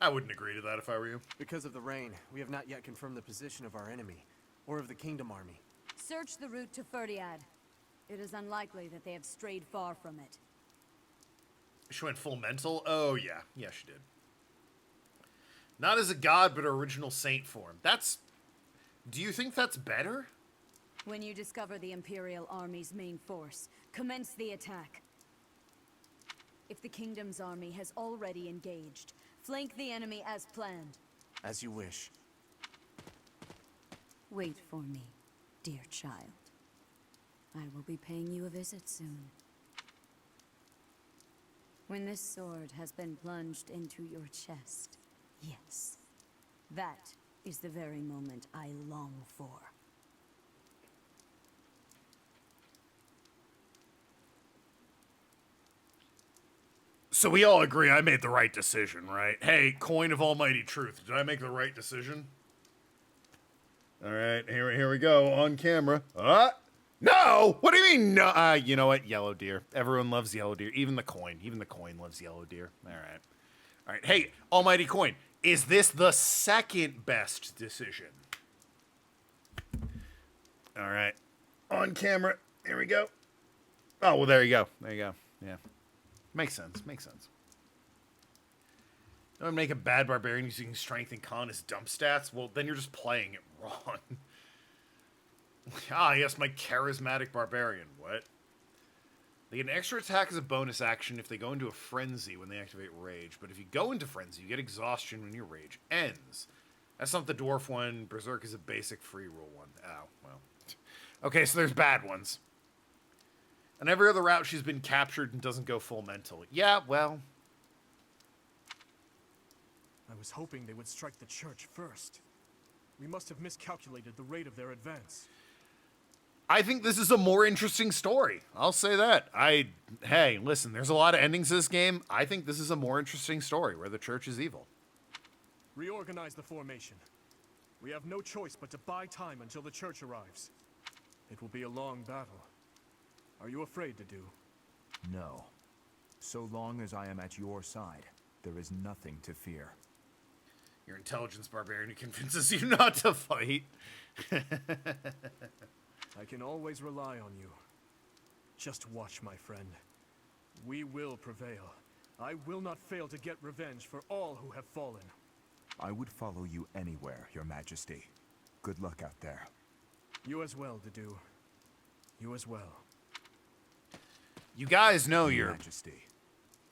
I wouldn't agree to that if I were you. Because of the rain, we have not yet confirmed the position of our enemy, or of the Kingdom Army. Search the route to Ferdiad. It is unlikely that they have strayed far from it. She went full mental? Oh, yeah. Yeah, she did. Not as a god, but original saint form. That's... Do you think that's better? When you discover the Imperial Army's main force, commence the attack. If the Kingdom's army has already engaged, flank the enemy as planned. As you wish. Wait for me, dear child. I will be paying you a visit soon. When this sword has been plunged into your chest, yes, that is the very moment I long for. So we all agree I made the right decision, right? Hey, coin of almighty truth. Did I make the right decision? All right, here we go on camera. No! What do you mean no? You know what? Yellow deer. Everyone loves yellow deer. Even the coin. Even the coin loves yellow deer. All right. All right. Hey, almighty coin. Is this the second best decision? All right. On camera. Here we go. Oh, well, there you go. There you go. Yeah. Makes sense. Makes sense. Don't make a bad barbarian using strength and con as dump stats. Well, then you're just playing it wrong. Yes, my charismatic barbarian. What? They get an extra attack as a bonus action if they go into a frenzy when they activate rage. But if you go into frenzy, you get exhaustion when your rage ends. That's not the dwarf one. Berserk is a basic free rule one. Oh, well. Okay, so there's bad ones. On every other route, she's been captured and doesn't go full mental. Yeah, well. I was hoping they would strike the church first. We must have miscalculated the rate of their advance. I think this is a more interesting story. I'll say that. Hey, listen, there's a lot of endings to this game. I think this is a more interesting story where the church is evil. Reorganize the formation. We have no choice but to buy time until the church arrives. It will be a long battle. Are you afraid to do? No. So long as I am at your side, there is nothing to fear. Your intelligence barbarian who convinces you not to fight. I can always rely on you. Just watch, my friend. We will prevail. I will not fail to get revenge for all who have fallen. I would follow you anywhere, Your Majesty. Good luck out there. You as well, Dedu. You as well. You guys know Your Majesty.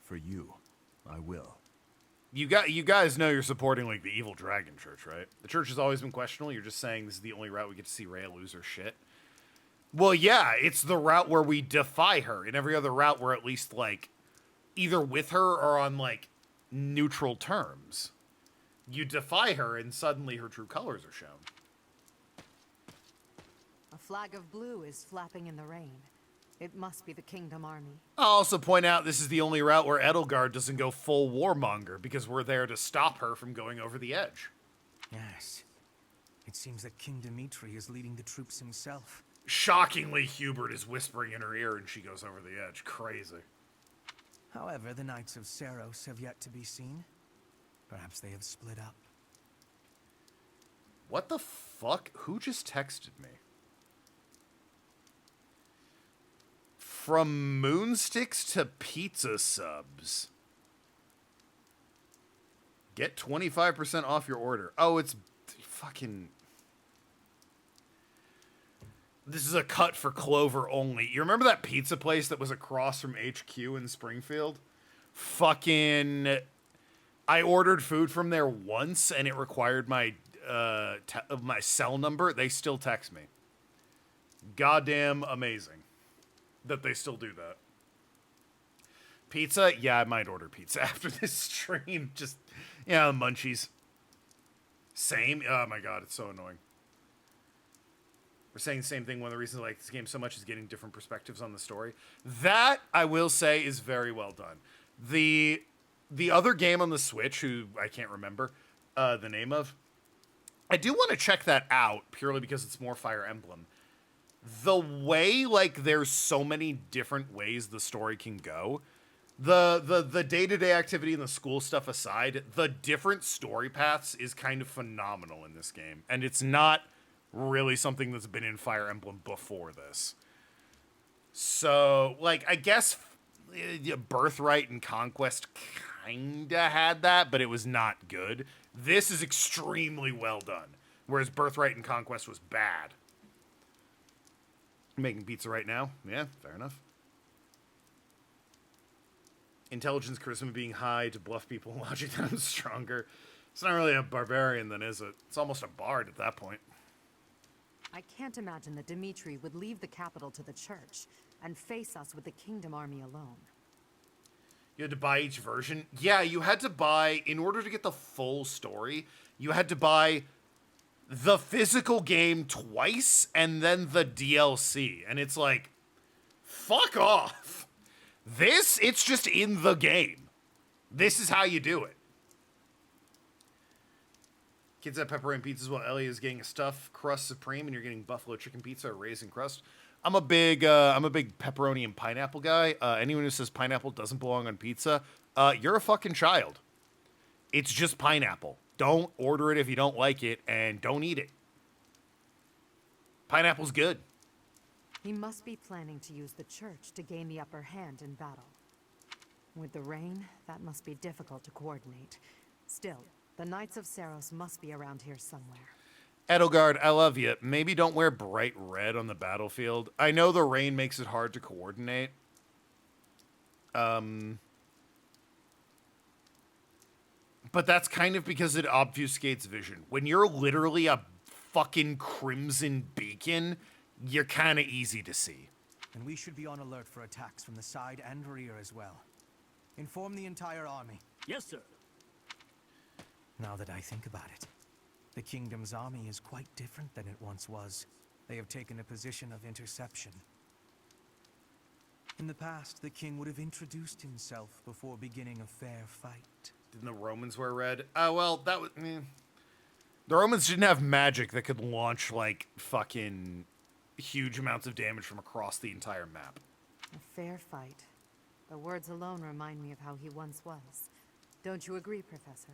For you, I will. You guys know you're supporting, like, the evil dragon church, right? The church has always been questionable. You're just saying this is the only route we get to see Rhea lose her shit. Well, yeah, it's the route where we defy her. In every other route, we're at least, like, either with her or on, like, neutral terms. You defy her, and suddenly her true colors are shown. A flag of blue is flapping in the rain. It must be the Kingdom Army. I'll also point out this is the only route where Edelgard doesn't go full warmonger, because we're there to stop her from going over the edge. Yes. It seems that King Dimitri is leading the troops himself. Shockingly, Hubert is whispering in her ear and she goes over the edge. Crazy. However, the Knights of Seros have yet to be seen. Perhaps they have split up. What the fuck? Who just texted me? From Moonsticks to pizza subs. Get 25% off your order. Oh, it's fucking... This is a cut for Clover only. You remember that pizza place that was across from HQ in Springfield? Fucking... I ordered food from there once, and it required my my cell number. They still text me. Goddamn amazing that they still do that. Pizza? Yeah, I might order pizza after this stream. Just, yeah, munchies. Same? Oh my god, it's so annoying. We're saying the same thing. One of the reasons I like this game so much is getting different perspectives on the story. That, I will say, is very well done. The other game on the Switch, who I can't remember the name of, I do want to check that out, purely because it's more Fire Emblem. The way, like, there's so many different ways the story can go, the day-to-day activity and the school stuff aside, the different story paths is kind of phenomenal in this game. And it's not really something that's been in Fire Emblem before this. So, like, I guess Birthright and Conquest kinda had that, but it was not good. This is extremely well done, whereas Birthright and Conquest was bad. Making pizza right now? Yeah, fair enough. Intelligence, charisma being high to bluff people and logic them stronger. It's not really a barbarian then, is it? It's almost a bard at that point. I can't imagine that Dimitri would leave the capital to the church and face us with the Kingdom army alone. You had to buy each version? Yeah, you had to buy, in order to get the full story, you had to buy the physical game twice and then the DLC. And it's like, fuck off. This, it's just in the game. This is how you do it. Kids have pepperoni pizzas while Ellie is getting a stuffed crust supreme and you're getting buffalo chicken pizza or raisin crust. I'm a big pepperoni and pineapple guy. Anyone who says pineapple doesn't belong on pizza, you're a fucking child. It's just pineapple. Don't order it if you don't like it, and don't eat it. Pineapple's good. He must be planning to use the church to gain the upper hand in battle. With the rain, that must be difficult to coordinate. Still, the Knights of Seros must be around here somewhere. Edelgard, I love you. Maybe don't wear bright red on the battlefield. I know the rain makes it hard to coordinate. But that's kind of because it obfuscates vision. When you're literally a fucking crimson beacon, you're kind of easy to see. And we should be on alert for attacks from the side and rear as well. Inform the entire army. Yes, sir. Now that I think about it, the Kingdom's army is quite different than it once was. They have taken a position of interception. In the past, the king would have introduced himself before beginning a fair fight. Didn't the Romans wear red? Well, that was... The Romans didn't have magic that could launch, like, fucking huge amounts of damage from across the entire map. A fair fight. The words alone remind me of how he once was. Don't you agree, Professor?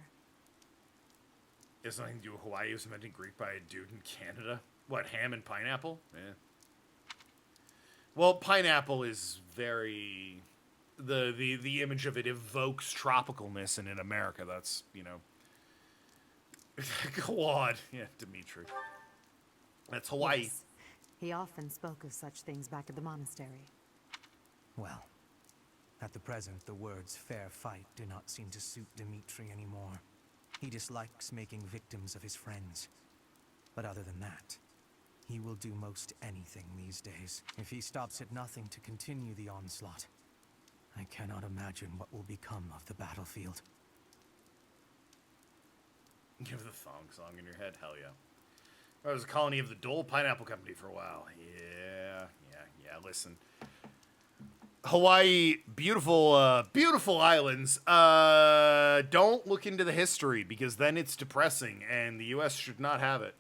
It has nothing to do with Hawaii. It was invented in Greek by a dude in Canada. What, ham and pineapple? Eh. Well, pineapple is very... The image of it evokes tropicalness, and in America, that's, you know... Claude. Yeah, Dimitri. That's Hawaii. Yes. He often spoke of such things back at the monastery. Well, at the present, the words fair fight do not seem to suit Dimitri anymore. He dislikes making victims of his friends. But other than that, he will do most anything these days. If he stops at nothing to continue the onslaught, I cannot imagine what will become of the battlefield. You have the thong song in your head? Hell yeah. I was a colony of the Dole Pineapple Company for a while. Yeah, listen. Hawaii, beautiful, beautiful islands. Don't look into the history, because then it's depressing, and the U.S. should not have it.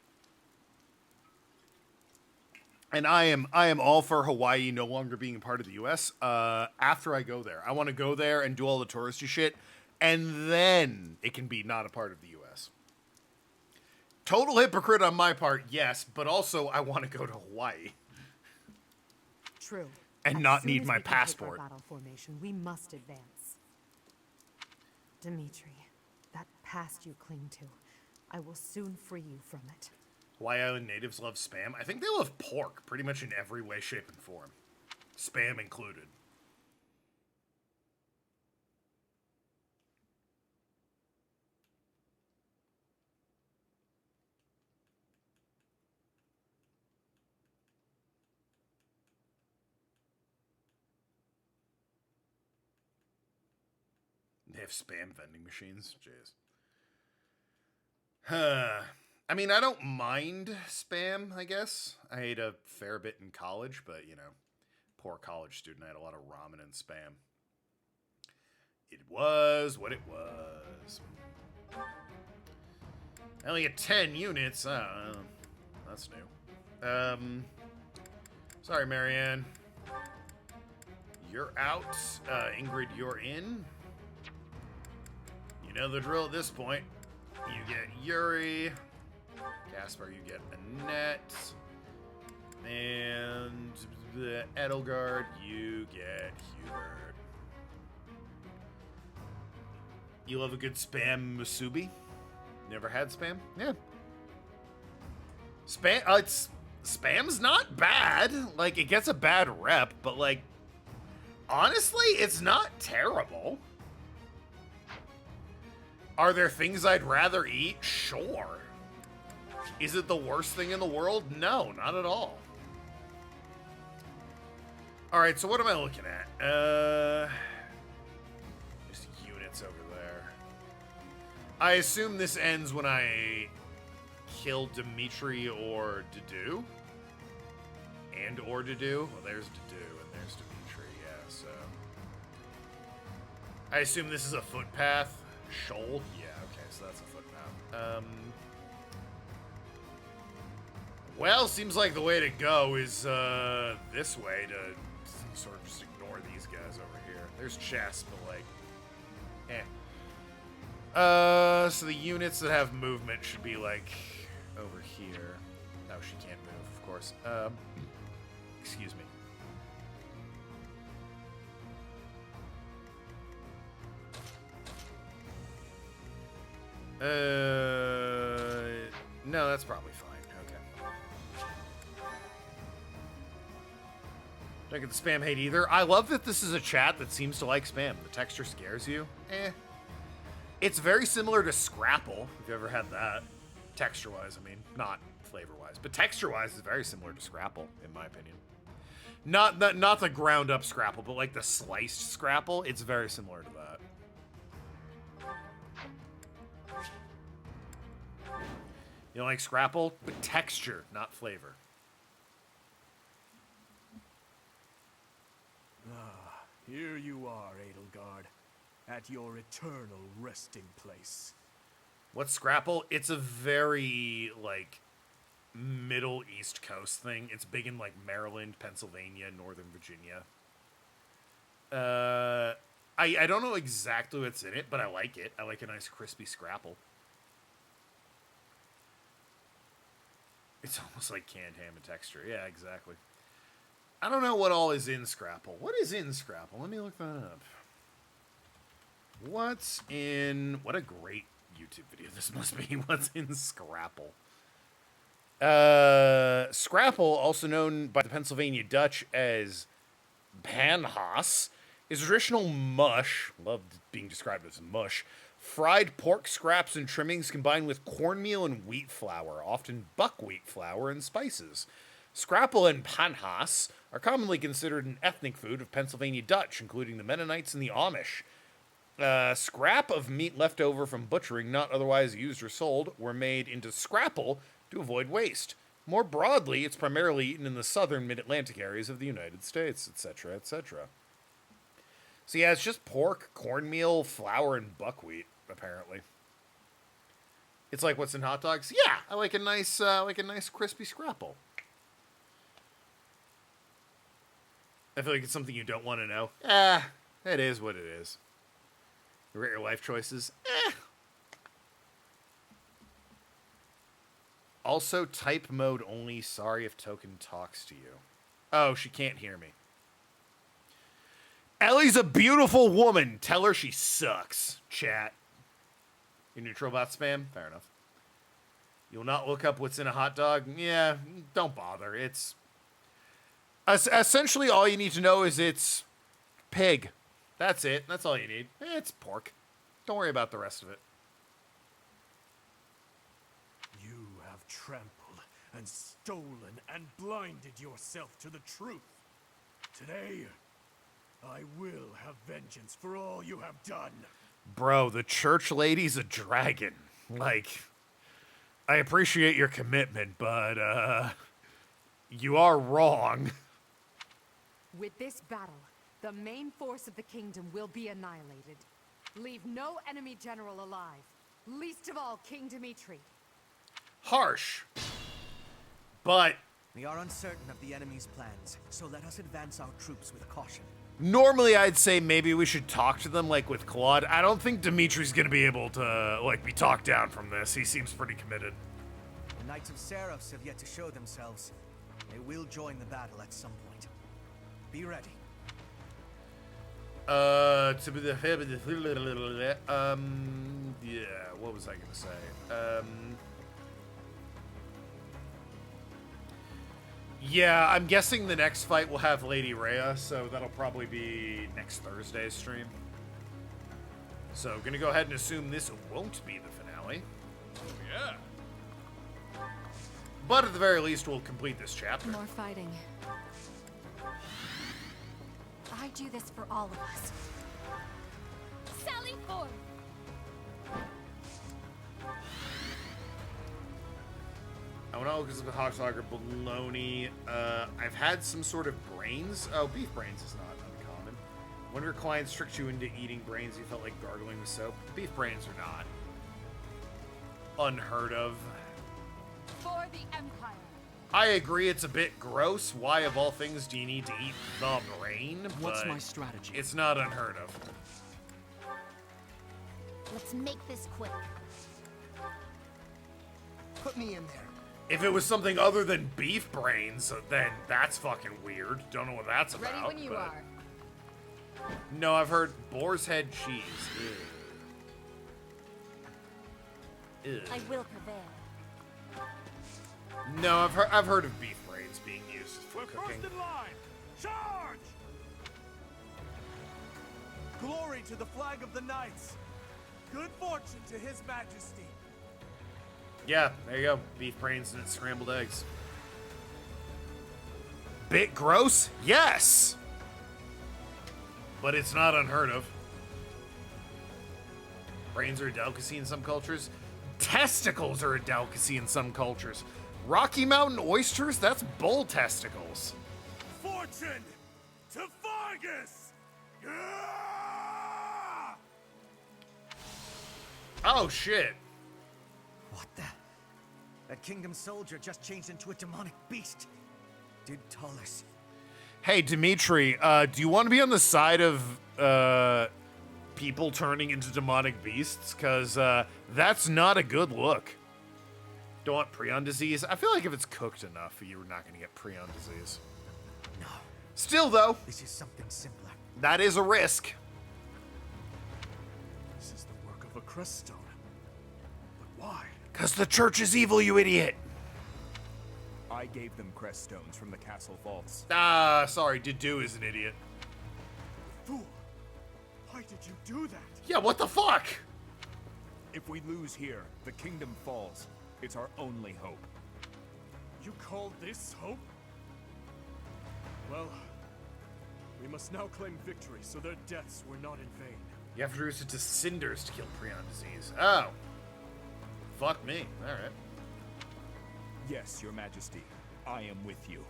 And I am all for Hawaii no longer being a part of the U.S. After I go there. I want to go there and do all the touristy shit, and then it can be not a part of the U.S. Total hypocrite on my part, yes, but also I want to go to Hawaii. True. And not need my passport. Battle formation, we must advance. Dimitri, that past you cling to, I will soon free you from it. Hawaii Island natives love Spam. I think they love pork pretty much in every way, shape, and form. Spam included. They have Spam vending machines? Jeez. I mean, I don't mind Spam, I guess. I ate a fair bit in college, but, you know, poor college student. I had a lot of ramen and Spam. It was what it was. I only get 10 units. That's new. Sorry, Marianne. You're out. Ingrid, you're in. You know the drill at this point. You get Yuri. Caspar, you get Annette. And the Edelgard, you get Hubert. You love a good Spam musubi? Never had spam? Yeah. Spam's not bad. Like, it gets a bad rep, but like, honestly, it's not terrible. Are there things I'd rather eat? Sure. Is it the worst thing in the world? No, not at all. All right, so what am I looking at? Just units over there. I assume this ends when I kill Dimitri or Dedue. And or Dedue. Well, there's Dedue and there's Dimitri, yeah, so. I assume this is a footpath. Shoal? Yeah, okay, so that's a footpath. Well, seems like the way to go is this way to sort of just ignore these guys over here. There's chests, but like, so the units that have movement should be like over here. No, she can't move, of course. Excuse me. No, that's probably fine. Okay. Don't get the spam hate either. I love that this is a chat that seems to like spam. The texture scares you. It's very similar to Scrapple, if you ever had that. Texture-wise, I mean. Not flavor-wise. But texture-wise, it's very similar to Scrapple, in my opinion. Not the ground-up Scrapple, but like the sliced Scrapple. It's very similar to that. You don't like Scrapple? But texture, not flavor. Ah, here you are, Edelgard, at your eternal resting place. What's Scrapple? It's a very, like, Middle East Coast thing. It's big in, like, Maryland, Pennsylvania, Northern Virginia. I don't know exactly what's in it, but I like it. I like a nice crispy Scrapple. It's almost like canned ham in texture. Yeah, exactly. I don't know what all is in Scrapple. What is in Scrapple? Let me look that up. What's in... What a great YouTube video this must be. What's in Scrapple? Scrapple, also known by the Pennsylvania Dutch as panhas, is a traditional mush. Loved being described as mush. Fried pork scraps and trimmings combined with cornmeal and wheat flour, often buckwheat flour and spices. Scrapple and panhas are commonly considered an ethnic food of Pennsylvania Dutch, including the Mennonites and the Amish. Scrap of meat left over from butchering, not otherwise used or sold, were made into scrapple to avoid waste. More broadly, it's primarily eaten in the southern mid-Atlantic areas of the United States, etc., etc. So yeah, it's just pork, cornmeal, flour, and buckwheat, apparently. It's like what's in hot dogs? Yeah, I like a nice crispy scrapple. I feel like it's something you don't want to know. It is what it is. You rate your life choices? Also, type mode only. Sorry if Token talks to you. Oh, she can't hear me. Ellie's a beautiful woman. Tell her she sucks. Chat. You neutral about spam? Fair enough. You'll not look up what's in a hot dog? Yeah, don't bother. It's... essentially, all you need to know is it's pig. That's it. That's all you need. It's pork. Don't worry about the rest of it. You have trampled and stolen and blinded yourself to the truth. Today, I will have vengeance for all you have done. Bro, the church lady's a dragon. Like, I appreciate your commitment, but, you are wrong. With this battle, the main force of the kingdom will be annihilated. Leave no enemy general alive, least of all King Dimitri. Harsh. But... We are uncertain of the enemy's plans, so let us advance our troops with caution. Normally, I'd say maybe we should talk to them, like with Claude. I don't think Dimitri's gonna be able to, like, be talked down from this. He seems pretty committed. The Knights of Seros have yet to show themselves. They will join the battle at some point. Be ready. Yeah, what was I gonna say? Yeah, I'm guessing the next fight will have Lady Rhea, so that'll probably be next Thursday's stream. So, gonna go ahead and assume this won't be the finale. Oh, yeah. But at the very least, we'll complete this chapter. More fighting. I do this for all of us. Sally forth! I want to because of the hot dog or bologna. I've had some sort of brains. Oh, beef brains is not uncommon. When your clients tricked you into eating brains, you felt like gargling with soap. Beef brains are not unheard of. For the Empire. I agree, it's a bit gross. Why, of all things, do you need to eat the brain? What's But my strategy? It's not unheard of. Let's make this quick. Put me in there. If it was something other than beef brains, then that's fucking weird. Don't know what that's about. Ready when you but... are. No, I've heard boar's head cheese. Ew. Ew. I will prevail. No, I've heard of beef brains being used for cooking. First in line! Charge! Glory to the flag of the knights. Good fortune to his majesty. Yeah, there you go. Beef brains and scrambled eggs. Bit gross? Yes! But it's not unheard of. Brains are a delicacy in some cultures. Testicles are a delicacy in some cultures. Rocky Mountain oysters? That's bull testicles. Fortune to Fargus! Oh, shit. What the? That kingdom soldier just changed into a demonic beast. Did Tullus. Hey, Dimitri, do you want to be on the side of people turning into demonic beasts? Because that's not a good look. Don't want prion disease? I feel like if it's cooked enough, you're not going to get prion disease. No. Still, though, This is something simpler. that is a risk. This is the work of a crest stone. But why? Because the church is evil, you idiot. I gave them crest stones from the castle vaults. Ah, sorry, Didu is an idiot. Fool! Why did you do that? Yeah, what the fuck? If we lose here, the kingdom falls. It's our only hope. You call this hope? Well, we must now claim victory so their deaths were not in vain. You have to reduce it to cinders to kill prion disease. Oh. Fuck me. Alright. Yes, your majesty. I am with you.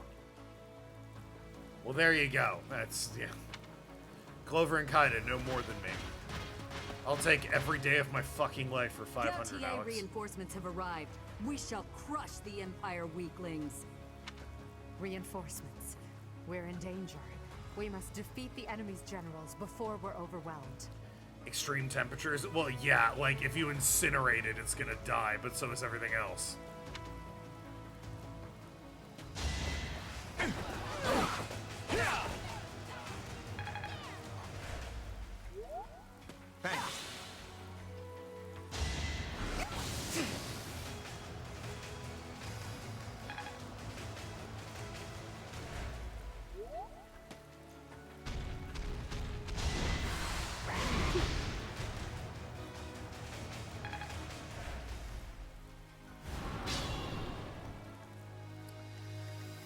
Well, there you go. That's, yeah. Clover and Kaida, no more than me. I'll take every day of my fucking life for 500 LTA Alex. reinforcements have arrived. We shall crush the Empire weaklings. Reinforcements. We're in danger. We must defeat the enemy's generals before we're overwhelmed. Extreme temperatures? Well, yeah, like, if you incinerate it, it's gonna die, but so is everything else. Thanks.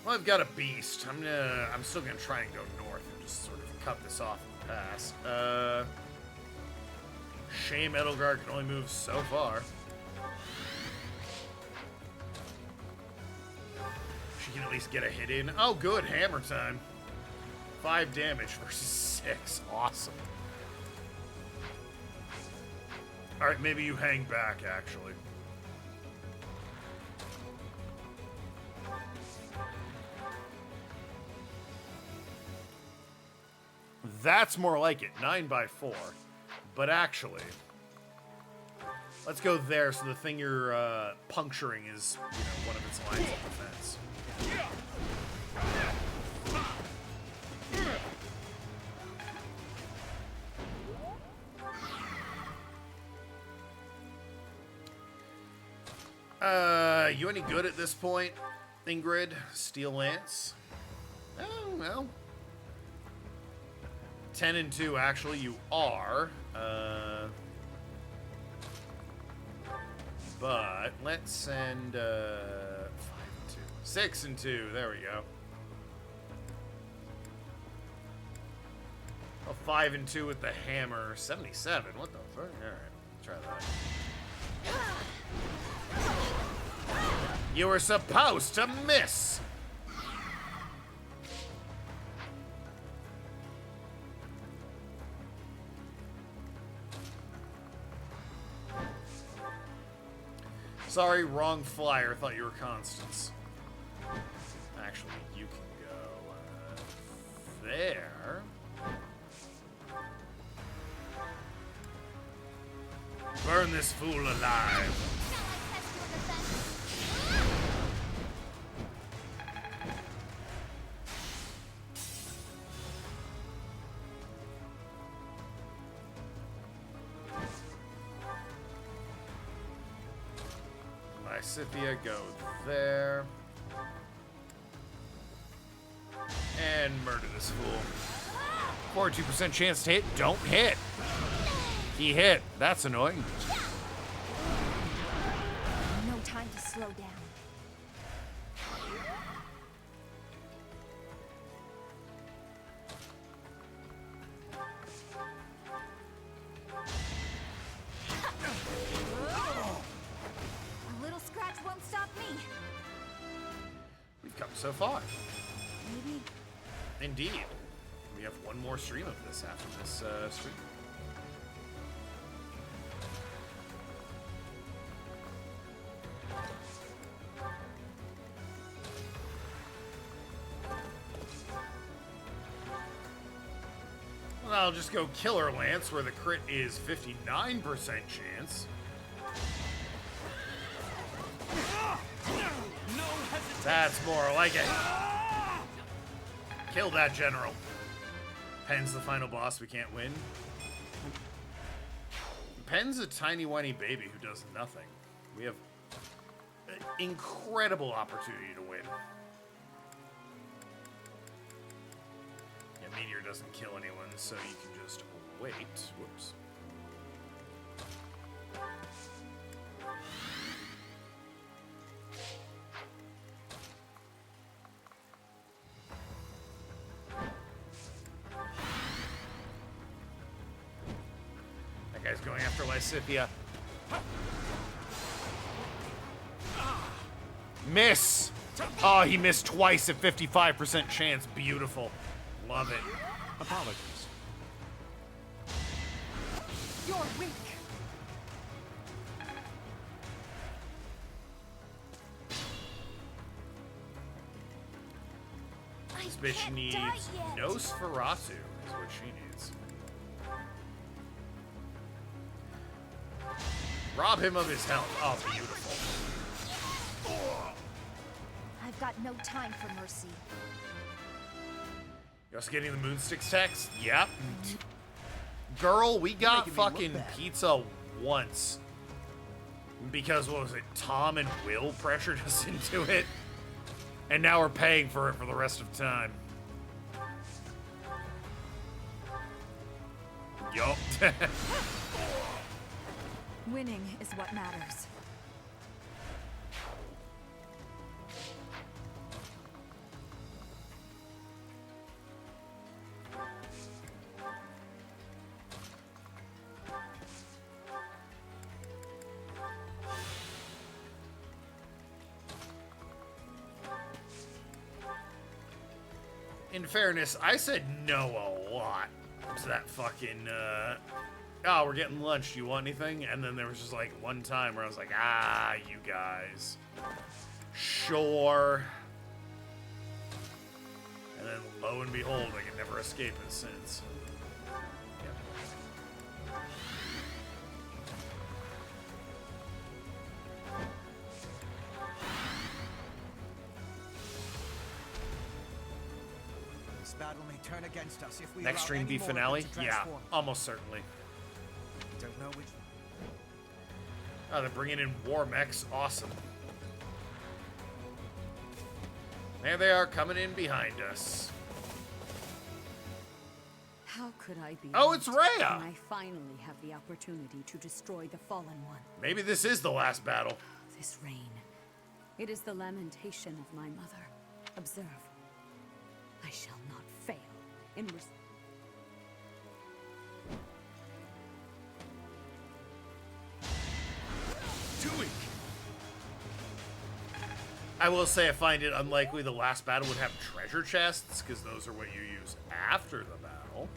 Well, I've got a beast. I'm still gonna try and go north and just sort of cut this off in the pass. Shame Edelgard can only move so far. She can at least get a hit in. Oh, good. Hammer time. 5 damage versus 6. Awesome. Alright, maybe you hang back, actually. That's more like it. 9x4. But actually, let's go there so the thing you're puncturing is, you know, one of its lines of defense. You any good at this point, Ingrid? Steel Lance? Oh, well. 10 and 2, actually, you are. But let's send 5 and 2. 6 and 2, there we go. Oh, 5 and 2 with the hammer. 77, what the fuck? Alright, try that. You were supposed to miss! Sorry, wrong flyer. Thought you were Constance. Actually, you can go there. Burn this fool alive. Scythia, go there. And murder this fool. 42% chance to hit. Don't hit. He hit. That's annoying. No time to slow down. So far. Maybe. Indeed. We have one more stream of this after this stream. Well, I'll just go Killer Lance, where the crit is 59% chance. That's more like it. Kill that general. Pen's the final boss we can't win. Pen's a tiny whiny baby who does nothing. We have an incredible opportunity to win. Yeah, Meteor doesn't kill anyone, so you can just wait. Whoops. Guy's going after Lysithia. Miss! Oh, he missed twice at 55% chance. Beautiful. Love it. Apologies. You're weak. This bitch needs Nosferatu is what she needs. Rob him of his health. Oh, beautiful. I've got no time for mercy. You also getting the Moonsticks text? Yep. Girl, we got fucking pizza once. Because, what was it, Tom and Will pressured us into it? And now we're paying for it for the rest of time. Yup. Winning is what matters. In fairness, I said no a lot to that fucking, oh, we're getting lunch, do you want anything? And then there was just like one time where I was like, ah, you guys. Sure. And then lo and behold, I can never escape it since. This battle may turn against us if we Next stream be finale? Yeah, almost certainly. Don't know which. Oh, they're bringing in war mechs. Awesome. There they are, coming in behind us. How could I be? Oh, it's late Rhea! when I finally have the opportunity to destroy the Fallen One. Maybe this is the last battle. This rain. It is the lamentation of my mother. Observe. I shall not fail in I will say I find it unlikely the last battle would have treasure chests, because those are what you use after the battle.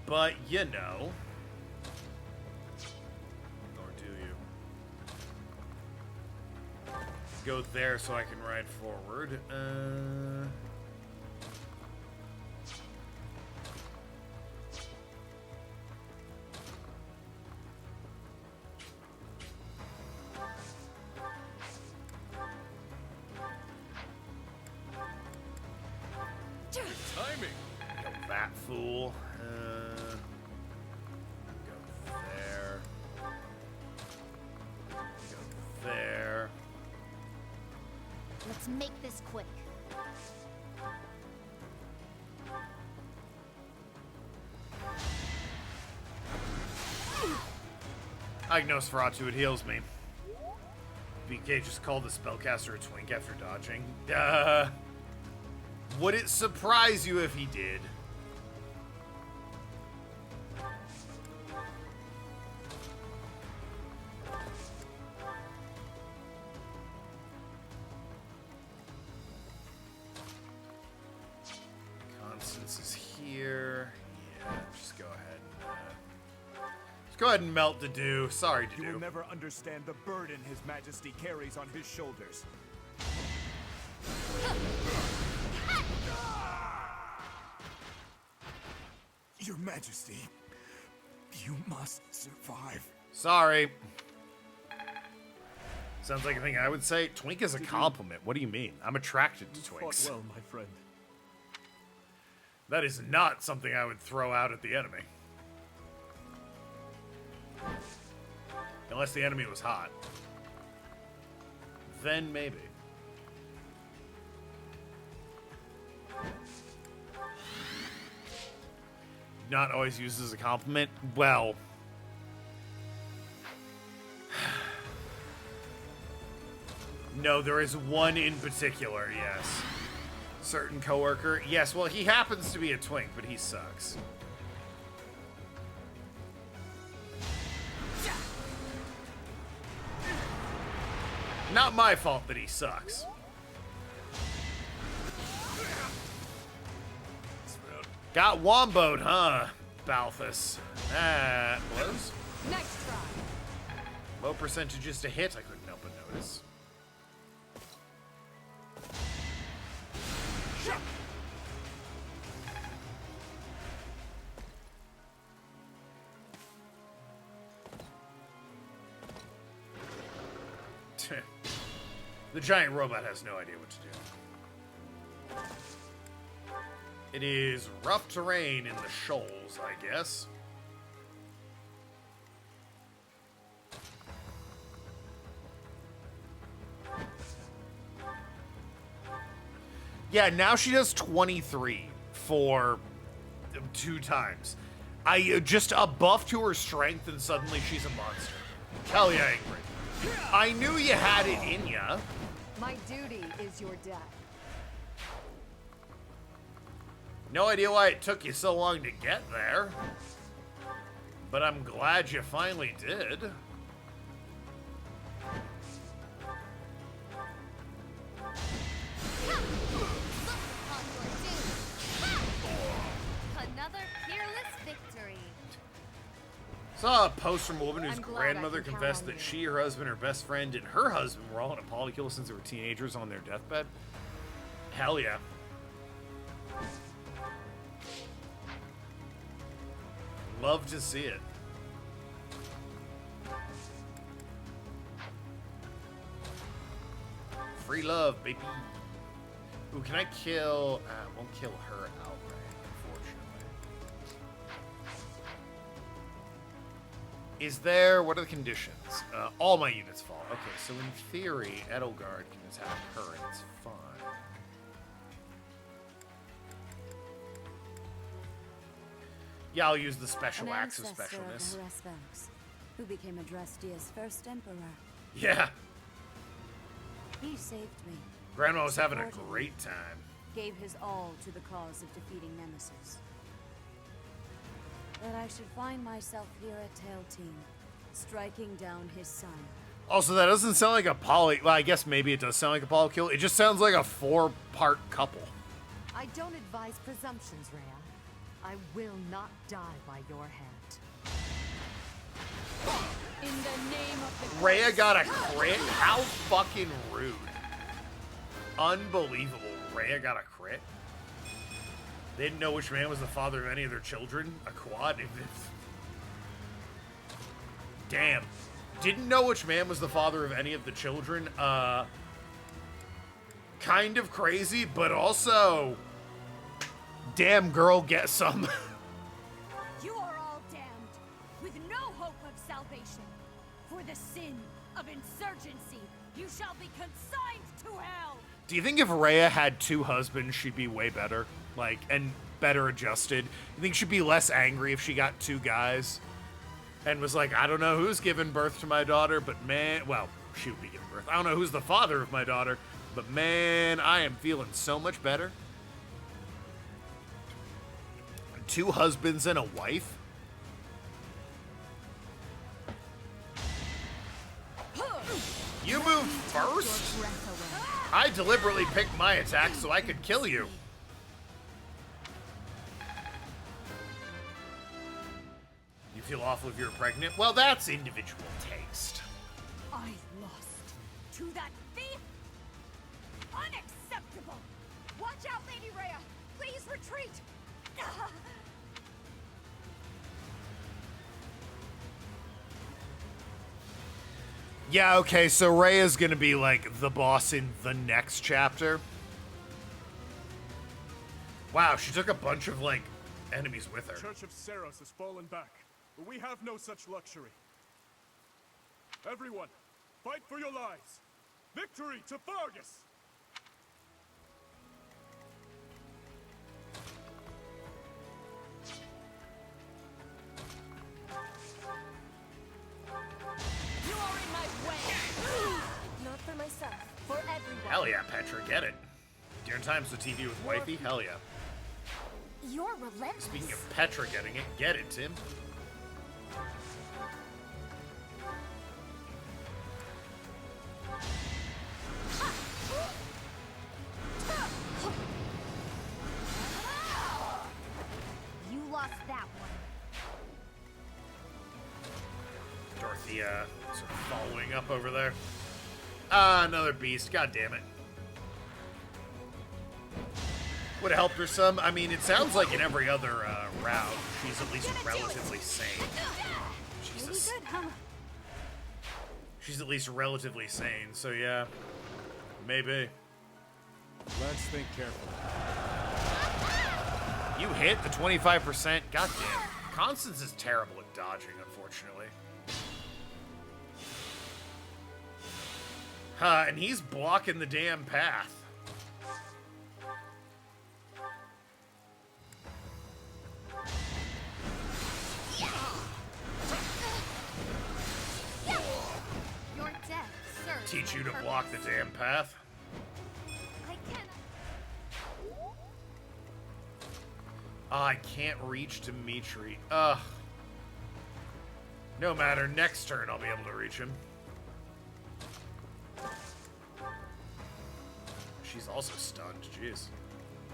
But, you know. Or do you? Go there so I can ride forward. Timing. That fool. Go there. Go there. Let's make this quick. Nosferatu, it heals me. BK just called the spellcaster a twink after dodging. Would it surprise you if he did? Constance is here. Yeah, just go ahead and just go ahead and melt the dew. Sorry, You will Dew. never understand the burden His Majesty carries on his shoulders. Your Majesty, you must survive. Sorry. Sounds like a thing I would say. Twink is a compliment. What do you mean? I'm attracted to twinks. Fought well, my friend. That is not something I would throw out at the enemy. Unless the enemy was hot. Then maybe. Not always used as a compliment? Well... No, there is one in particular, yes. Certain coworker. Yes, well, he happens to be a twink, but he sucks. Not my fault that he sucks. Got womboed, huh, Balthus? That blows. Next try. Low percentages to hit, I couldn't help but notice. The giant robot has no idea what to do. It is rough terrain in the shoals, I guess. Yeah, now she does 23 for 2 times. I just a buff to her strength and suddenly she's a monster. Hell yeah, Ingrid. I knew you had it in ya. My duty is your death. No idea why it took you so long to get there. But I'm glad you finally did. Another fearless victory. Saw a post from a woman whose I'm glad I grandmother can count confessed on that you. she, her husband, her best friend, and her husband were all in a polycule since they were teenagers on their deathbed. Hell yeah. Love to see it. Free love, baby. Ooh, can I kill... won't kill her outright, unfortunately. Is there... What are the conditions? All my units fall. Okay, so in theory, Edelgard can attack her and it's fine. Yeah, I'll use the special acts of specialness. An ancestor of Harassvax, who became Adrestia's first emperor. Yeah. He saved me. Grandma was having a supported great me, time. Gave his all to the cause of defeating Nemesis. That I should find myself here at Tailteam, striking down his son. Also, that doesn't sound like a poly... Well, I guess maybe it does sound like a poly kill. It just sounds like a 4-part couple. I don't advise presumptions, Rhea. I will not die by your hand. In the name of the Rhea got a crit? How fucking rude. Unbelievable. Rhea got a crit? They didn't know which man was the father of any of their children? A quad? Damn. Didn't know which man was the father of any of the children? Kind of crazy, but also... Damn girl, get some. You are all damned, with no hope of salvation. For the sin of insurgency, you shall be consigned to hell. Do you think if Rhea had 2 husbands, she'd be way better? Like, and better adjusted? You think she'd be less angry if she got 2 guys? And was like, I don't know who's giving birth to my daughter, but man... Well, she would be giving birth. I don't know who's the father of my daughter, but man, I am feeling so much better. 2 husbands and a wife? You moved first? I deliberately picked my attack so I could kill you. You feel awful if you're pregnant? Well, that's individual taste. I lost to that thief? Unacceptable! Watch out, Lady Rhea! Please retreat! Yeah, okay, so Rhea's gonna be, like, the boss in the next chapter. Wow, she took a bunch of, like, enemies with her. The Church of Seros has fallen back, but we have no such luxury. Everyone, fight for your lives! Victory to Fargus! You are in my way! Not for myself, for everyone. Hell yeah, Petra, get it. Dinner time's the TV with wifey? Hell yeah. You're relentless. Speaking of Petra getting it, get it, Tim. You lost that one. Dorothea sort of following up over there. Ah, another beast. God damn it. Would have helped her some. I mean, it sounds like in every other route, she's at least relatively sane. Jesus. She's at least relatively sane, so yeah. Maybe. Let's think carefully. You hit the 25%. God damn. Constance is terrible at dodging, unfortunately. And he's blocking the damn path. Your death serves Teach my you to purpose. block the damn path. I cannot. I can't reach Dimitri. Ugh. No matter, next turn I'll be able to reach him. She's also stunned, jeez.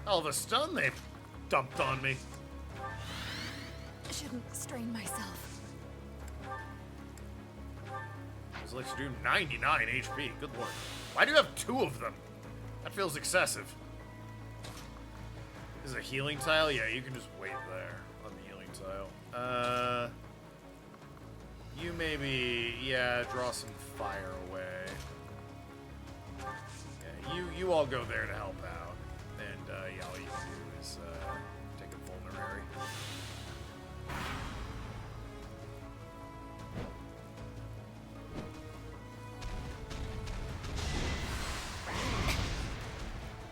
Hell of a stun they've dumped on me. Shouldn't strain myself. It's like to do 99 HP, good lord. Why do you have 2 of them? That feels excessive. Is it a healing tile? Yeah, you can just wait there on the healing tile. You maybe, yeah, draw some fire away. Yeah, you all go there to help out. And, yeah, all you can do is, take a vulnerary.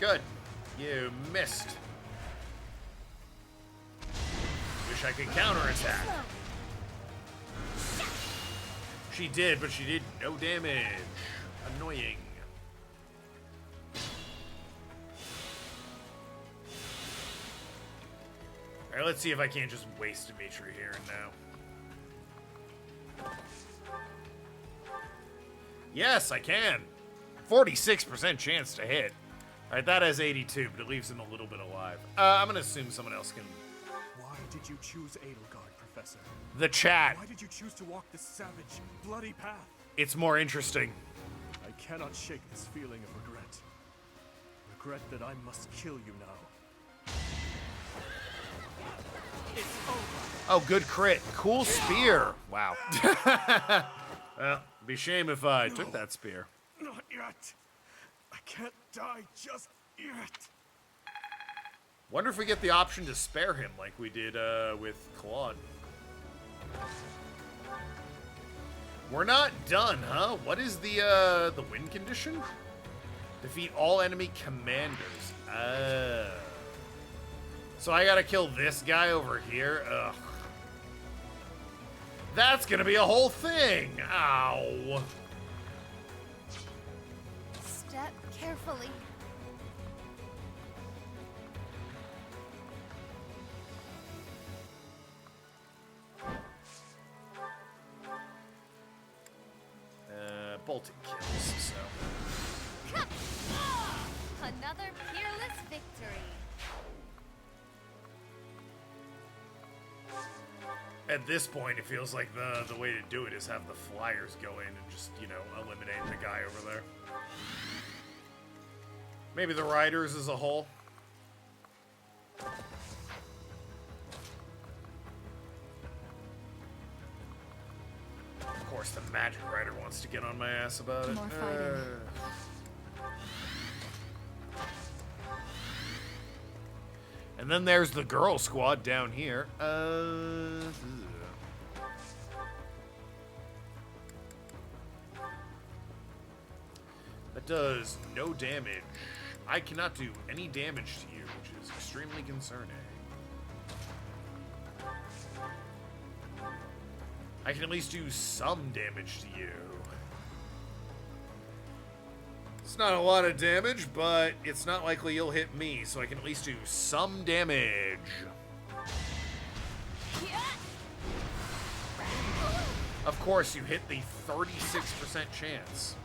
Good. You missed. Wish I could counterattack. She did, but she did no damage. Annoying. Alright, let's see if I can't just waste Dimitri here and now. Yes, I can. 46% chance to hit. Alright, that has 82, but it leaves him a little bit alive. I'm gonna assume someone else can. Why did you choose Edelgard, Professor? The chat. Why did you choose to walk this savage, bloody path? It's more interesting. I cannot shake this feeling of regret. Regret that I must kill you now. It's over. Oh, good crit. Cool spear. Wow. Well, it'd be a shame if I took that spear. Not yet. I can't die just yet. Wonder if we get the option to spare him like we did with Claude. We're not done, huh? What is the win condition? Defeat all enemy commanders. So I gotta kill this guy over here? Ugh. That's gonna be a whole thing! Ow! Step carefully. Bolting kills, so. Another peerless victory. At this point, it feels like the way to do it is have the flyers go in and just, you know, eliminate the guy over there. Maybe the riders as a whole. Of course, the magic rider wants to get on my ass about it. More fighting. And then there's the girl squad down here. That does no damage. I cannot do any damage to you, which is extremely concerning. I can at least do some damage to you. It's not a lot of damage, but it's not likely you'll hit me, so I can at least do some damage. Of course, you hit the 36% chance.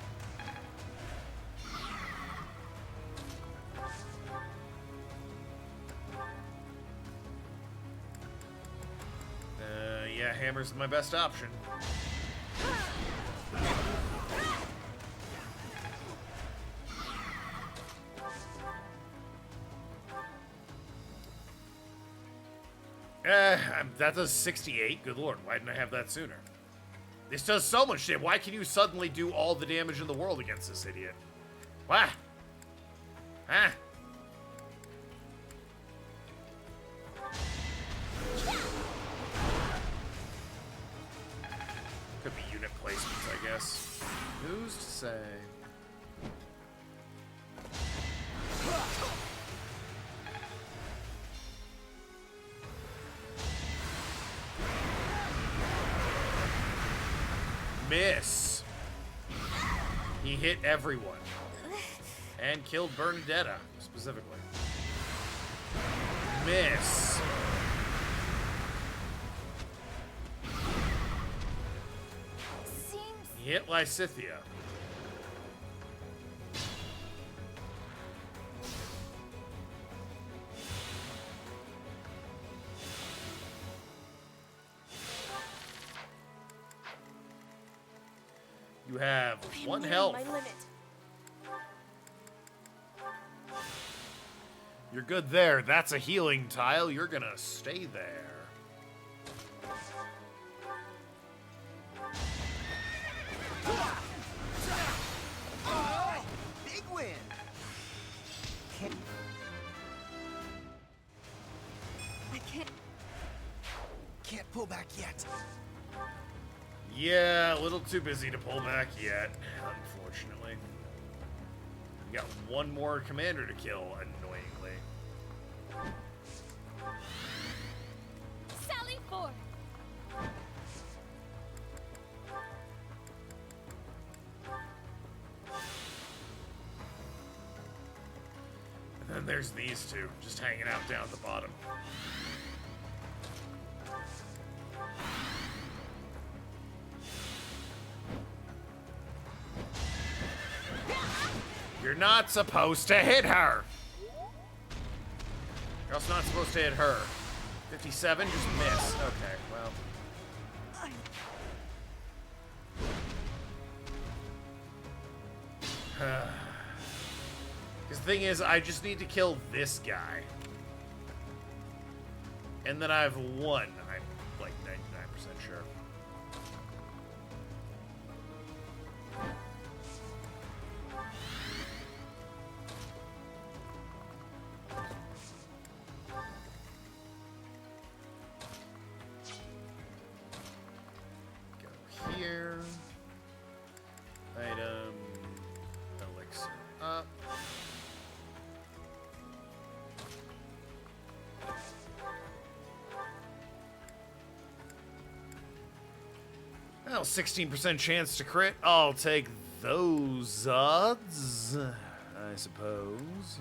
Yeah, hammer's my best option. That does 68. Good lord, why didn't I have that sooner? This does so much damage. Why can you suddenly do all the damage in the world against this idiot? Why? Huh? Could be unit placements, I guess. Who's to say? Miss. He hit everyone. And killed Bernadetta, specifically. Miss. He hit Lysithia. You have one health. You're good there. That's a healing tile. You're gonna stay there. Big win. Can't pull back yet. Yeah, a little too busy to pull back yet, unfortunately. We got one more commander to kill, annoyingly. Sally forth! And then there's these two, just hanging out down at the bottom. You're not supposed to hit her! You're also not supposed to hit her. 57, just miss. Okay, well. Because the thing is, I just need to kill this guy. And then I have one. I'm like 99% sure. Go here. Item. Elixir up. Well, 16% chance to crit. I'll take those odds, I suppose.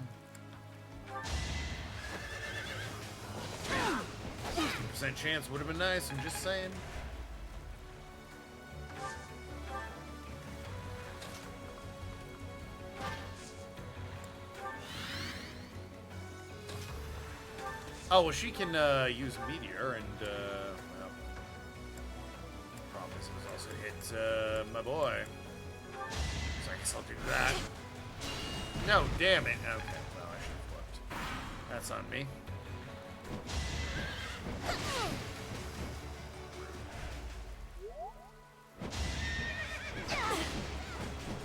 16% chance would have been nice, I'm just saying. Oh, well, she can use Meteor, and, well, problem is it was also hit my boy. So I guess I'll do that. No, damn it. Okay, well, I should have flipped. That's on me.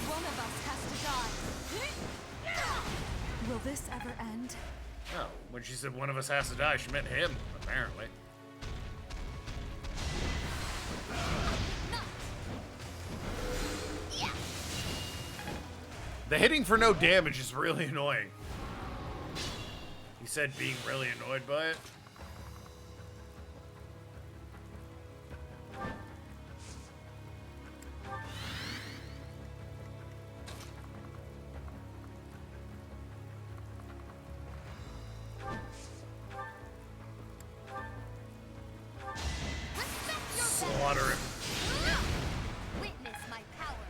One of us has to die. Will this ever end? Oh, when she said one of us has to die, she meant him, apparently. The hitting for no damage is really annoying. He said being really annoyed by it. Slaughter him. Witness my power.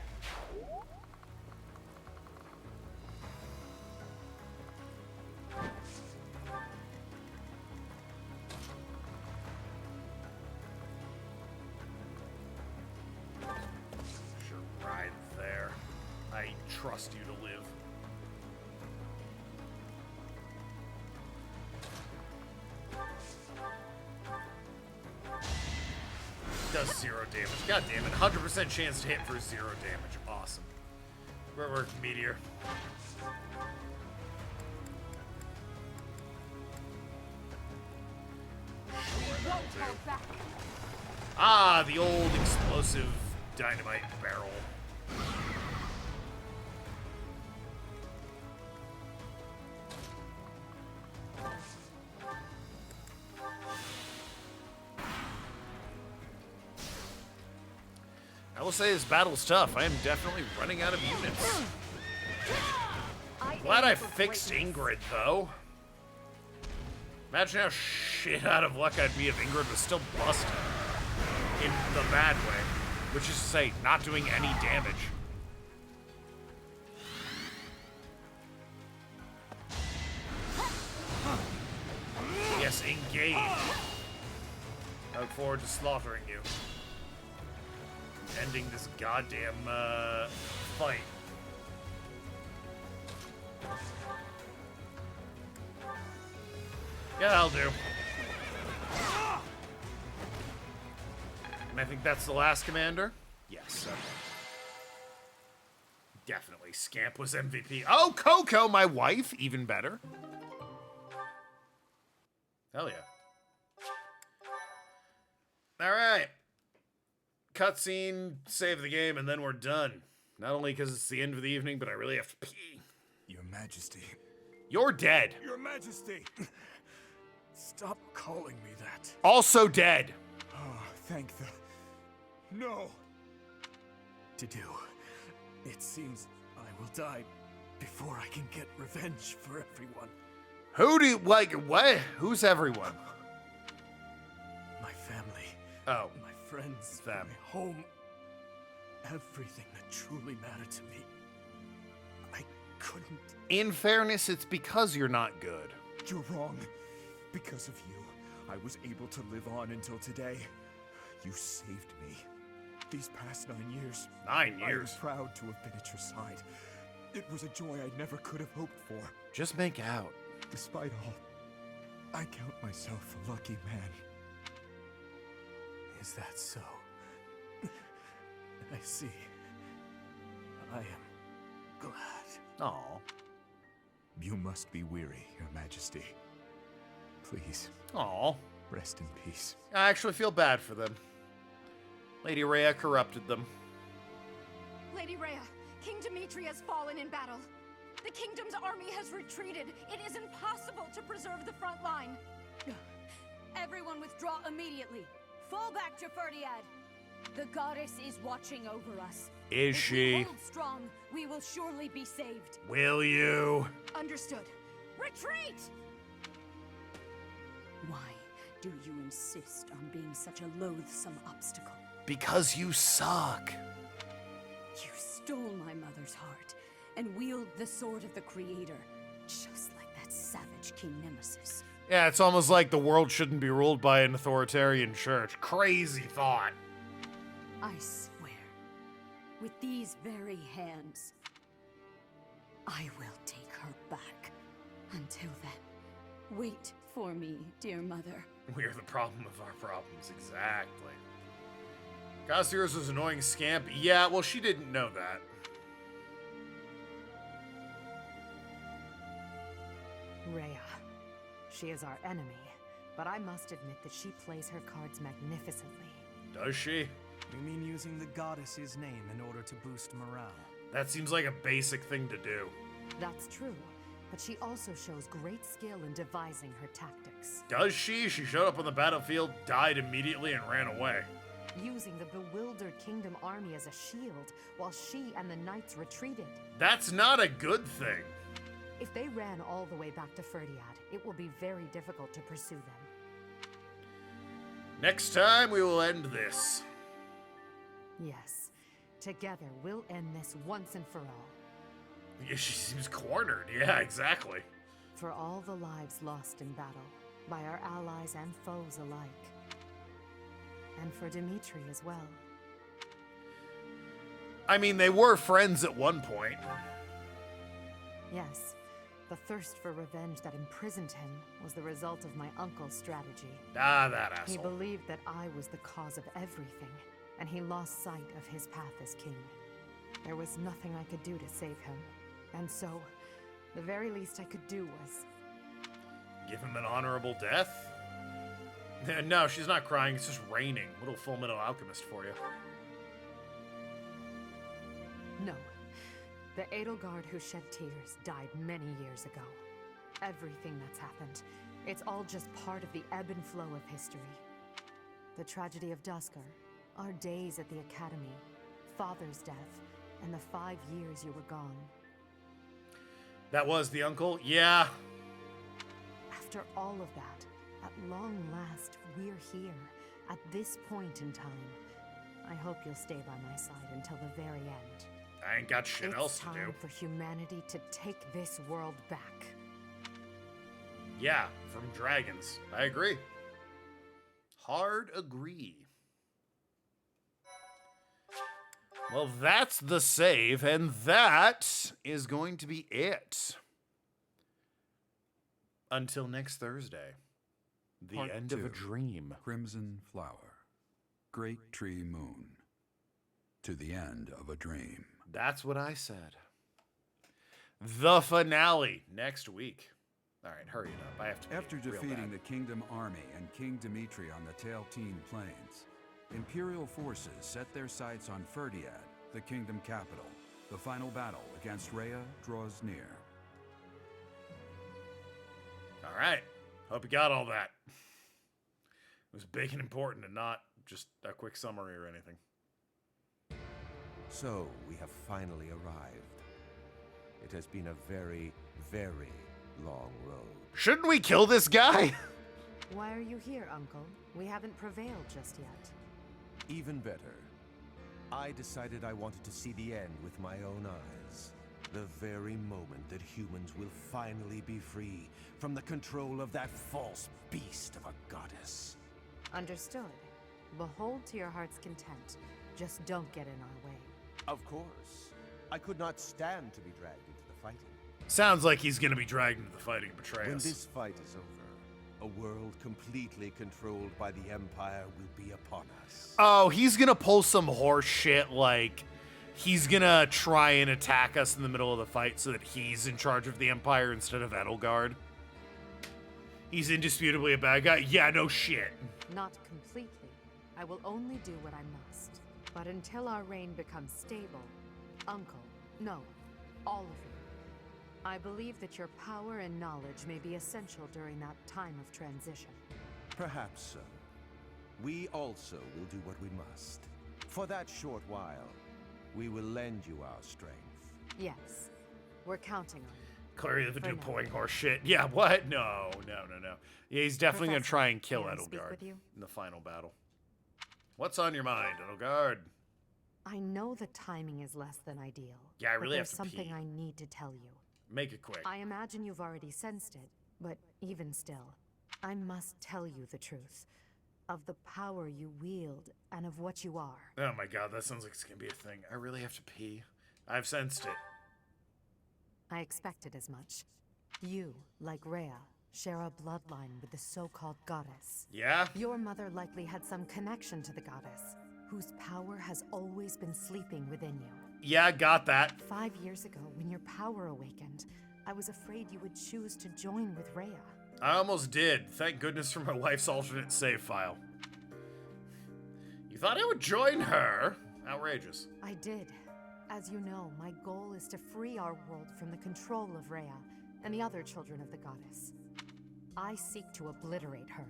Sure, right there. I trust you to live. Does 0 damage. God damn it. 100% chance to hit for 0 damage. Awesome. Great work, Meteor. Ah, the old explosive dynamite barrel. I will say this battle's tough. I am definitely running out of units. Glad I fixed Ingrid, though. Imagine how shit out of luck I'd be if Ingrid was still busted. In the bad way. Which is to say, not doing any damage. Yes, engage. I look forward to slaughtering you. Ending this goddamn, fight. Yeah, that'll do. And I think that's the last commander? Yes, okay. Definitely. Scamp was MVP. Oh, Coco, my wife! Even better. Hell yeah. Alright. Cutscene, save the game, and then we're done. Not only because it's the end of the evening, but I really have to pee. Your Majesty. You're dead. Your Majesty! Stop calling me that. Also dead. Oh, thank the... No! To do. It seems I will die before I can get revenge for everyone. Who do you, like, what? Who's everyone? My family. Oh. My friends. Them. My home. Everything that truly mattered to me. I couldn't. In fairness, it's because you're not good. You're wrong. Because of you, I was able to live on until today. You saved me. These past 9 years. 9 years? I am proud to have been at your side. It was a joy I never could have hoped for. Just make out. Despite all, I count myself a lucky man. Is that so? I see. I am glad. Aw. You must be weary, Your Majesty. Please. Aw. Rest in peace. I actually feel bad for them. Lady Rhea corrupted them. Lady Rhea, King Dimitri has fallen in battle. The kingdom's army has retreated. It is impossible to preserve the front line. Everyone withdraw immediately. Fall back to Ferdiad. The goddess is watching over us. Is If she? we hold strong, we will surely be saved. Will you? Understood. Retreat! Why do you insist on being such a loathsome obstacle? Because you suck. You stole my mother's heart and wield the sword of the Creator, just like that savage King Nemesis. Yeah, it's almost like the world shouldn't be ruled by an authoritarian church. Crazy thought. I swear, with these very hands, I will take her back. Until then, wait for me, dear mother. We're the problem of our problems, exactly. Gossiers was an annoying scamp. Yeah, well, she didn't know that. Rhea. She is our enemy, but I must admit that she plays her cards magnificently. Does she? You mean using the goddess's name in order to boost morale? That seems like a basic thing to do. That's true, but she also shows great skill in devising her tactics. Does she? She showed up on the battlefield, died immediately, and ran away. Using the bewildered kingdom army as a shield, while she and the knights retreated. That's not a good thing. If they ran all the way back to Ferdiad, it will be very difficult to pursue them. Next time, we will end this. Yes. Together, we'll end this once and for all. Yeah, she seems cornered. Yeah, exactly. For all the lives lost in battle, by our allies and foes alike. And for Dimitri as well. I mean, they were friends at one point. Yes. The thirst for revenge that imprisoned him was the result of my uncle's strategy. Ah, that asshole. He believed that I was the cause of everything, and he lost sight of his path as king. There was nothing I could do to save him, and so, the very least I could do was... Give him an honorable death? No, she's not crying, it's just raining. Little Full Metal Alchemist for you. No. The Edelgard who shed tears died many years ago. Everything that's happened, it's all just part of the ebb and flow of history. The tragedy of Duscar, our days at the Academy, Father's death, and the 5 years you were gone. That was the uncle? Yeah. After all of that, at long last, we're here, at this point in time. I hope you'll stay by my side until the very end. I ain't got shit else to do. It's time for humanity to take this world back. Yeah, from dragons. I agree. Hard agree. Well, that's the save, and that is going to be it. Until next Thursday. The Part end 2, of a dream. Crimson Flower. Great Tree Moon. To the end of a dream. That's what I said. The finale next week. All right, hurry it up. I have to. After defeating the Kingdom Army and King Dimitri on the Tailteen Plains, Imperial forces set their sights on Ferdiad, the kingdom capital. The final battle against Rhea draws near. All right. Hope you got all that. It was big and important and not just a quick summary or anything. So, we have finally arrived. It has been a very, very long road. Shouldn't we kill this guy? Why are you here, Uncle? We haven't prevailed just yet. Even better. I decided I wanted to see the end with my own eyes. The very moment that humans will finally be free from the control of that false beast of a goddess. Understood. Behold to your heart's content. Just don't get in our way. Of course. I could not stand to be dragged into the fighting. Sounds like he's gonna be dragged into the fighting and betray When us. this fight is over, a world completely controlled by the Empire will be upon us. Oh, he's gonna pull some horse shit like he's gonna try and attack us in the middle of the fight so that he's in charge of the Empire instead of Edelgard. He's indisputably a bad guy. Yeah, no shit. Not completely. I will only do what I must. But until our reign becomes stable, Uncle, no, all of you, I believe that your power and knowledge may be essential during that time of transition. Perhaps so. We also will do what we must. For that short while, we will lend you our strength. Yes, we're counting on you. Clearly the For dude now. pulling horse shit. Yeah, what? No. Yeah, he's definitely gonna Professor, try and kill may I speak Edelgard with you? in the final battle. What's on your mind, Edelgard? I know the timing is less than ideal. Yeah, I but really have there's to something pee. I need to tell you. Make it quick. I imagine you've already sensed it, but even still, I must tell you the truth of the power you wield and of what you are. Oh my god, that sounds like it's gonna be a thing. I really have to pee. I've sensed it. I expected as much. You, like Rhea, share a bloodline with the so-called goddess. Yeah? Your mother likely had some connection to the goddess, whose power has always been sleeping within you. Yeah, got that. 5 years ago, when your power awakened, I was afraid you would choose to join with Rhea. I almost did. Thank goodness for my wife's alternate save file. You thought I would join her? Outrageous. I did. As you know, my goal is to free our world from the control of Rhea and the other children of the goddess. I seek to obliterate her,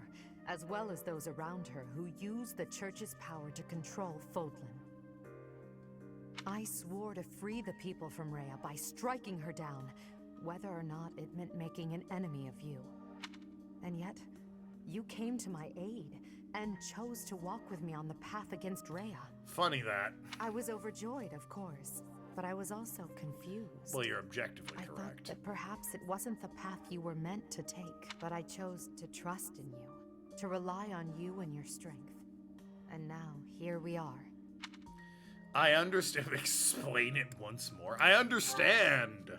as well as those around her who use the Church's power to control Fodlan. I swore to free the people from Rhea by striking her down, whether or not it meant making an enemy of you. And yet, you came to my aid and chose to walk with me on the path against Rhea. Funny that. I was overjoyed, of course, but I was also confused. Well, you're objectively I thought correct. that perhaps it wasn't the path you were meant to take, but I chose to trust in you, to rely on you and your strength. And now, here we are. I understand. Explain it once more. I understand.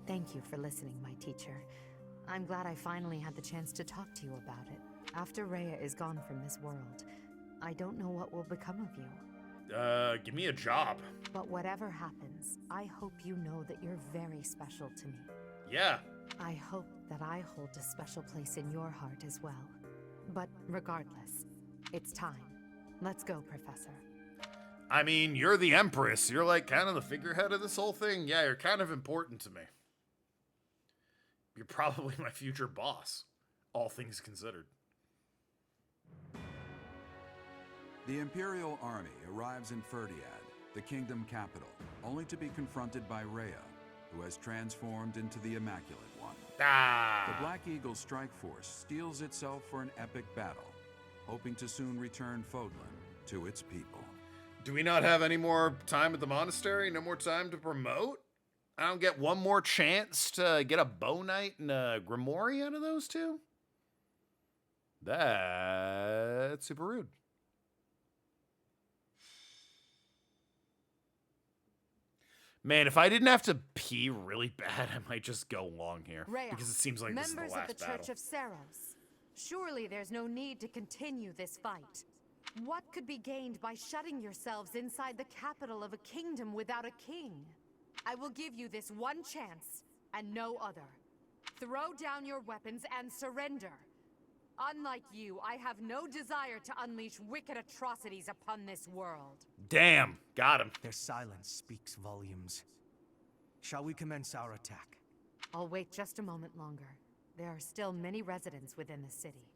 Thank you for listening, my teacher. I'm glad I finally had the chance to talk to you about it. After Rhea is gone from this world, I don't know what will become of you. Give me a job. But whatever happens, I hope you know that you're very special to me. Yeah. I hope that I hold a special place in your heart as well. But regardless, it's time. Let's go, Professor. I mean, you're the Empress. You're like kind of the figurehead of this whole thing. Yeah, you're kind of important to me. You're probably my future boss, all things considered. The Imperial Army arrives in Ferdiad, the kingdom capital, only to be confronted by Rhea, who has transformed into the Immaculate One. The Black Eagle Strike Force steels itself for an epic battle, hoping to soon return Fodlan to its people. Do we not have any more time at the monastery? No more time to promote? I don't get one more chance to get a bow knight and a grimoire out of those two? That's super rude. Man, if I didn't have to pee really bad, I might just go long here. Rhea, because it seems like this is the members last of the battle. Church of Seros, surely there's no need to continue this fight. What could be gained by shutting yourselves inside the capital of a kingdom without a king? I will give you this one chance, and no other. Throw down your weapons and surrender. Unlike you, I have no desire to unleash wicked atrocities upon this world. Damn, got him. Their silence speaks volumes. Shall we commence our attack? I'll wait just a moment longer. there are still many residents within the city.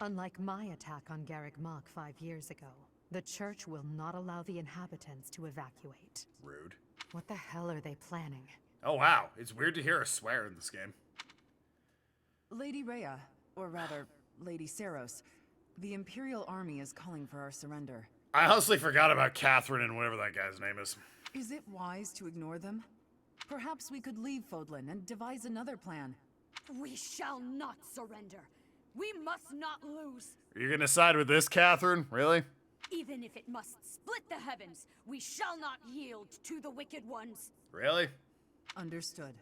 Unlike my attack on Garrick Mach 5 years ago, the church will not allow the inhabitants to evacuate. Rude. What the hell are they planning? Oh wow, it's weird to hear a swear in this game. Lady Rhea, or rather, Lady Saros, the Imperial Army is calling for our surrender. I honestly forgot about Catherine and whatever that guy's name is. Is it wise to ignore them? Perhaps we could leave Fodlan and devise another plan. We shall not surrender. We must not lose. You're gonna side with this, Catherine? Really? Even if it must split the heavens, we shall not yield to the wicked ones. Really? Understood.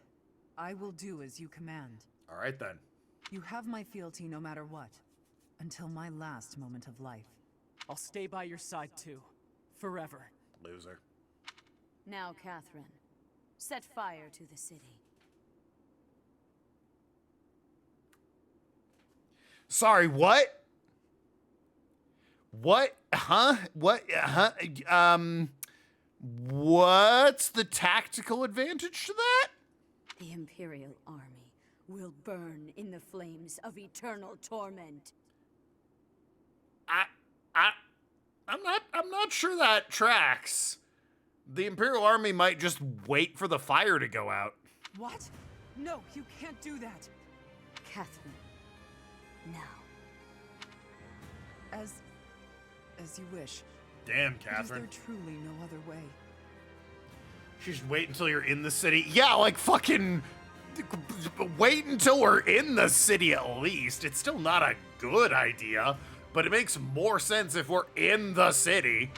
I will do as you command. All right then. You have my fealty no matter what, until my last moment of life. I'll stay by your side too, forever. Loser. Now, Catherine, set fire to the city. Sorry, what? What? Huh? What? Huh? What's the tactical advantage to that? The Imperial Army will burn in the flames of eternal torment. I'm not sure that tracks. The Imperial Army might just wait for the fire to go out. What? No, you can't do that. Catherine, now. As you wish. Damn, But Catherine. is there truly no other way? You should wait until you're in the city. Yeah, like fucking wait until we're in the city at least. It's still not a good idea, but it makes more sense if we're in the city.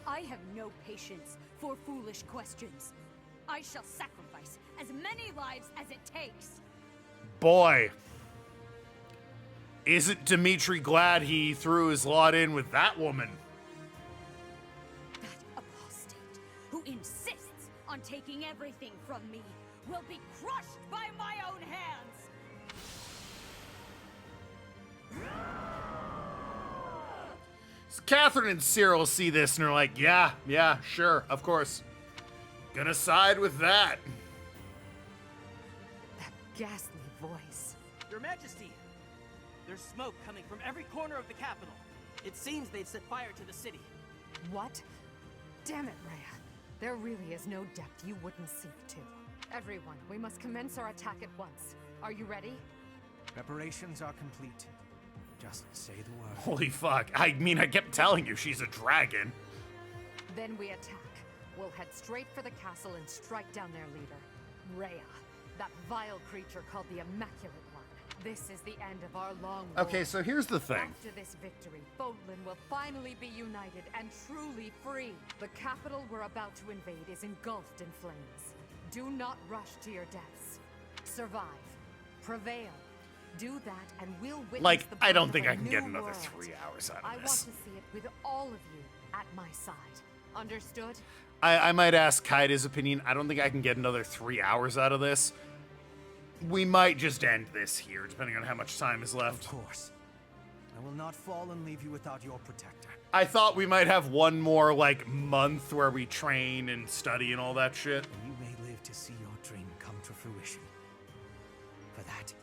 I have no patience for foolish questions. I shall sacrifice as many lives as it takes. Boy, isn't Dimitri glad he threw his lot in with that woman? That apostate who insists on taking everything from me will be crushed by my own hands. So Catherine and Cyril see this and are like, yeah, sure, of course. Gonna side with that. That ghastly voice. Your Majesty! There's smoke coming from every corner of the capital. It seems they've set fire to the city. What? Damn it, Rhea. There really is no depth you wouldn't seek to. Everyone, we must commence our attack at once. Are you ready? Preparations are complete. Just say the word. Holy fuck. I mean, I kept telling you she's a dragon. Then we attack. We'll head straight for the castle and strike down their leader, Rhea, that vile creature called the Immaculate One. This is the end of our long war. Okay, so here's the thing. After this victory, Fodlan will finally be united and truly free. The capital we're about to invade is engulfed in flames. Do not rush to your deaths. Survive. Prevail. Do that and we'll witness Like, the I don't birth think of I a can new get another world. 3 hours out of I want this. to see it with all of you at my side. Understood? I might ask Kaida's opinion. I don't think I can get another 3 hours out of this. We might just end this here, depending on how much time is left. Of course. I will not fall and leave you without your protector. I thought we might have one more, like, month where we train and study and all that shit. And you may live to see your dream come to fruition. For that,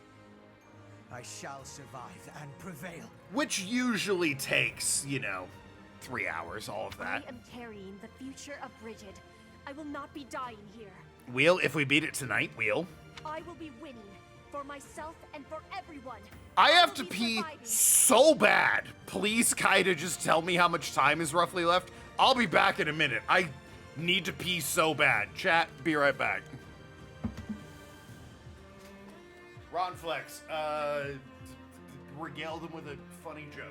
I shall survive and prevail. Which usually takes, 3 hours, all of that. I am carrying the future of Brigid. I will not be dying here. We'll, if we beat it tonight, we'll. I will be winning. For myself and for everyone. I have to will be pee surviving. so bad. Please, Kaida, just tell me how much time is roughly left. I'll be back in a minute. I need to pee so bad. Chat, be right back. Ron Flex, regale them with a funny joke.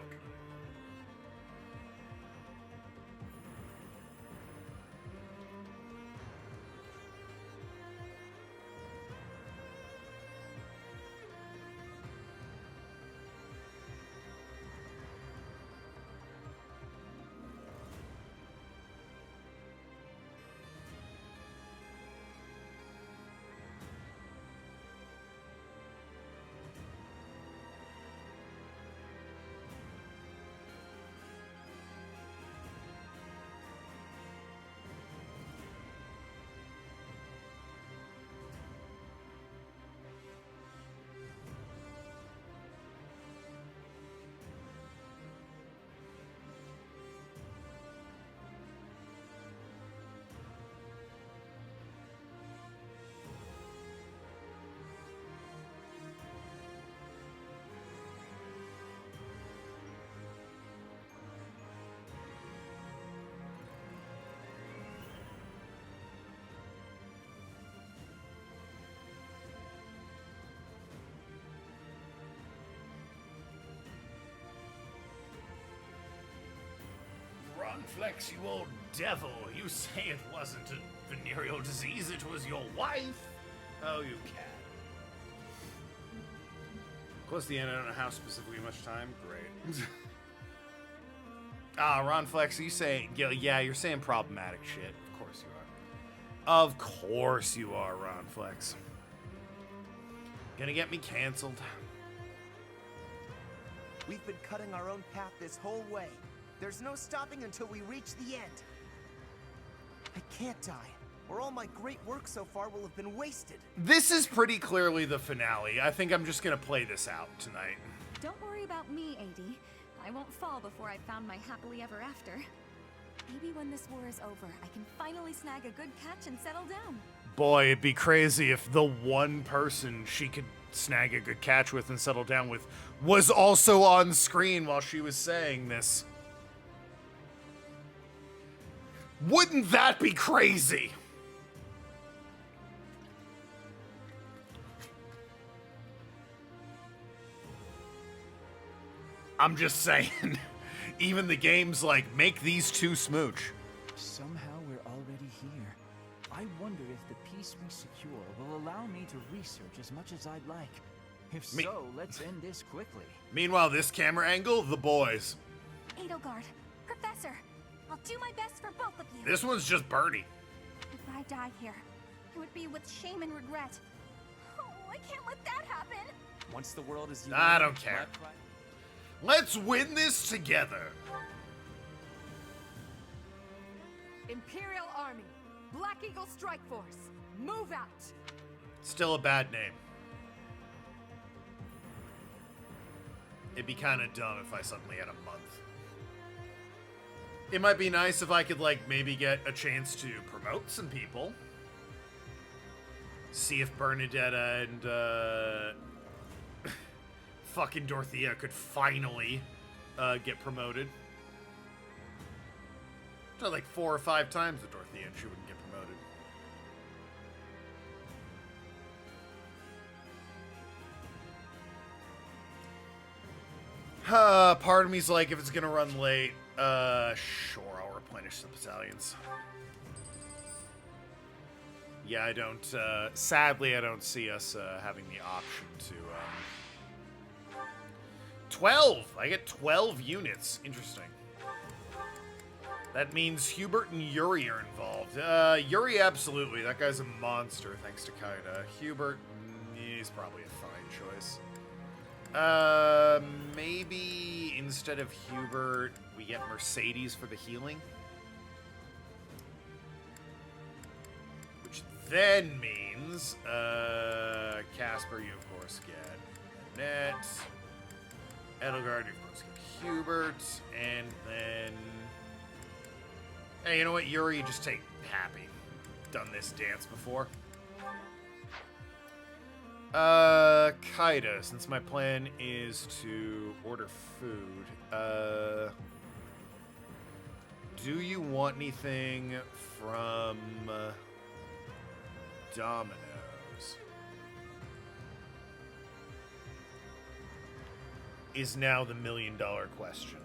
Ronflex, you old devil. You say it wasn't a venereal disease, it was your wife? Oh, you cat. Close to the end, I don't know how specifically much time. Great. Ronflex, you say, yeah, you're saying problematic shit. Of course you are. Of course you are, Ronflex. Gonna get me canceled. We've been cutting our own path this whole way. There's no stopping until we reach the end. I can't die, or all my great work so far will have been wasted. This is pretty clearly the finale. I think I'm just gonna play this out tonight. Don't worry about me, AD. I won't fall before I've found my happily ever after. Maybe when this war is over, I can finally snag a good catch and settle down. Boy, it'd be crazy if the one person she could snag a good catch with and settle down with was also on screen while she was saying this. Wouldn't that be crazy? I'm just saying, even the game's like, make these two smooch. Somehow we're already here. I wonder if the peace we secure will allow me to research as much as I'd like. If so, let's end this quickly. Meanwhile, this camera angle, the boys. Edelgard, Professor, I'll do my best for both of you. This one's just Bernie. If I die here, it would be with shame and regret. Oh, I can't let that happen. Once the world is I don't care. Let's win this together. Imperial Army, Black Eagle Strike Force, move out! Still a bad name. It'd be kind of dumb if I suddenly had a month. It might be nice if I could, like, maybe get a chance to promote some people. See if Bernadetta and, fucking Dorothea could finally get promoted. So like 4 or 5 times with Dorothea and she wouldn't get promoted. Part of me's like, if it's gonna run late, sure, I'll replenish the battalions. Yeah, I don't, sadly, I don't see us having the option to, 12! I get 12 units. Interesting. That means Hubert and Yuri are involved. Yuri, absolutely. That guy's a monster, thanks to Kaida. Hubert, he's probably a fine choice. Maybe instead of Hubert, we get Mercedes for the healing. Which then means, Casper, you of course get Annette. Edelgard, you of course get Hubert, and then... Hey, you know what? Yuri, just take Happy. Done this dance before. Kaida, since my plan is to order food, do you want anything from Domino's? Is now the $1 million question.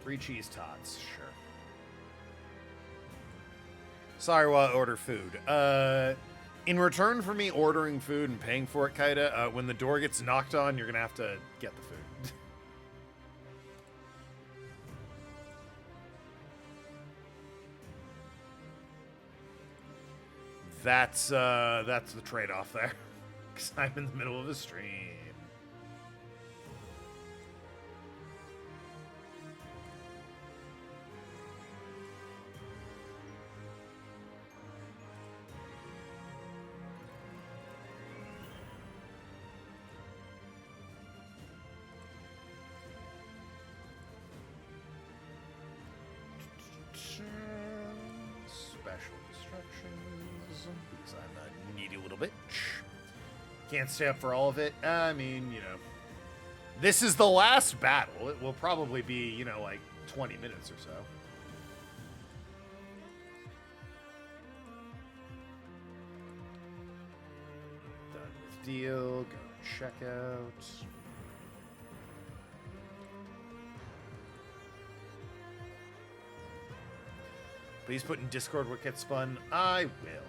Three cheese tots, sure. Sorry while I order food. In return for me ordering food and paying for it, Kaida, when the door gets knocked on, you're gonna have to get the food. That's the trade-off there. Because I'm in the middle of a stream. Special instructions, because I'm a needy little bitch. Can't stay up for all of it. I mean, you know, this is the last battle. It will probably be, you know, like 20 minutes or so. Done with Steel. Go to checkout. Please put in Discord what gets spun. I will.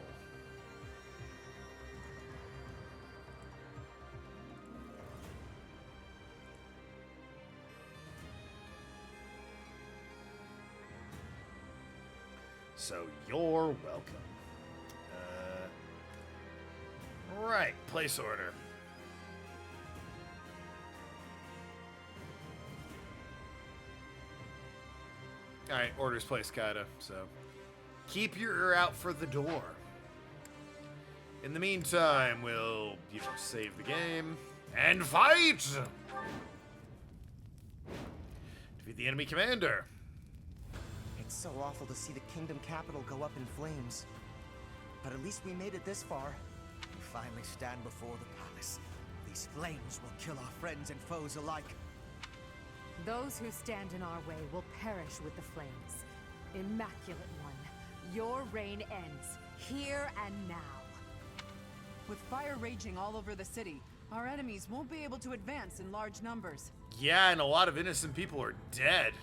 So you're welcome. Right, place order. Alright, orders placed, Kaida. So keep your ear out for the door. In the meantime, we'll, save the game and fight! Defeat the enemy commander. It's so awful to see the kingdom capital go up in flames. But at least we made it this far. We finally stand before the palace. These flames will kill our friends and foes alike. Those who stand in our way will perish with the flames. Immaculate One, your reign ends here and now. With fire raging all over the city, our enemies won't be able to advance in large numbers. Yeah, and a lot of innocent people are dead.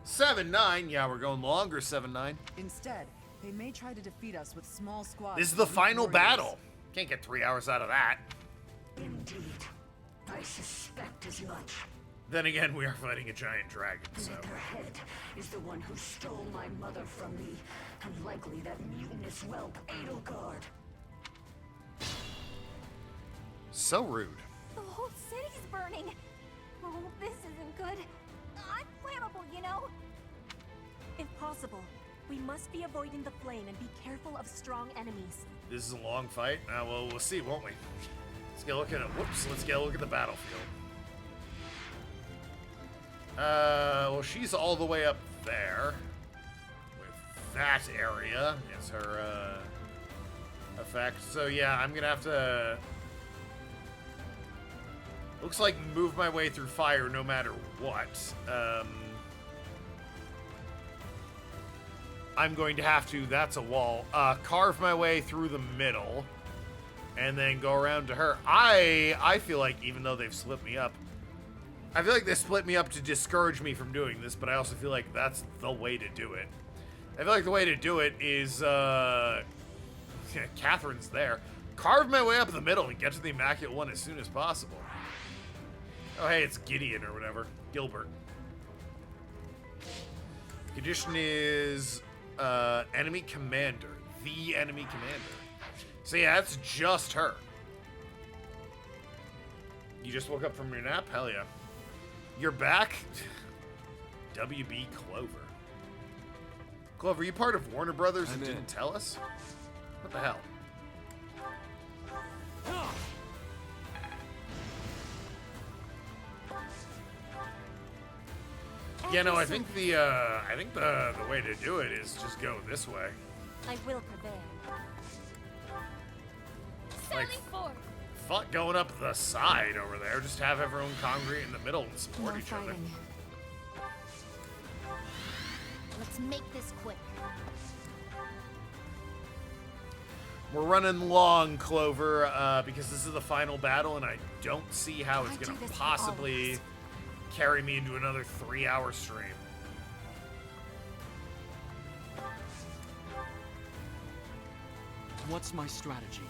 7-9, yeah, we're going longer, 7-9. Instead, they may try to defeat us with small squads. This is the of final warriors. battle. Can't get 3 hours out of that. Indeed. I suspect as much. Then again, we are fighting a giant dragon, so. Leatherhead is the one who stole my mother from me, and likely that mutinous whelp Edelgard. So rude. The whole city's burning. Oh, this isn't good. I'm flammable, you know? If possible, we must be avoiding the flame and be careful of strong enemies. This is a long fight. Well, we'll see, won't we? Let's get a look at it. Whoops, let's get a look at the battlefield. Well, she's all the way up there. With that area is her, effect. So, yeah, I'm gonna have to... Looks like move my way through fire no matter what. I'm going to have to, that's a wall, carve my way through the middle and then go around to her. I feel like even though they've split me up, I feel like they split me up to discourage me from doing this, but I also feel like that's the way to do it. I feel like the way to do it is, yeah, Catherine's there. Carve my way up the middle and get to the Immaculate One as soon as possible. Oh, hey, it's Gideon or whatever. Gilbert. Condition is enemy commander. The enemy commander. So yeah, that's just her. You just woke up from your nap? Hell yeah. You're back? WB Clover. Clover, you part of Warner Brothers and didn't tell us? What the hell? Yeah, no, I think the way to do it is just go this way. I will prevail. Like, fuck going up the side over there. Just have everyone congregate in the middle and support each other. Let's make this quick. We're running long, Clover, because this is the final battle, and I don't see how it's going to possibly carry me into another 3-hour stream. What's my strategy?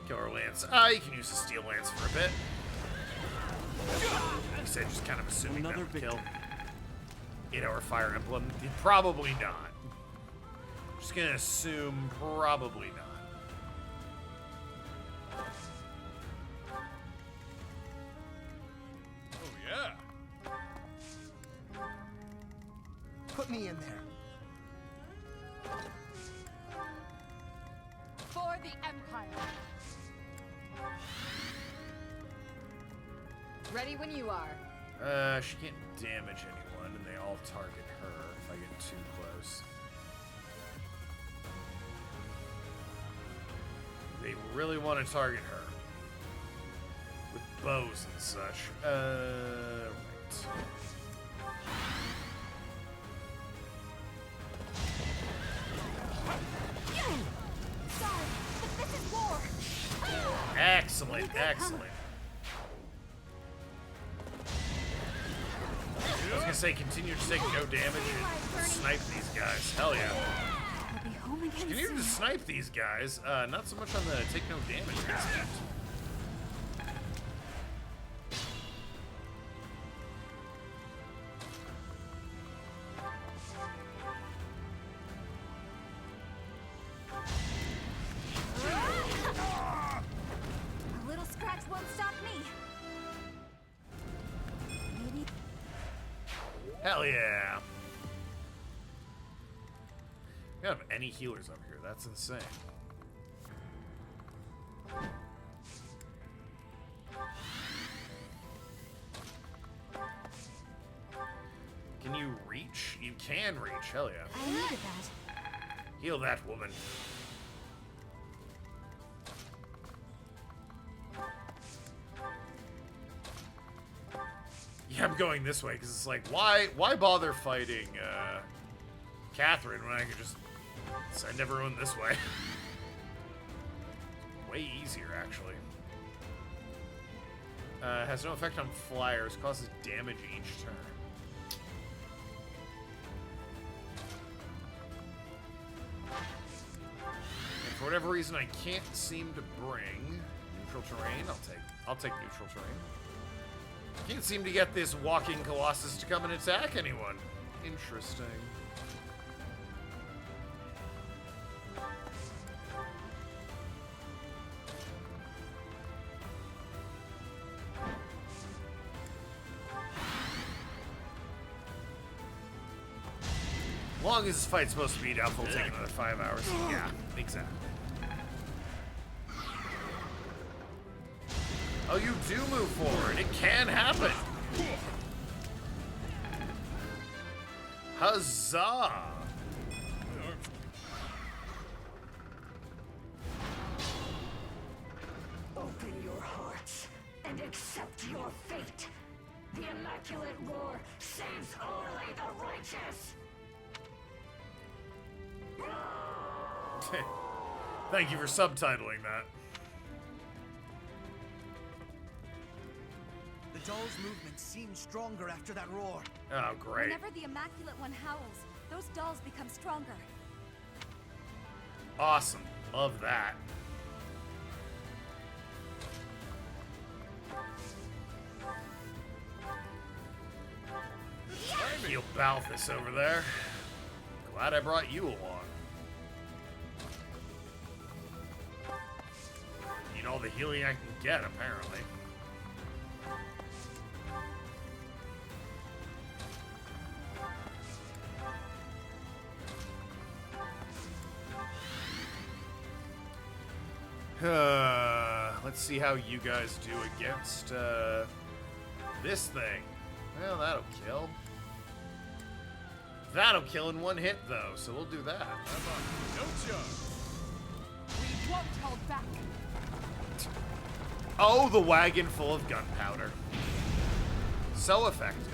Killer Lance. You can use the Steel Lance for a bit. Like I said, just kind of assuming that would kill. 8-hour Fire Emblem. Probably not. Just gonna assume probably not. Put me in there. For the Empire. Ready when you are. She can't damage anyone, and they all target her if I get too close. They really want to target her. With bows and such. Right. Excellent. I was gonna say, continue to take no damage and snipe these guys. Hell yeah. I'll be home again Continue to soon. snipe these guys. Not so much on the take no damage aspect. A little scratch won't stop me. Maybe. Hell yeah. We don't have any healers over here. That's insane. Can you reach? You can reach. Hell yeah. I needed that. Heal that woman. Yeah, I'm going this way because it's like, why bother fighting Catherine when I could just send everyone this way? Way easier, actually. Has no effect on flyers. Causes damage each turn. And for whatever reason, I can't seem to bring neutral terrain. I'll take neutral terrain. Can't seem to get this walking colossus to come and attack anyone. Interesting. Long as this fight's supposed to be doubtful, take another 5 hours. Yeah, exactly. Oh, you do move forward. It can happen. Huzzah! Open your hearts and accept your fate. The Immaculate War saves only the righteous. Thank you for subtitling that. The doll's movement seems stronger after that roar. Oh, great. Whenever the Immaculate One howls, those dolls become stronger. Awesome. Love that. Heal Balthus over there. Glad I brought you along. Need all the healing I can get, apparently. Let's see how you guys do against this thing. Well, that'll kill. That'll kill in one hit, though, so we'll do that. No charge. We won't hold back. Oh, the wagon full of gunpowder. So effective.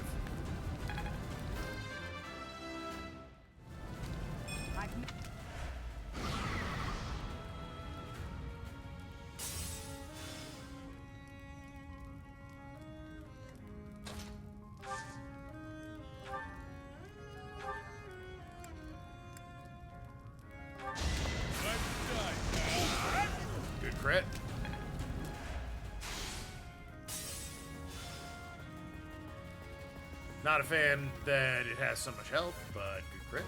Good crit. Not a fan that it has so much health, but good crit.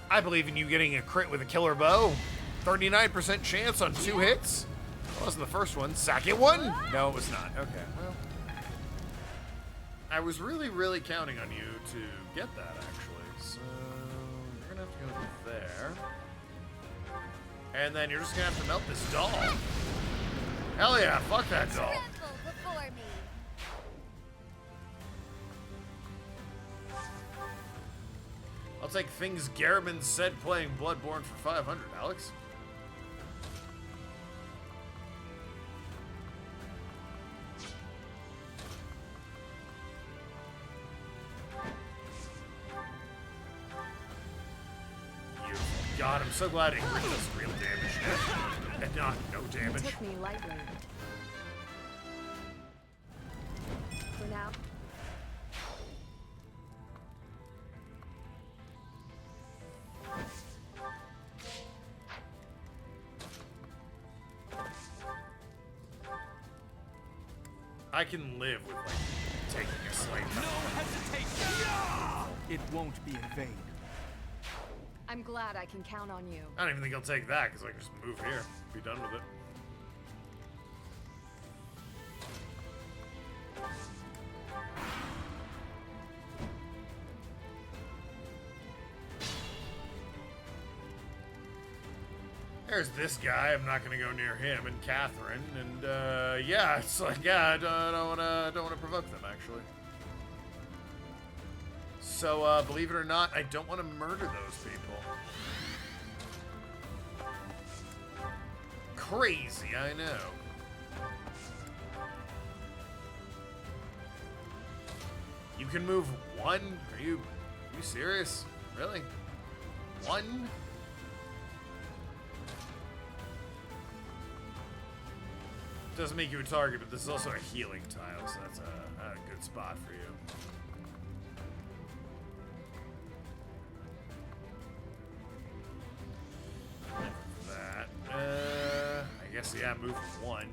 I believe in you getting a crit with a killer bow. 39% chance on 2 hits. That wasn't the first one. Second one? No, it was not. Okay, well. I was really, really counting on you to get that, actually. So, you're gonna have to go there. And then you're just gonna have to melt this doll. Hell yeah, fuck that doll. Tremble before me. I'll take things Garriman said playing Bloodborne for 500, Alex. You I'm so glad it does real damage and not no damage. You took me lightly. For now. I can live with, like, taking a slight... No hesitation! It won't be in vain. I'm glad I can count on you. I don't even think I'll take that, because I can just move here. Be done with it. There's this guy. I'm not gonna go near him and Catherine. And yeah, it's like, yeah, I don't wanna provoke them actually. So believe it or not, I don't want to murder those people. Crazy, I know. You can move one? Are you serious? Really? One? Doesn't make you a target, but this is also a healing tile, so that's a good spot for you. That. I guess, yeah, move one.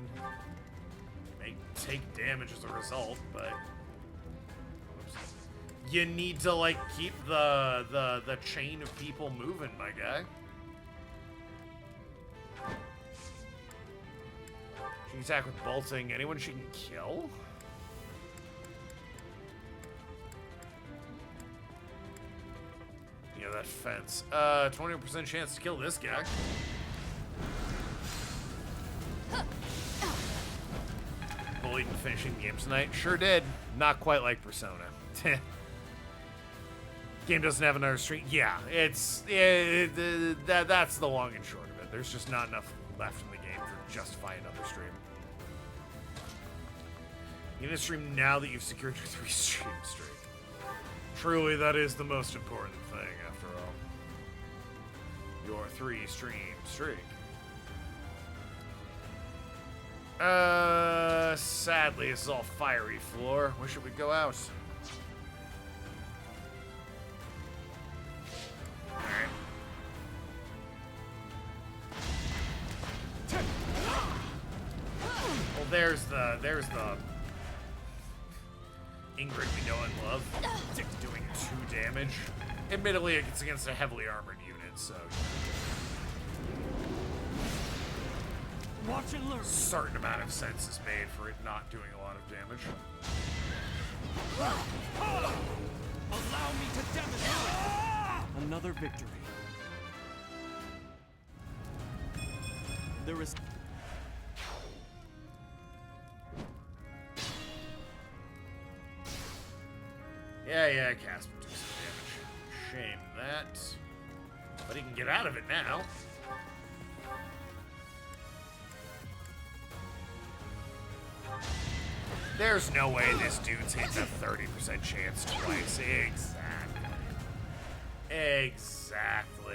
Take damage as a result, but you need to, like, keep the chain of people moving, my guy. She can attack with bolting. Anyone she can kill? Yeah, that fence. 20% chance to kill this guy. Bullied and finishing the game tonight. Sure did. Not quite like Persona. Game doesn't have another stream. Yeah, that's the long and short of it. There's just not enough left in the game to justify another stream. You need to stream now that you've secured your 3-stream streak. Truly, that is the most important thing, after all. Your 3-stream streak. Sadly, this is all fiery floor. Where should we go out? Alright. Well, there's the Ingrid we know and love. Doing 2 damage. Admittedly, it's against a heavily armored unit, so... Watch and learn. Certain amount of sense is made for it not doing a lot of damage. Allow me to demonstrate. Another victory. There is... Yeah, Casper took some damage. Shame that. But he can get out of it now. There's no way this dude's hitting a 30% chance twice. Exactly.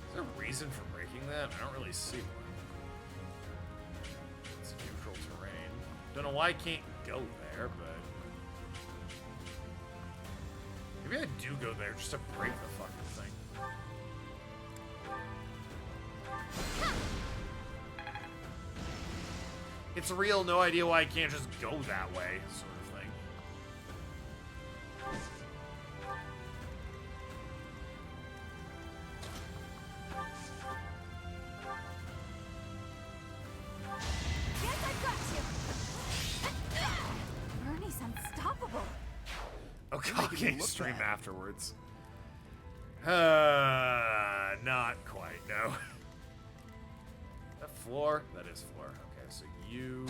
Is there a reason for breaking that? I don't really see one. It's neutral terrain. Don't know why I can't go there, but... maybe I do go there just to break the fucking thing. It's real, no idea why I can't just go that way, sort of thing. Yes, I got you! Bernie's unstoppable. Okay, stream afterwards. Not quite, no. That floor? That is floor. Okay, so you...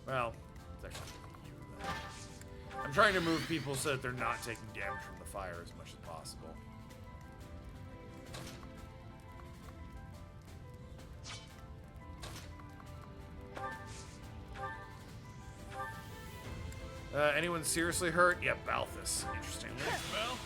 well, it's actually you then. I'm trying to move people so that they're not taking damage from the fire as much as possible. Anyone seriously hurt? Yeah, Balthus. Interesting. Well,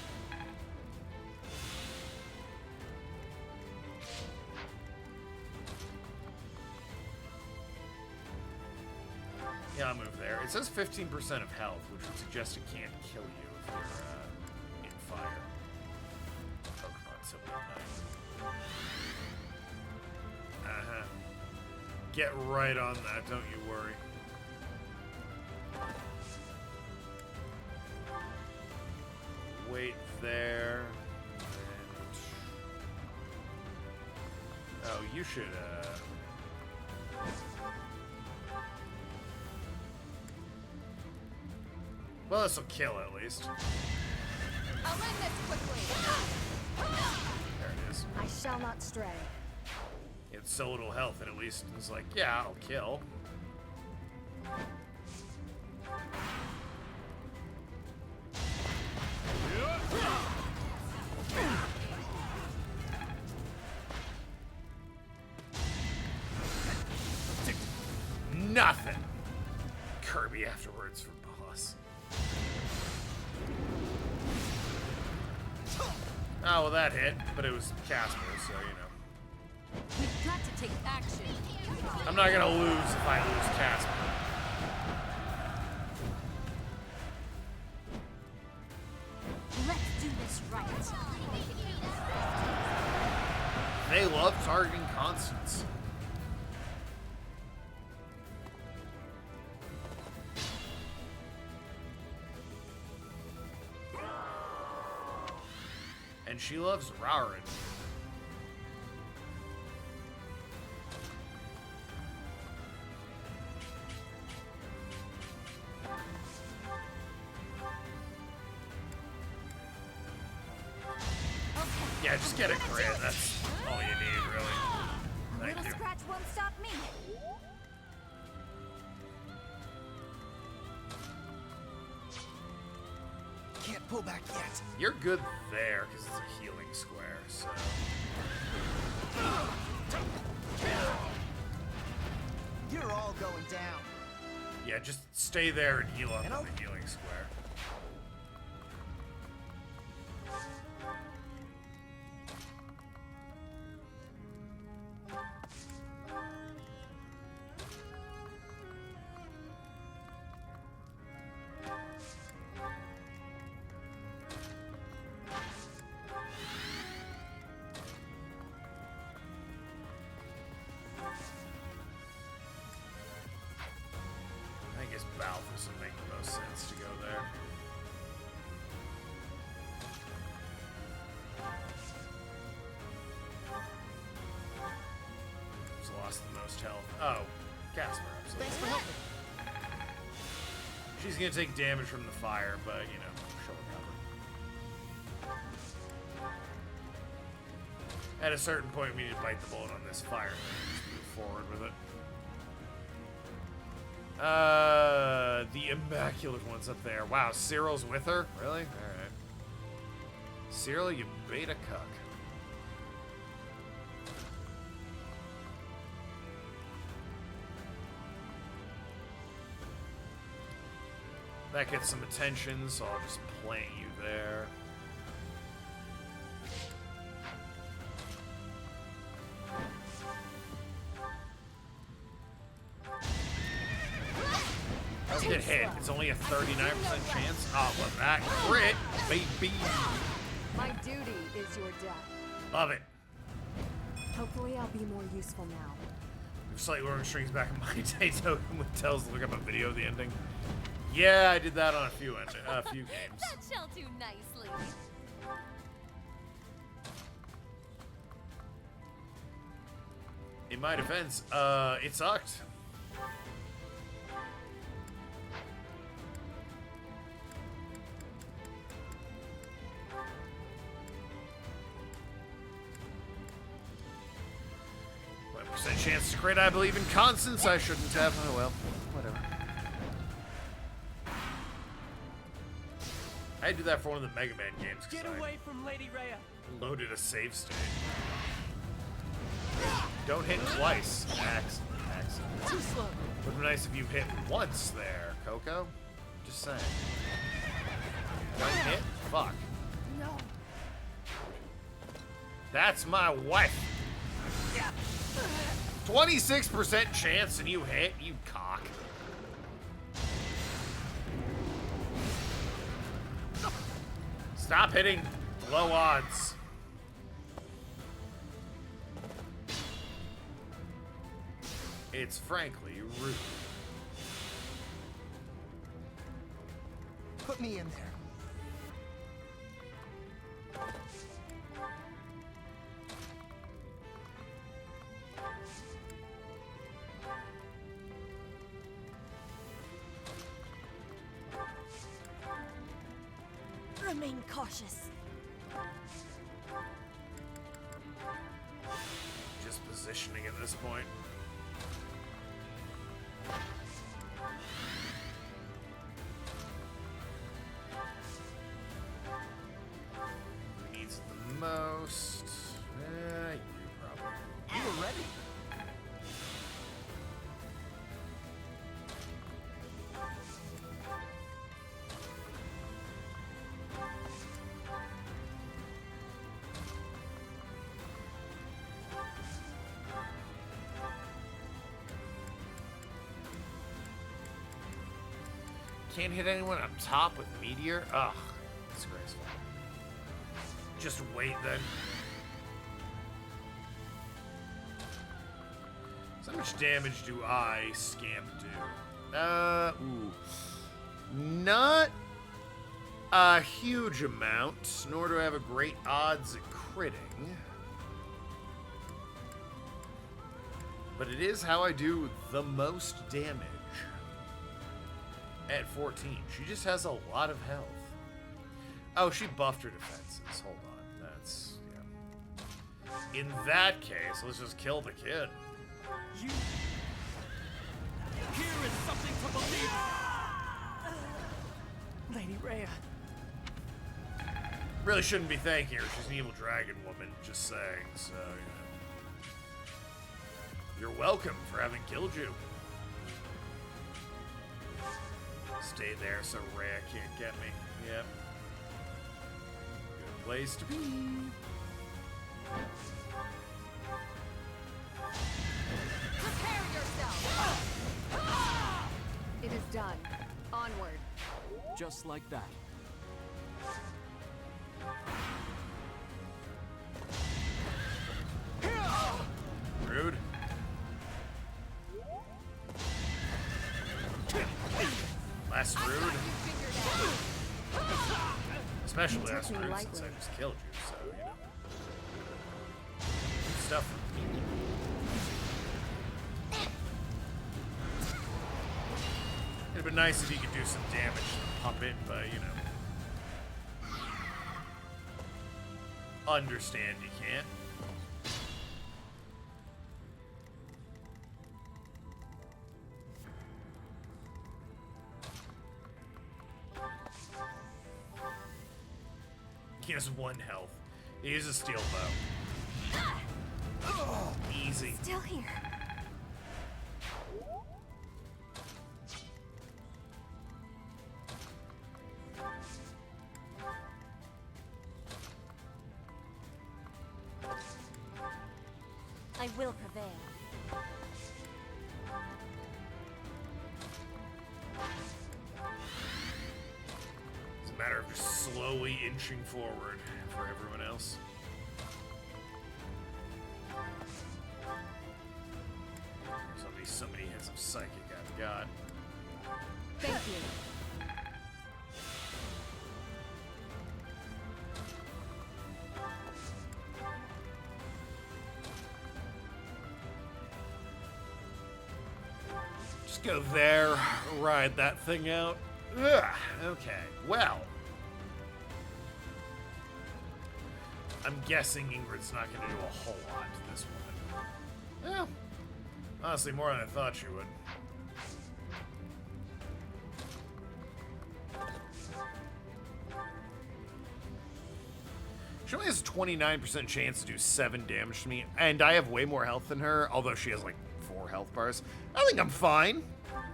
Yeah, I'll move there. It says 15% of health, which would suggest it can't kill you if you're in fire. Pokemon so midnight. Uh-huh. Get right on that, don't you worry. Wait there. And... oh, you should, well, this'll kill at least. I'll end this quickly. There it is. I shall not stray. It's so little health, and at least it's like, yeah, I'll kill. Nothing. Kirby afterwards for boss. Oh, well, that hit, but it was Casper, so, you know. We've got to take action. I'm not gonna lose if I lose Casper. Let's do this right. They love targeting constants. And she loves Rauren. Yeah, just get a crit. That's all you need, really. A Thank little you. scratch won't stop me. Can't pull back yet. You're good there, because it's a healing square, so... You're all going down. yeah, just stay there and heal up on the healing square. I guess Balthus would make the most sense to go there. Who's lost the most health? Oh, Casper, absolutely. Thanks for helping. She's gonna take damage from the fire, but you know, she'll recover. At a certain point, we need to bite the bullet on this fire thing. Just move forward with it. The Immaculate One's up there. Wow, Cyril's with her? Really? Alright. Cyril, you beta cuck. That gets some attention, so I'll just plant you there. Don't get hit. It's only a 39% chance. Oh, but that crit, baby. My duty is your death. Love it. Hopefully I'll be more useful now. Slightly wearing strings back in my day. Token with tells to look up a video of the ending. Yeah, I did that on a few games. That shall do nicely. In my defense, it sucked. Percent chance to crit. I believe in constants. I shouldn't have. Oh well, whatever. I had to do that for one of the Mega Man games. Get away from Lady Rhea. Loaded a save state. Don't hit twice. Excellent. Too slow. Would be nice if you hit once there, Coco. Just saying. Don't hit? Fuck. No. That's my wife. 26% chance and you hit, you cock. Stop hitting low odds. It's frankly rude. Put me in there. Remain cautious. Just positioning at this point. Who needs it the most? You probably. You were ready. Can't hit anyone up top with Meteor? Ugh, disgraceful. Just wait then. So how much damage do I, Scamp, do? Not a huge amount, nor do I have a great odds at critting. But it is how I do the most damage. At 14. She just has a lot of health. Oh, she buffed her defenses. Hold on. That's, yeah. In that case, let's just kill the kid. You... Here is something to believe in! Lady Rhea. Really shouldn't be thanking her. She's an evil dragon woman. Just saying. So, you know. You're welcome for having killed you. Stay there so Rhea can't get me. Yep. Good place to be. Prepare yourself! It is done. Onward. Just like that. Rude. Less rude. Especially less rude since I just killed you, so, you know. Good stuff. It'd been nice if you could do some damage to the puppet, but, you know. Understand you can't. He has 1 health. He uses a steel bow. Oh, easy. Still here. I will prevail. It's a matter of just slowly inching forward for everyone else. Somebody has some psychic I've got. Thank you. Just go there, ride that thing out. Ugh, okay, well. I'm guessing Ingrid's not going to do a whole lot to this woman. Yeah. Honestly, more than I thought she would. She only has a 29% chance to do 7 damage to me, and I have way more health than her, although she has like 4 health bars. I think I'm fine.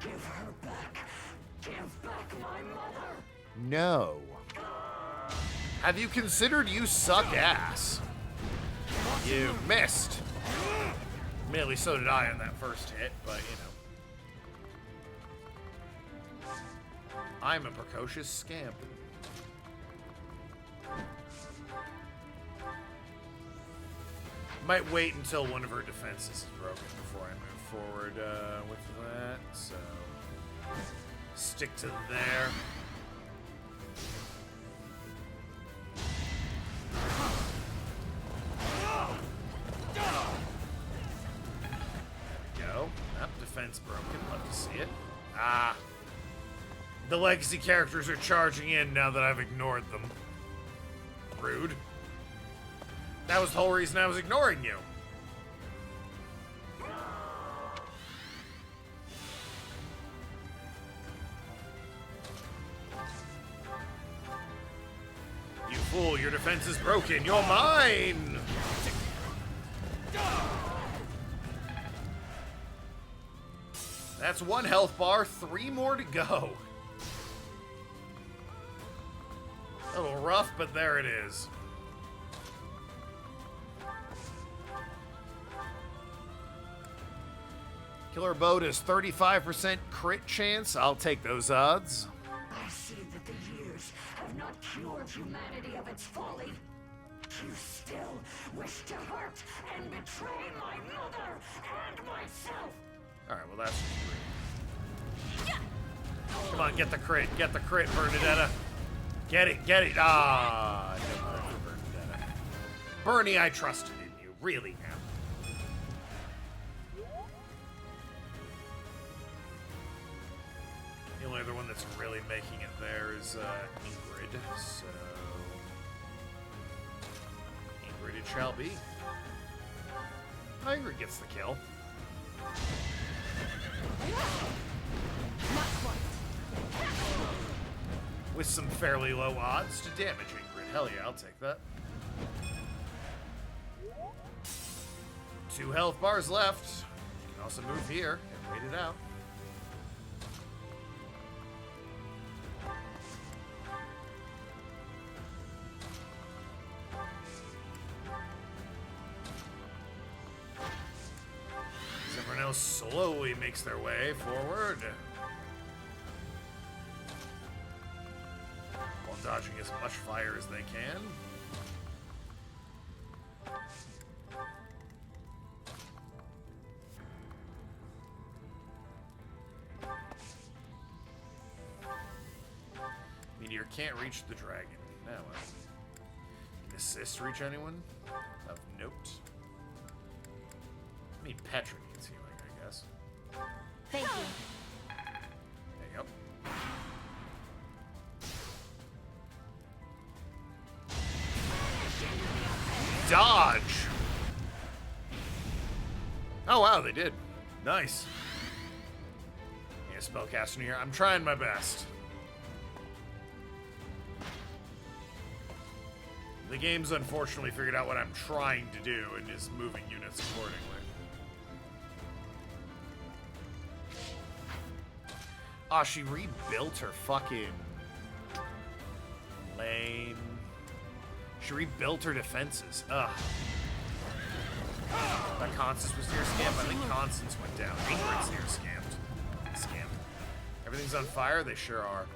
Give her back Give back my mother! No. Have you considered you suck ass? You missed. Admittedly, so did I on that first hit, but you know. I'm a precocious scamp. Might wait until one of her defenses is broken before I move forward with that, so stick to there. Go. Up, defense broken. Love to see it. Ah. The legacy characters are charging in now that I've ignored them. Rude. That was the whole reason I was ignoring you. You fool, your defense is broken. You're mine! That's 1 health bar, 3 more to go. A little rough, but there it is. Killer Boat is 35% crit chance. I'll take those odds. I see that the years have not cured humanity of its folly. You still wish to hurt and betray my mother and myself. Alright, well that's rude. Come on, get the crit, Bernadetta. Get it. Ah, no crit for Bernadetta. Bernie, I trusted in you, really now. The only other one that's really making it there is Ingrid, so Ingrid it shall be. Ingrid gets the kill. With some fairly low odds to damage Ingrid. Hell yeah, I'll take that. 2 health bars left. You can also move here and wait it out. Everyone else slowly makes their way forward. While dodging as much fire as they can. Meteor can't reach the dragon. Now, can assist reach anyone of note? I mean, Petra needs healing, I guess. Thank you. There you go. Dodge! Oh wow, they did. Nice. Yeah, spellcaster here. I'm trying my best. The game's unfortunately figured out what I'm trying to do and is moving units accordingly. Ah, she rebuilt her fucking lane. She rebuilt her defenses. Ugh. That Constance was near scammed. I think Constance went down. Ingrid's near scammed. Everything's on fire? They sure are.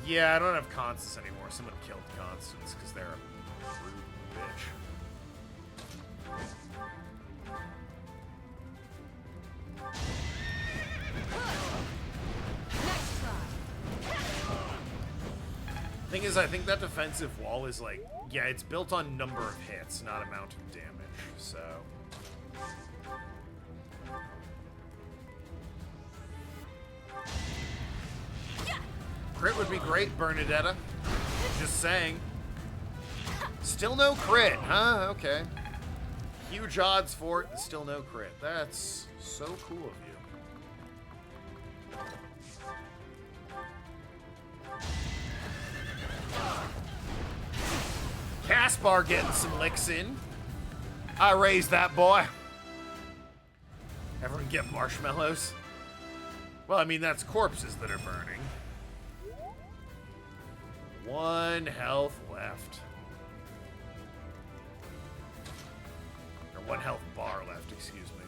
Yeah, I don't have Constance anymore. Someone killed Constance because they're a rude bitch. Thing is, I think that defensive wall is like, yeah, it's built on number of hits, not amount of damage, so. Crit would be great, Bernadetta. Just saying. Still no crit, huh? Okay. Huge odds for it, and still no crit. That's so cool of you. Caspar getting some licks in. I raised that boy. Everyone get marshmallows. Well, I mean, that's corpses that are burning. 1 health left. Or 1 health bar left, excuse me.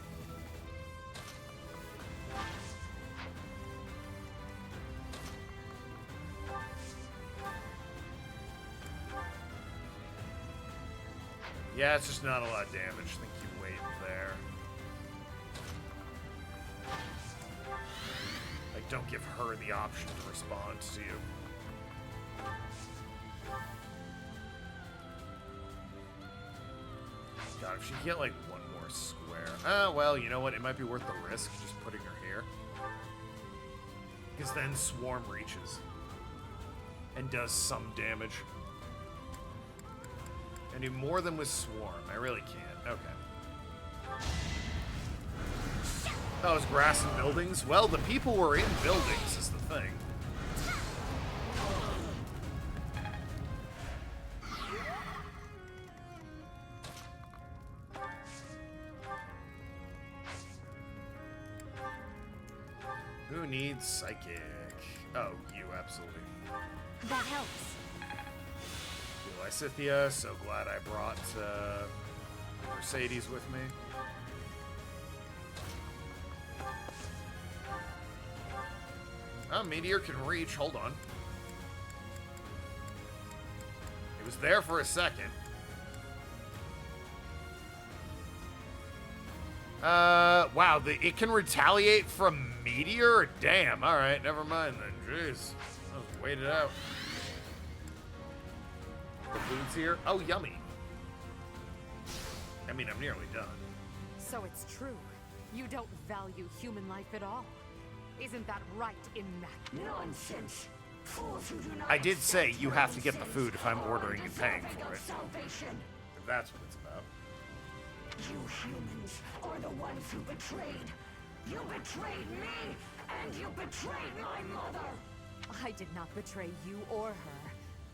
Yeah, it's just not a lot of damage. I think you wait there. Like, don't give her the option to respond to you. God, if she can get, like, 1 more square. Well, you know what? It might be worth the risk just putting her here. Because then Swarm reaches. And does some damage. I do more than with Swarm. I really can't. Okay. That was grass and buildings. Well, the people were in buildings is the thing. Who needs psychic? Oh, you, absolutely. That helps. Lysithia, so glad I brought Mercedes with me. Oh, Meteor can reach. Hold on. It was there for a second. Wow, it can retaliate from Meteor? Damn, alright, never mind then. Jeez. I'll just wait it out. The food's here. Oh, yummy. I mean, I'm nearly done. So it's true. You don't value human life at all. Isn't that right, immaculate? Nonsense. Fools who do not I did say you have to get the food if I'm ordering and paying for it. salvation. If that's what it's about. You humans are the ones who betrayed. You betrayed me, and you betrayed my mother. I did not betray you or her.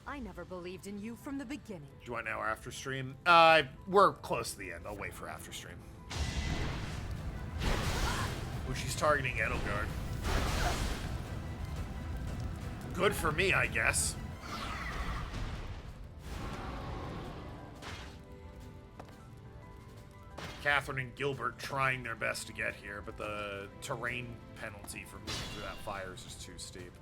I never believed in you from the beginning. Do you want an hour after stream? We're close to the end. I'll wait for after stream. Oh, she's targeting Edelgard. Good for me, I guess. Catherine and Gilbert trying their best to get here, but the terrain penalty for moving through that fire is just too steep.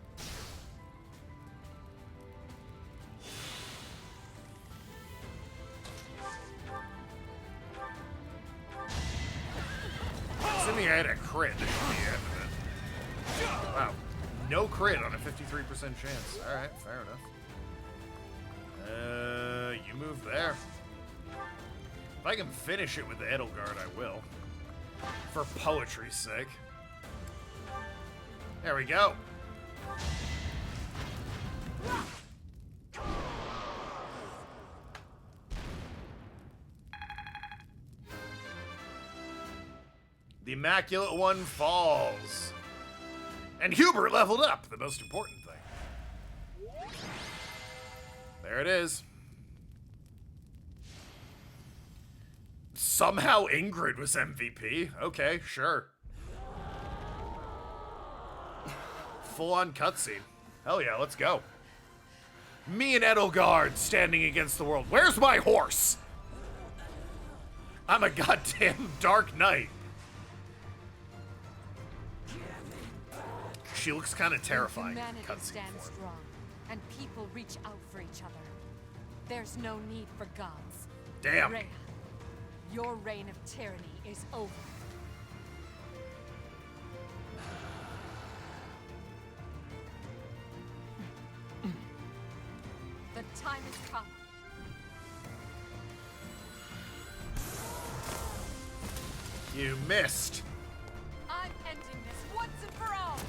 Assuming I had a crit, this should be the end of it. Wow. No crit on a 53% chance. Alright, fair enough. You move there. If I can finish it with the Edelgard, I will. For poetry's sake. There we go. The Immaculate One falls. And Hubert leveled up, the most important thing. There it is. Somehow Ingrid was MVP. Okay, sure. Full-on cutscene. Hell yeah, let's go. Me and Edelgard standing against the world. Where's my horse? I'm a goddamn Dark Knight. She looks kind of terrifying. Humanity stands strong, and people reach out for each other. There's no need for gods. Damn. Rhea, your reign of tyranny is over. The time has come. You missed. I'm ending this once and for all.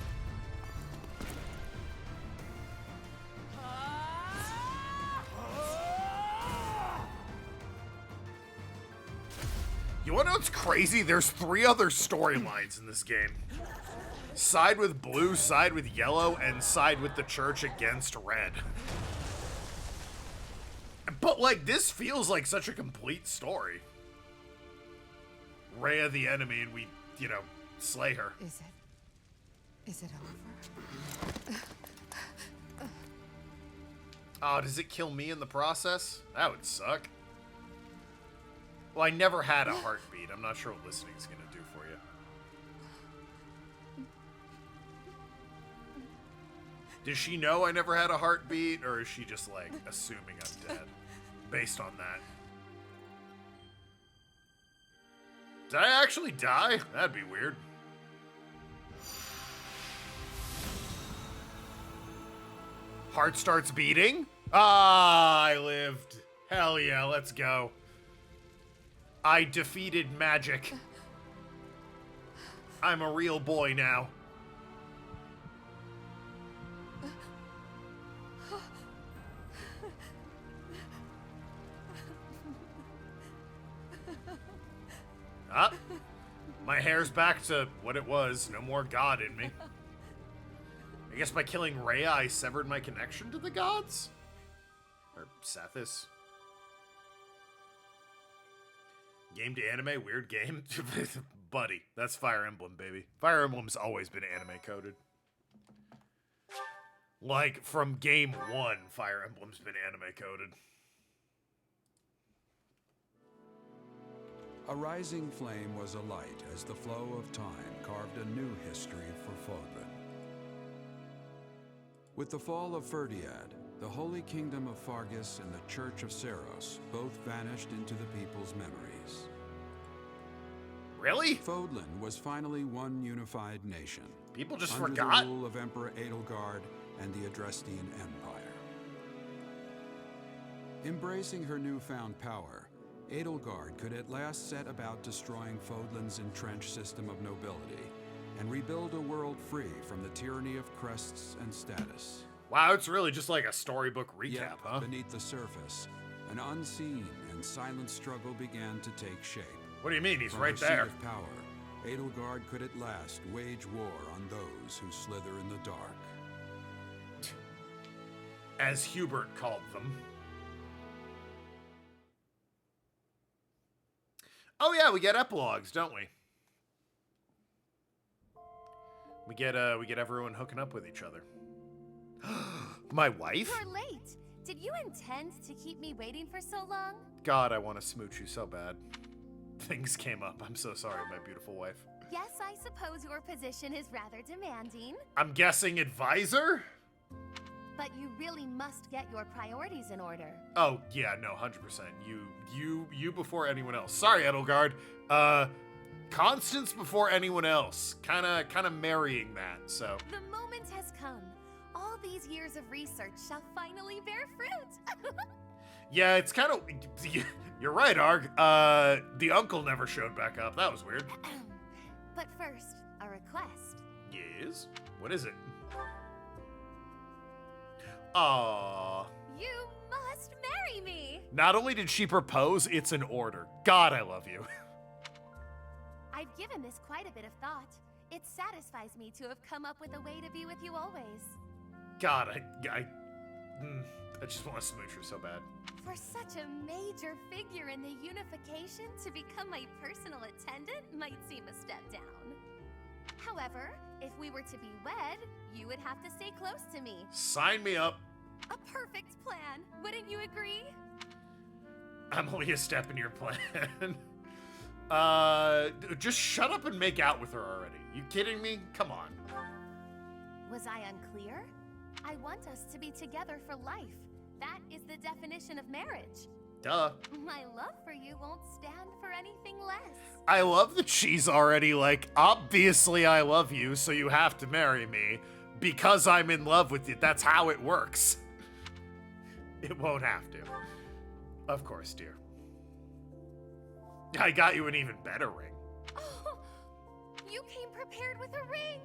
You wanna know what's crazy? There's 3 other storylines in this game. Side with blue, side with yellow, and side with the church against red. But, like, this feels like such a complete story. Rhea the enemy, and we, you know, slay her. Is it over? Oh, does it kill me in the process? That would suck. Well, I never had a heartbeat. I'm not sure what listening's gonna do for you. Does she know I never had a heartbeat, or is she just, like, assuming I'm dead? Based on that. Did I actually die? That'd be weird. Heart starts beating? Ah, I lived. Hell yeah, let's go. I defeated magic. I'm a real boy now. Ah, my hair's back to what it was. No more God in me. I guess by killing Rhea, I severed my connection to the gods? Or Sethis. Game to anime? Weird game? Buddy, that's Fire Emblem, baby. Fire Emblem's always been anime coded. Like, from game one, Fire Emblem's been anime coded. A rising flame was alight as the flow of time carved a new history for Fodlan. With the fall of Ferdiad, the Holy Kingdom of Fargus and the Church of Seros both vanished into the people's memories. Really? Fodlan was finally one unified nation. People just under forgot? the rule of Emperor Edelgard and the Adrestian Empire. Embracing her newfound power, Edelgard could at last set about destroying Fodlan's entrenched system of nobility and rebuild a world free from the tyranny of crests and status. Wow, it's really just like a storybook recap, Yet, huh? beneath the surface, an unseen and silent struggle began to take shape. What do you mean? He's From right her there. Seat of power, Edelgard could at last wage war on those who slither in the dark. As Hubert called them. Oh yeah, we get epilogues, don't we? We get everyone hooking up with each other. My wife? You're late. Did you intend to keep me waiting for so long? God, I want to smooch you so bad. Things came up. I'm so sorry, my beautiful wife. Yes, I suppose your position is rather demanding. I'm guessing advisor? But you really must get your priorities in order. Oh, yeah, no, 100%. You before anyone else. Sorry, Edelgard. Constance before anyone else. Kinda marrying that, so. The moment has come. All these years of research shall finally bear fruit. Yeah, it's kind of. You're right, Arg. The uncle never showed back up. That was weird. But first, a request. Yes? What is it? Aww. You must marry me. Not only did she propose, it's an order. God, I love you. I've given this quite a bit of thought. It satisfies me to have come up with a way to be with you always. God, I just want to smooch her so bad. For such a major figure in the unification to become my personal attendant might seem a step down. However, if we were to be wed, you would have to stay close to me. Sign me up. A perfect plan, wouldn't you agree? I'm only a step in your plan. Just shut up and make out with her already. You kidding me? Come on. Was I unclear? I want us to be together for life. That is the definition of marriage. Duh. My love for you won't stand for anything less. I love that she's already like, obviously I love you, so you have to marry me because I'm in love with you. That's how it works. It won't have to. Of course, dear. I got you an even better ring. Oh, you came prepared with a ring,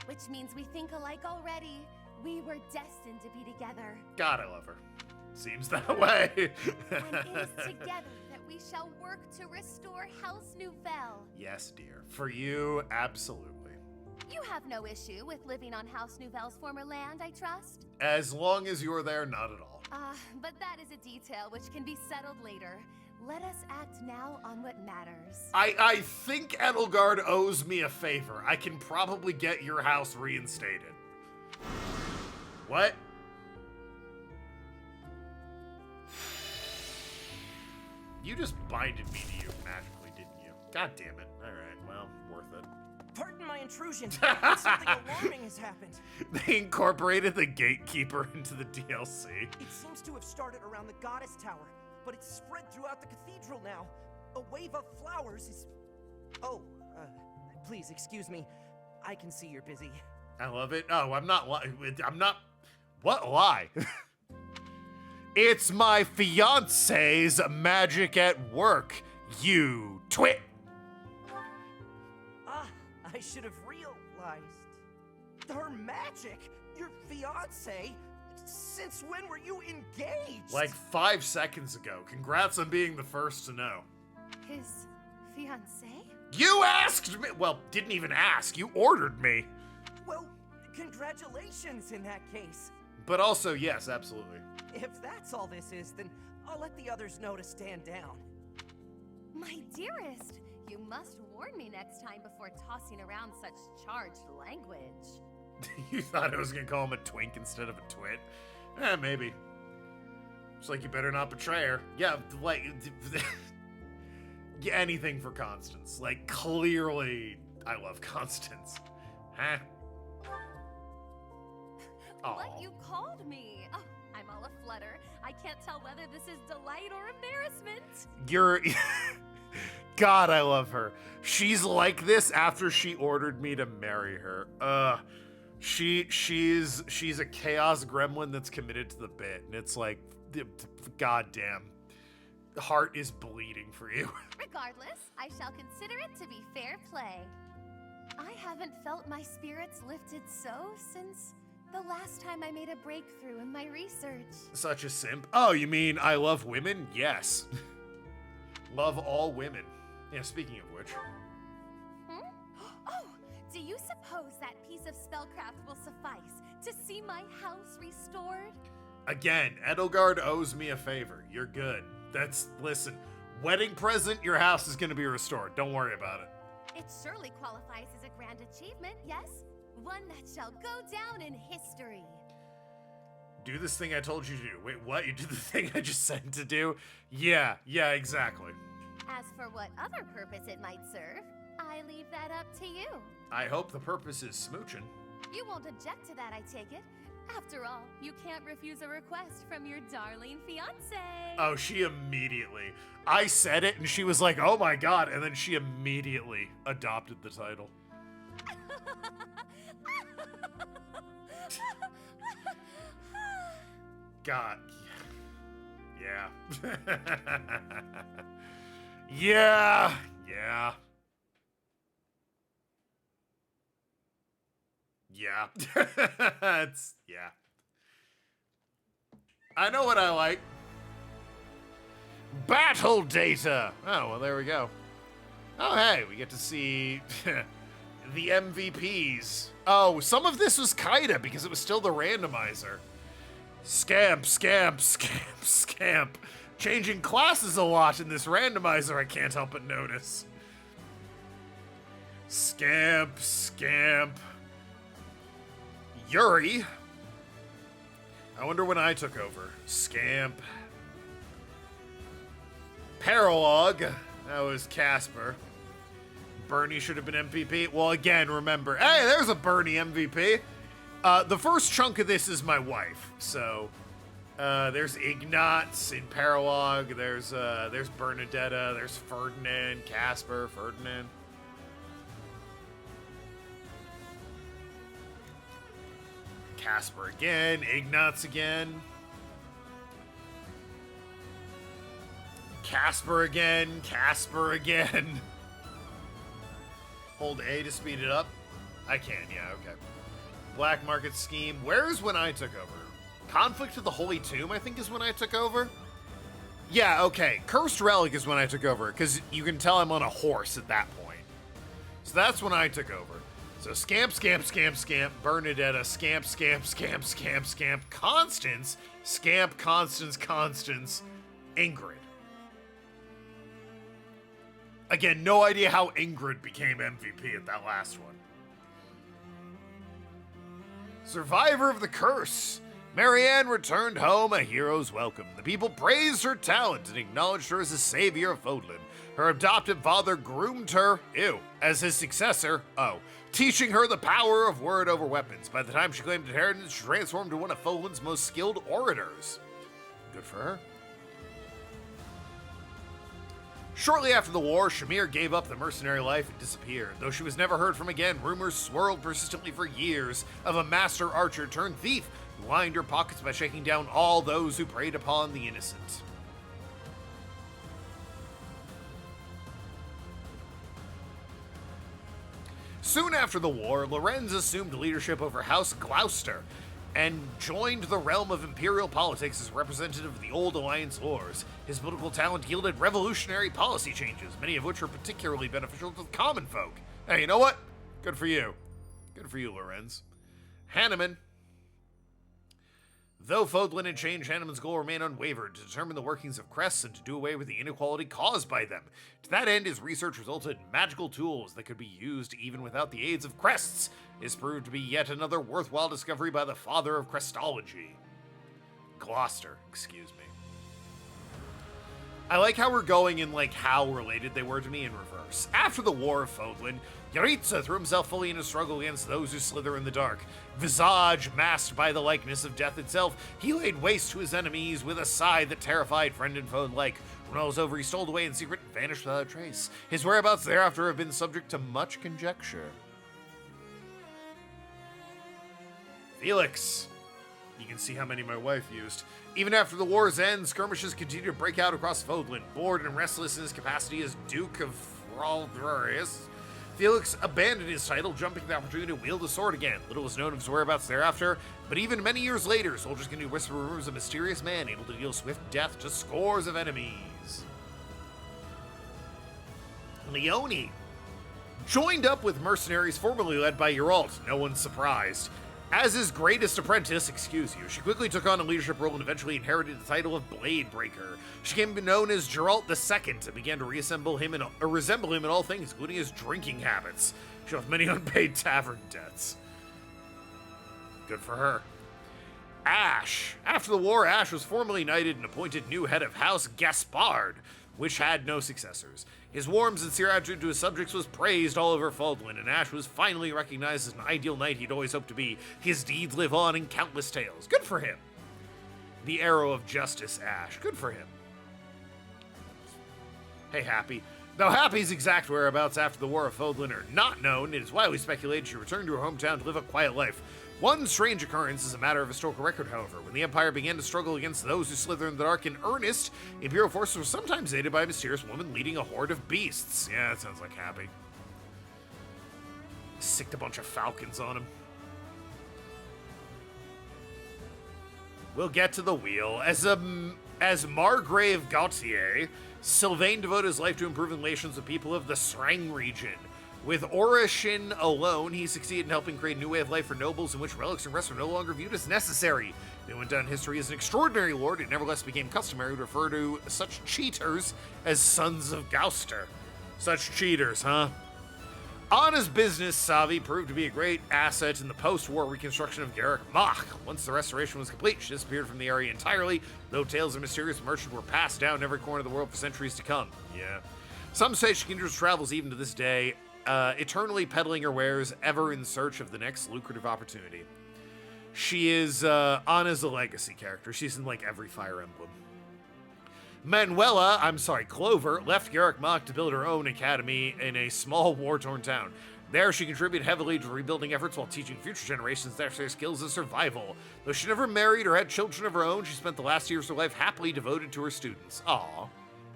which means we think alike already. We were destined to be together. God, I love her. Seems that way. And it is together that we shall work to restore House Nouvelle. Yes, dear. For you, absolutely. You have no issue with living on House Nouvelle's former land, I trust? As long as you're there, not at all. But that is a detail which can be settled later. Let us act now on what matters. I think Edelgard owes me a favor. I can probably get your house reinstated. What? You just binded me to you magically, didn't you? God damn it. Alright, well, worth it. Pardon my intrusion. Something alarming has happened. They incorporated the gatekeeper into the DLC. It seems to have started around the Goddess Tower, but it's spread throughout the cathedral now. A wave of flowers is... Oh, please excuse me. I can see you're busy. I love it. Oh, I'm not... What lie? It's my fiance's magic at work, you twit. I should have realized. Her magic? Your fiance? Since when were you engaged? Like 5 seconds ago. Congrats on being the first to know. His fiance? You asked me! Well, didn't even ask. You ordered me. Well, congratulations in that case. But also, yes, absolutely. If that's all this is, then I'll let the others know to stand down. My dearest, you must warn me next time before tossing around such charged language. You thought I was gonna call him a twink instead of a twit? Maybe. It's like you better not betray her. Yeah, like... yeah, anything for Constance. Like, clearly, I love Constance. Huh? What you called me? Oh, I'm all aflutter. I can't tell whether this is delight or embarrassment. You're... God, I love her. She's like this after she ordered me to marry her. She's a chaos gremlin that's committed to the bit, and it's like, goddamn, the heart is bleeding for you. Regardless, I shall consider it to be fair play. I haven't felt my spirits lifted so since the last time I made a breakthrough in my research. Such a simp. Oh, you mean I love women? Yes. Love all women. Yeah, speaking of which. Oh, do you suppose that piece of spellcraft will suffice to see my house restored? Again, Edelgard owes me a favor. You're good. Listen, wedding present, your house is going to be restored. Don't worry about it. It surely qualifies as a grand achievement, yes? One that shall go down in history. Do this thing I told you to do. Wait, what? You did the thing I just said to do? Yeah, exactly. As for what other purpose it might serve, I leave that up to you. I hope the purpose is smooching. You won't object to that, I take it. After all, you can't refuse a request from your darling fiancé. Oh, she immediately. I said it and she was like, oh my god, and then she immediately adopted the title. God. Yeah. Yeah. Yeah. I know what I like. Battle data. Oh, well, there we go. Oh, hey, we get to see the MVPs. Oh, some of this was Kaida because it was still the randomizer. Scamp. Changing classes a lot in this randomizer, I can't help but notice. Scamp. Yuri. I wonder when I took over. Scamp. Paralog. That was Casper. Bernie should have been MVP. Well, again, remember. Hey, there's a Bernie MVP. The first chunk of this is my wife. So, there's Ignatz in Paralog. There's Bernadetta. There's Ferdinand. Casper. Ferdinand. Casper again. Ignatz again. Casper again. Hold A to speed it up. I can, yeah, okay. Black Market Scheme. Where's when I took over? Conflict of the Holy Tomb, I think, is when I took over. Yeah, okay. Cursed Relic is when I took over, because you can tell I'm on a horse at that point. So that's when I took over. So Scamp, Bernadetta, Scamp, Constance, Scamp, Constance, Ingrid. Again, no idea how Ingrid became MVP at that last one. Survivor of the curse. Marianne returned home a hero's welcome. The people praised her talent and acknowledged her as the savior of Fodlan. Her adoptive father groomed her, as his successor, teaching her the power of word over weapons. By the time she claimed inheritance, she transformed into one of Fodlan's most skilled orators. Good for her. Shortly after the war, Shamir gave up the mercenary life and disappeared. Though she was never heard from again, rumors swirled persistently for years of a master archer turned thief who lined her pockets by shaking down all those who preyed upon the innocent. Soon after the war, Lorenz assumed leadership over House Gloucester and joined the realm of imperial politics as representative of the Old Alliance Lords. His political talent yielded revolutionary policy changes, many of which were particularly beneficial to the common folk. Hey, you know what? Good for you. Good for you, Lorenz. Hanneman. Though Fodlan had changed, Hanneman's goal remained unwavered, to determine the workings of crests and to do away with the inequality caused by them. To that end, his research resulted in magical tools that could be used even without the aids of crests. This proved to be yet another worthwhile discovery by the father of crestology. Gloucester, excuse me. I like how we're going in how related they were to me in reverse. After the War of Fodlan, Yaritza threw himself fully into struggle against those who slither in the dark. Visage masked by the likeness of death itself, he laid waste to his enemies with a sigh that terrified friend and foe alike. When all was over, he stole away in secret and vanished without a trace. His whereabouts thereafter have been subject to much conjecture. Felix. You can see how many my wife used. Even after the war's end, skirmishes continued to break out across Fodlan. Bored and restless in his capacity as Duke of Fraldurius, Felix abandoned his title, jumping the opportunity to wield a sword again. Little was known of his whereabouts thereafter, but even many years later, soldiers continued to whisper rumors of a mysterious man able to deal swift death to scores of enemies. Leone joined up with mercenaries formerly led by Geralt, no one's surprised. As his greatest apprentice, she quickly took on a leadership role and eventually inherited the title of Blade Breaker. She came to be known as Geralt II and began to resemble him in all things, including his drinking habits. She left many unpaid tavern debts. Good for her. Ash. After the war, Ash was formally knighted and appointed new head of House Gaspard, which had no successors. His warm, sincere attitude to his subjects was praised all over Fodlan, and Ash was finally recognized as an ideal knight he'd always hoped to be. His deeds live on in countless tales. Good for him. The Arrow of Justice, Ash. Good for him. Hey, Happy. Though Happy's exact whereabouts after the War of Fodlan are not known, it is widely speculated she returned to her hometown to live a quiet life. One strange occurrence is a matter of historical record, however. When the Empire began to struggle against those who slither in the dark in earnest, Imperial forces were sometimes aided by a mysterious woman leading a horde of beasts. Yeah, that sounds like Happy. Sicked a bunch of falcons on him. We'll get to the wheel. As Margrave Gautier, Sylvain devoted his life to improving relations with people of the Srang region. With Orishin alone, he succeeded in helping create a new way of life for nobles in which relics and rests were no longer viewed as necessary. They went down in history as an extraordinary lord. It nevertheless became customary to refer to such cheaters as sons of Gloucester. Such cheaters, huh? On his business, Savi proved to be a great asset in the post-war reconstruction of Garrick Mach. Once the restoration was complete, she disappeared from the area entirely, though tales of mysterious merchants were passed down in every corner of the world for centuries to come. Yeah. Some say she continues travels even to this day, eternally peddling her wares, ever in search of the next lucrative opportunity. She is, Anna's a legacy character. She's in, every Fire Emblem. Clover, left Garrick Mach to build her own academy in a small, war-torn town. There, she contributed heavily to rebuilding efforts while teaching future generations their skills of survival. Though she never married or had children of her own, she spent the last years of her life happily devoted to her students. Aw,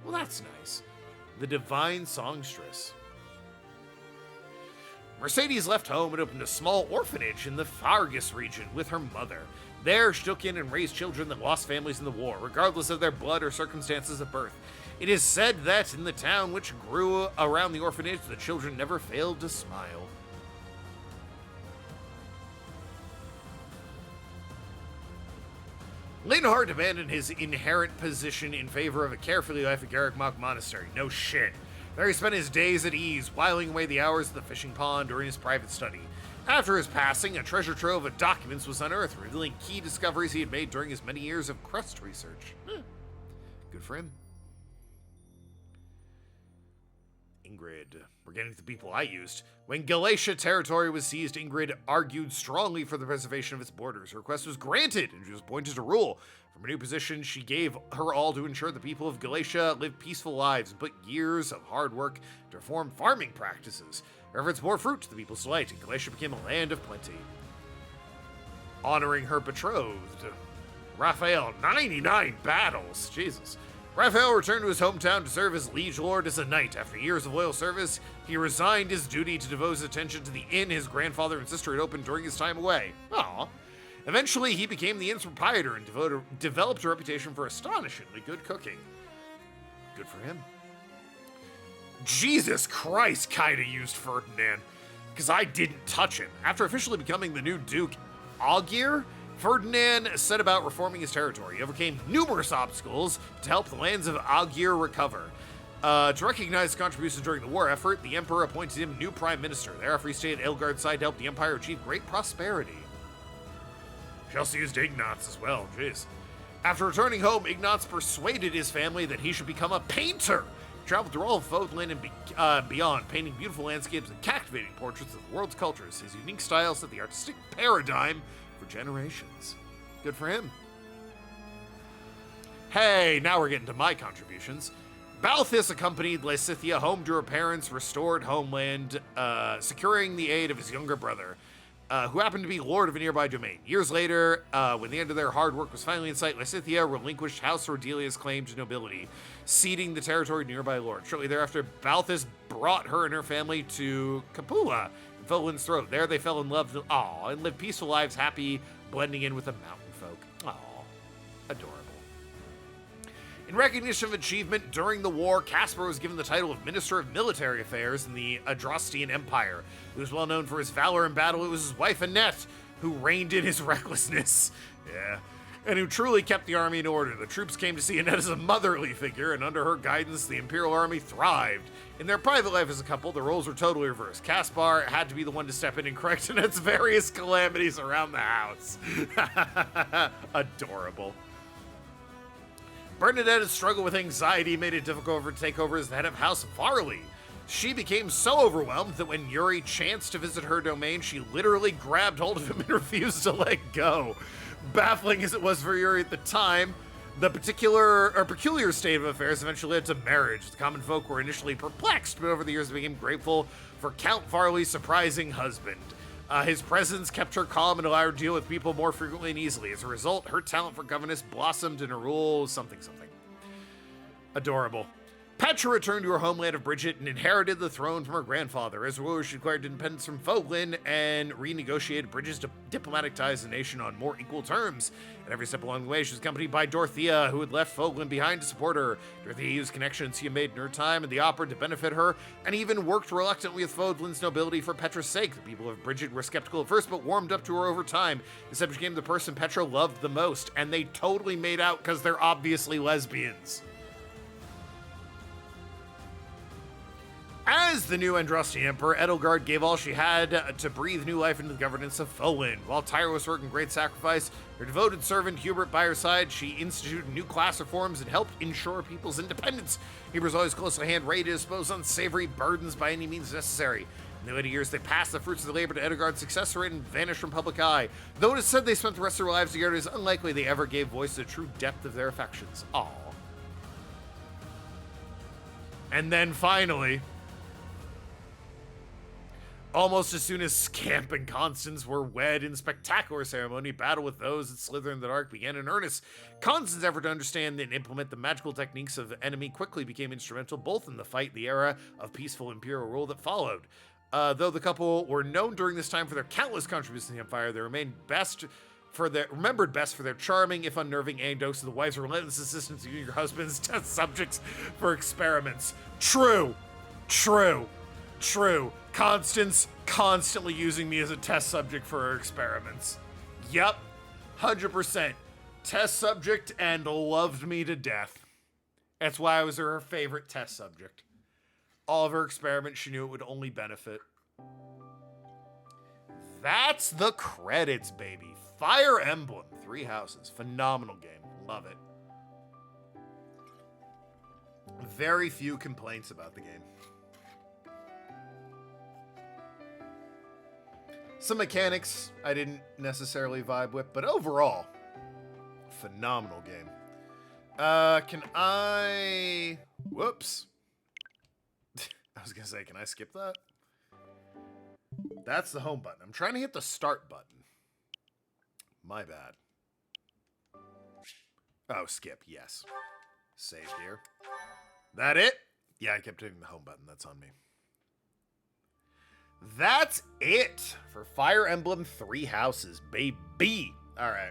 well that's nice. The Divine Songstress. Mercedes left home and opened a small orphanage in the Fargus region with her mother. There, she took in and raised children that lost families in the war, regardless of their blood or circumstances of birth. It is said that in the town which grew around the orphanage, the children never failed to smile. Linhardt abandoned his inherent position in favor of a carefully life at Garrick Mach Monastery. No shit. There he spent his days at ease, whiling away the hours at the fishing pond or in his private study. After his passing, a treasure trove of documents was unearthed, revealing key discoveries he had made during his many years of crust research. Good for him. Ingrid. We're getting to the people I used. When Galatia territory was seized, Ingrid argued strongly for the preservation of its borders. Her request was granted, and she was appointed to rule. From her new position, she gave her all to ensure the people of Galatia lived peaceful lives and put years of hard work to reform farming practices. Her efforts bore fruit to the people's delight, and Galatia became a land of plenty. Honoring her betrothed, Raphael, 99 battles. Jesus. Raphael returned to his hometown to serve as liege lord as a knight. After years of loyal service, he resigned his duty to devote his attention to the inn his grandfather and sister had opened during his time away. Aww. Eventually, he became the inn's proprietor and developed a reputation for astonishingly good cooking. Good for him. Jesus Christ kinda used Ferdinand, because I didn't touch him. After officially becoming the new Duke Augir, Ferdinand set about reforming his territory. He overcame numerous obstacles to help the lands of Augir recover. To recognize his contributions during the war effort, the Emperor appointed him new prime minister. Thereafter, he stayed at Edelgard's side to help the Empire achieve great prosperity. She also used Ignatz as well, jeez. After returning home, Ignatz persuaded his family that he should become a painter. He traveled through all of Fodland and beyond, painting beautiful landscapes and captivating portraits of the world's cultures. His unique style set the artistic paradigm for generations. Good for him. Hey, now we're getting to my contributions. Balthus accompanied Lysithea home to her parents' restored homeland, securing the aid of his younger brother, who happened to be lord of a nearby domain. Years later, when the end of their hard work was finally in sight, Lysithea relinquished House Ordelia's claim to nobility, ceding the territory to nearby lord. Shortly thereafter, Balthus brought her and her family to Capua, in Fodland's throat. There they fell in love and lived peaceful lives, happy, blending in with the mountain folk. Aw, adorable. In recognition of achievement during the war, Caspar was given the title of Minister of Military Affairs in the Adrostian Empire. He was well known for his valor in battle. It was his wife Annette who reined in his recklessness. Yeah. And who truly kept the army in order. The troops came to see Annette as a motherly figure, and under her guidance, the Imperial Army thrived. In their private life as a couple, the roles were totally reversed. Caspar had to be the one to step in and correct Annette's various calamities around the house. Adorable. Bernadette's struggle with anxiety made it difficult for her to take over as the head of House Varley. She became so overwhelmed that when Yuri chanced to visit her domain, she literally grabbed hold of him and refused to let go. Baffling as it was for Yuri at the time, the peculiar state of affairs eventually led to marriage. The common folk were initially perplexed, but over the years they became grateful for Count Varley's surprising husband. His presence kept her calm and allowed her to deal with people more frequently and easily. As a result, her talent for governess blossomed in her rule something. Adorable. Petra returned to her homeland of Bridget and inherited the throne from her grandfather. As ruler, she declared independence from Fodland and renegotiated Bridget's diplomatic ties to the nation on more equal terms. At every step along the way, she was accompanied by Dorothea, who had left Fodland behind to support her. Dorothea used connections she had made in her time in the opera to benefit her, and even worked reluctantly with Fodland's nobility for Petra's sake. The people of Bridget were skeptical at first, but warmed up to her over time. Instead, she became the person Petra loved the most, and they totally made out because they're obviously lesbians. As the new Andrastian Emperor, Edelgard gave all she had to breathe new life into the governance of Fodland. While tireless work and great sacrifice, her devoted servant Hubert by her side, she instituted new class reforms and helped ensure people's independence. Hubert's always close at hand, ready to dispose unsavory burdens by any means necessary. In the later years, they passed the fruits of their labor to Edelgard's successor and vanished from public eye. Though it is said they spent the rest of their lives together, it is unlikely they ever gave voice to the true depth of their affections. Aww. And then finally, almost as soon as Scamp and Constance were wed in spectacular ceremony, battle with those that slither in the dark began in earnest. Constance's effort to understand and implement the magical techniques of the enemy quickly became instrumental both in the fight and the era of peaceful imperial rule that followed. Though the couple were known during this time for their countless contributions to the Empire, they remained remembered best for their charming, if unnerving, anecdotes of the wife's relentless insistence using your husband's test subjects for experiments. True. Constance constantly using me as a test subject for her experiments. Yep, 100%. Test subject and loved me to death. That's why I was her favorite test subject. All of her experiments, she knew it would only benefit. That's the credits, baby. Fire Emblem, 3 Houses. Phenomenal game. Love it. Very few complaints about the game. Some mechanics I didn't necessarily vibe with, but overall, phenomenal game. Can I... Whoops. I was gonna say, can I skip that? That's the home button. I'm trying to hit the start button. My bad. Oh, skip, yes. Save here. That it? Yeah, I kept hitting the home button. That's on me. That's it for Fire Emblem 3 Houses, baby. All right.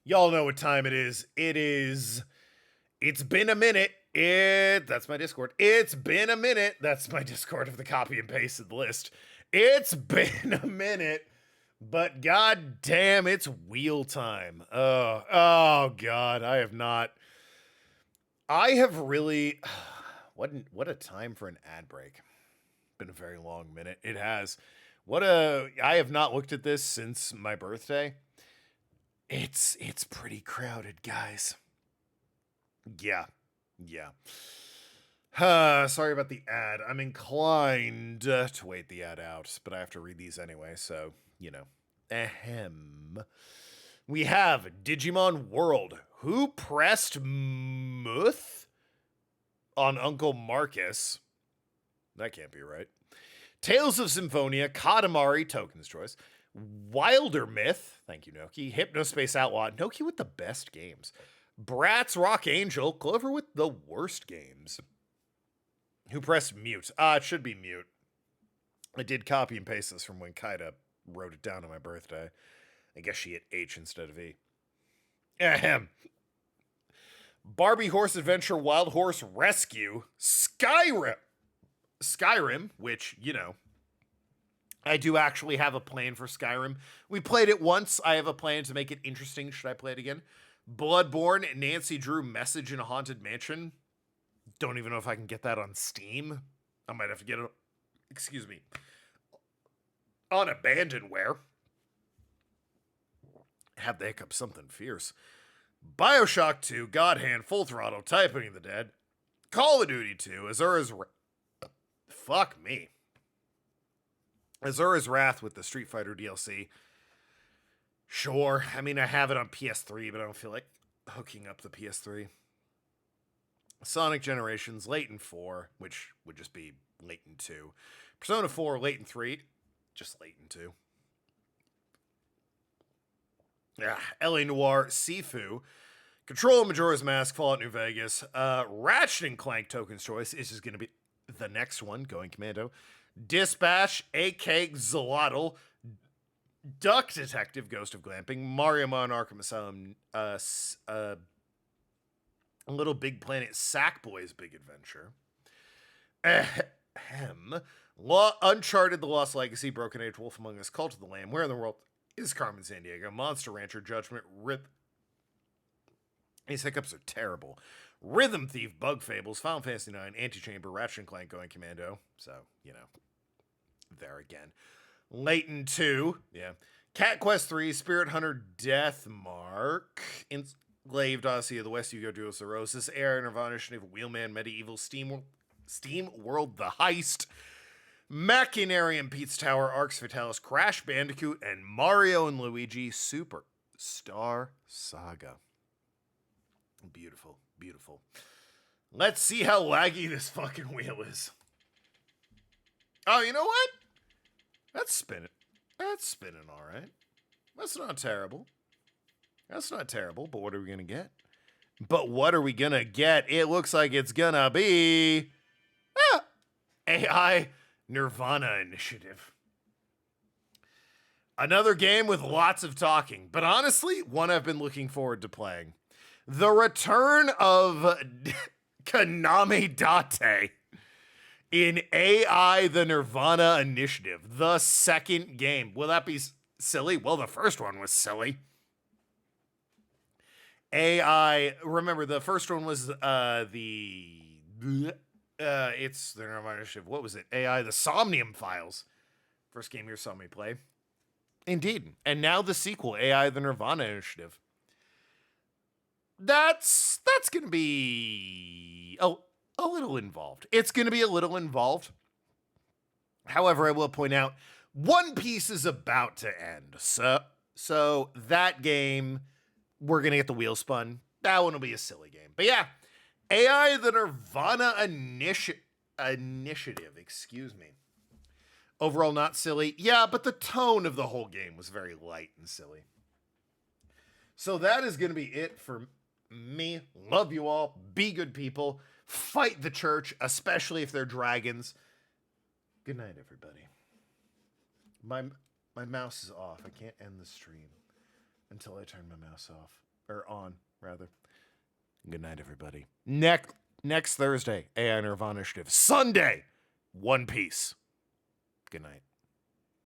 Y'all know what time it is. It's been a minute. That's my Discord. It's been a minute. That's my Discord of the copy and pasted list. It's been a minute, but god damn, it's wheel time. Oh god, I have really, what a time for an ad break. Been a very long minute. It has. I have not looked at this since my birthday. It's pretty crowded, guys. Yeah. Sorry about the ad. I'm inclined to wait the ad out, but I have to read these anyway, so, you know. Ahem. We have Digimon World. Who pressed Muth on Uncle Marcus? That can't be right. Tales of Symphonia, Katamari, Token's Choice, Wilder Myth, thank you, Noki, Hypnospace Outlaw, Noki with the best games, Bratz Rock Angel, Clover with the worst games. Who pressed mute? It should be mute. I did copy and paste this from when Kaida wrote it down on my birthday. I guess she hit H instead of E. Ahem. Barbie Horse Adventure, Wild Horse Rescue, Skyrim, which, you know, I do actually have a plan for Skyrim. We played it once. I have a plan to make it interesting. Should I play it again? Bloodborne, Nancy Drew, Message in a Haunted Mansion. Don't even know if I can get that on Steam. I might have to get it, excuse me, on Abandonware. Have the hiccup something fierce. Bioshock 2, God Hand, Full Throttle, Typing of the Dead, Call of Duty 2, Azura's fuck me. Azura's Wrath with the Street Fighter DLC. Sure, I mean, I have it on PS3, but I don't feel like hooking up the PS3. Sonic Generations, Layton 4, which would just be Layton 2. Persona 4, Layton 3, just Layton 2. LA Noire, Sifu, Control Majora's Mask, Fallout New Vegas, Ratchet & Clank Token's Choice. This is going to be the next one, Going Commando. Dispatch, AK Xolotl, Duck Detective, Ghost of Glamping, Mario Mon Arkham Asylum, Little Big Planet, Sackboy's Big Adventure, Uncharted, The Lost Legacy, Broken Age, Wolf Among Us, Cult of the Lamb, Where in the World is Carmen Sandiego, Monster Rancher, Judgment, these hiccups are terrible. Rhythm Thief, Bug Fables, Final Fantasy IX, Antichamber, Ratchet & Clank, Going Commando. So, you know, there again. Layton 2, yeah. Cat Quest 3, Spirit Hunter, Deathmark, Enslaved Odyssey of the West, Yu-Gi-Oh! Duel Cirrhosis, Air Nirvana Initiative, Wheelman, Medieval, Steam World, The Heist, Machinarium, Pete's Tower, Arx Fatalis, Crash Bandicoot, and Mario and Luigi Super Star Saga. Beautiful, beautiful. Let's see how laggy this fucking wheel is. Oh, you know what? That's spinning. That's spinning all right. That's not terrible. That's not terrible, but what are we going to get? It looks like it's going to be AI Nirvana Initiative. Another game with lots of talking, but honestly, one I've been looking forward to playing. The return of Kaname Date in AI the Nirvana Initiative, the second game. Will that be silly? Well, the first one was silly. AI, remember, the first one was the It's the Nirvana Initiative. What was it? AI, the Somnium Files. First game you saw me play. Indeed. And now the sequel, AI, the Nirvana Initiative. That's going to be a little involved. It's going to be a little involved. However, I will point out, One Piece is about to end. So that game, we're going to get the wheel spun. That one will be a silly game. But yeah, AI, the Nirvana Initiative, excuse me. Overall, not silly. Yeah, but the tone of the whole game was very light and silly. So that is going to be it for me. Love you all. Be good people. Fight the church, especially if they're dragons. Good night, everybody. My mouse is off. I can't end the stream until I turn my mouse off. Or on, rather. Good night, everybody. Next Thursday, AI Nirvana Initiative. Sunday, One Piece. Good night.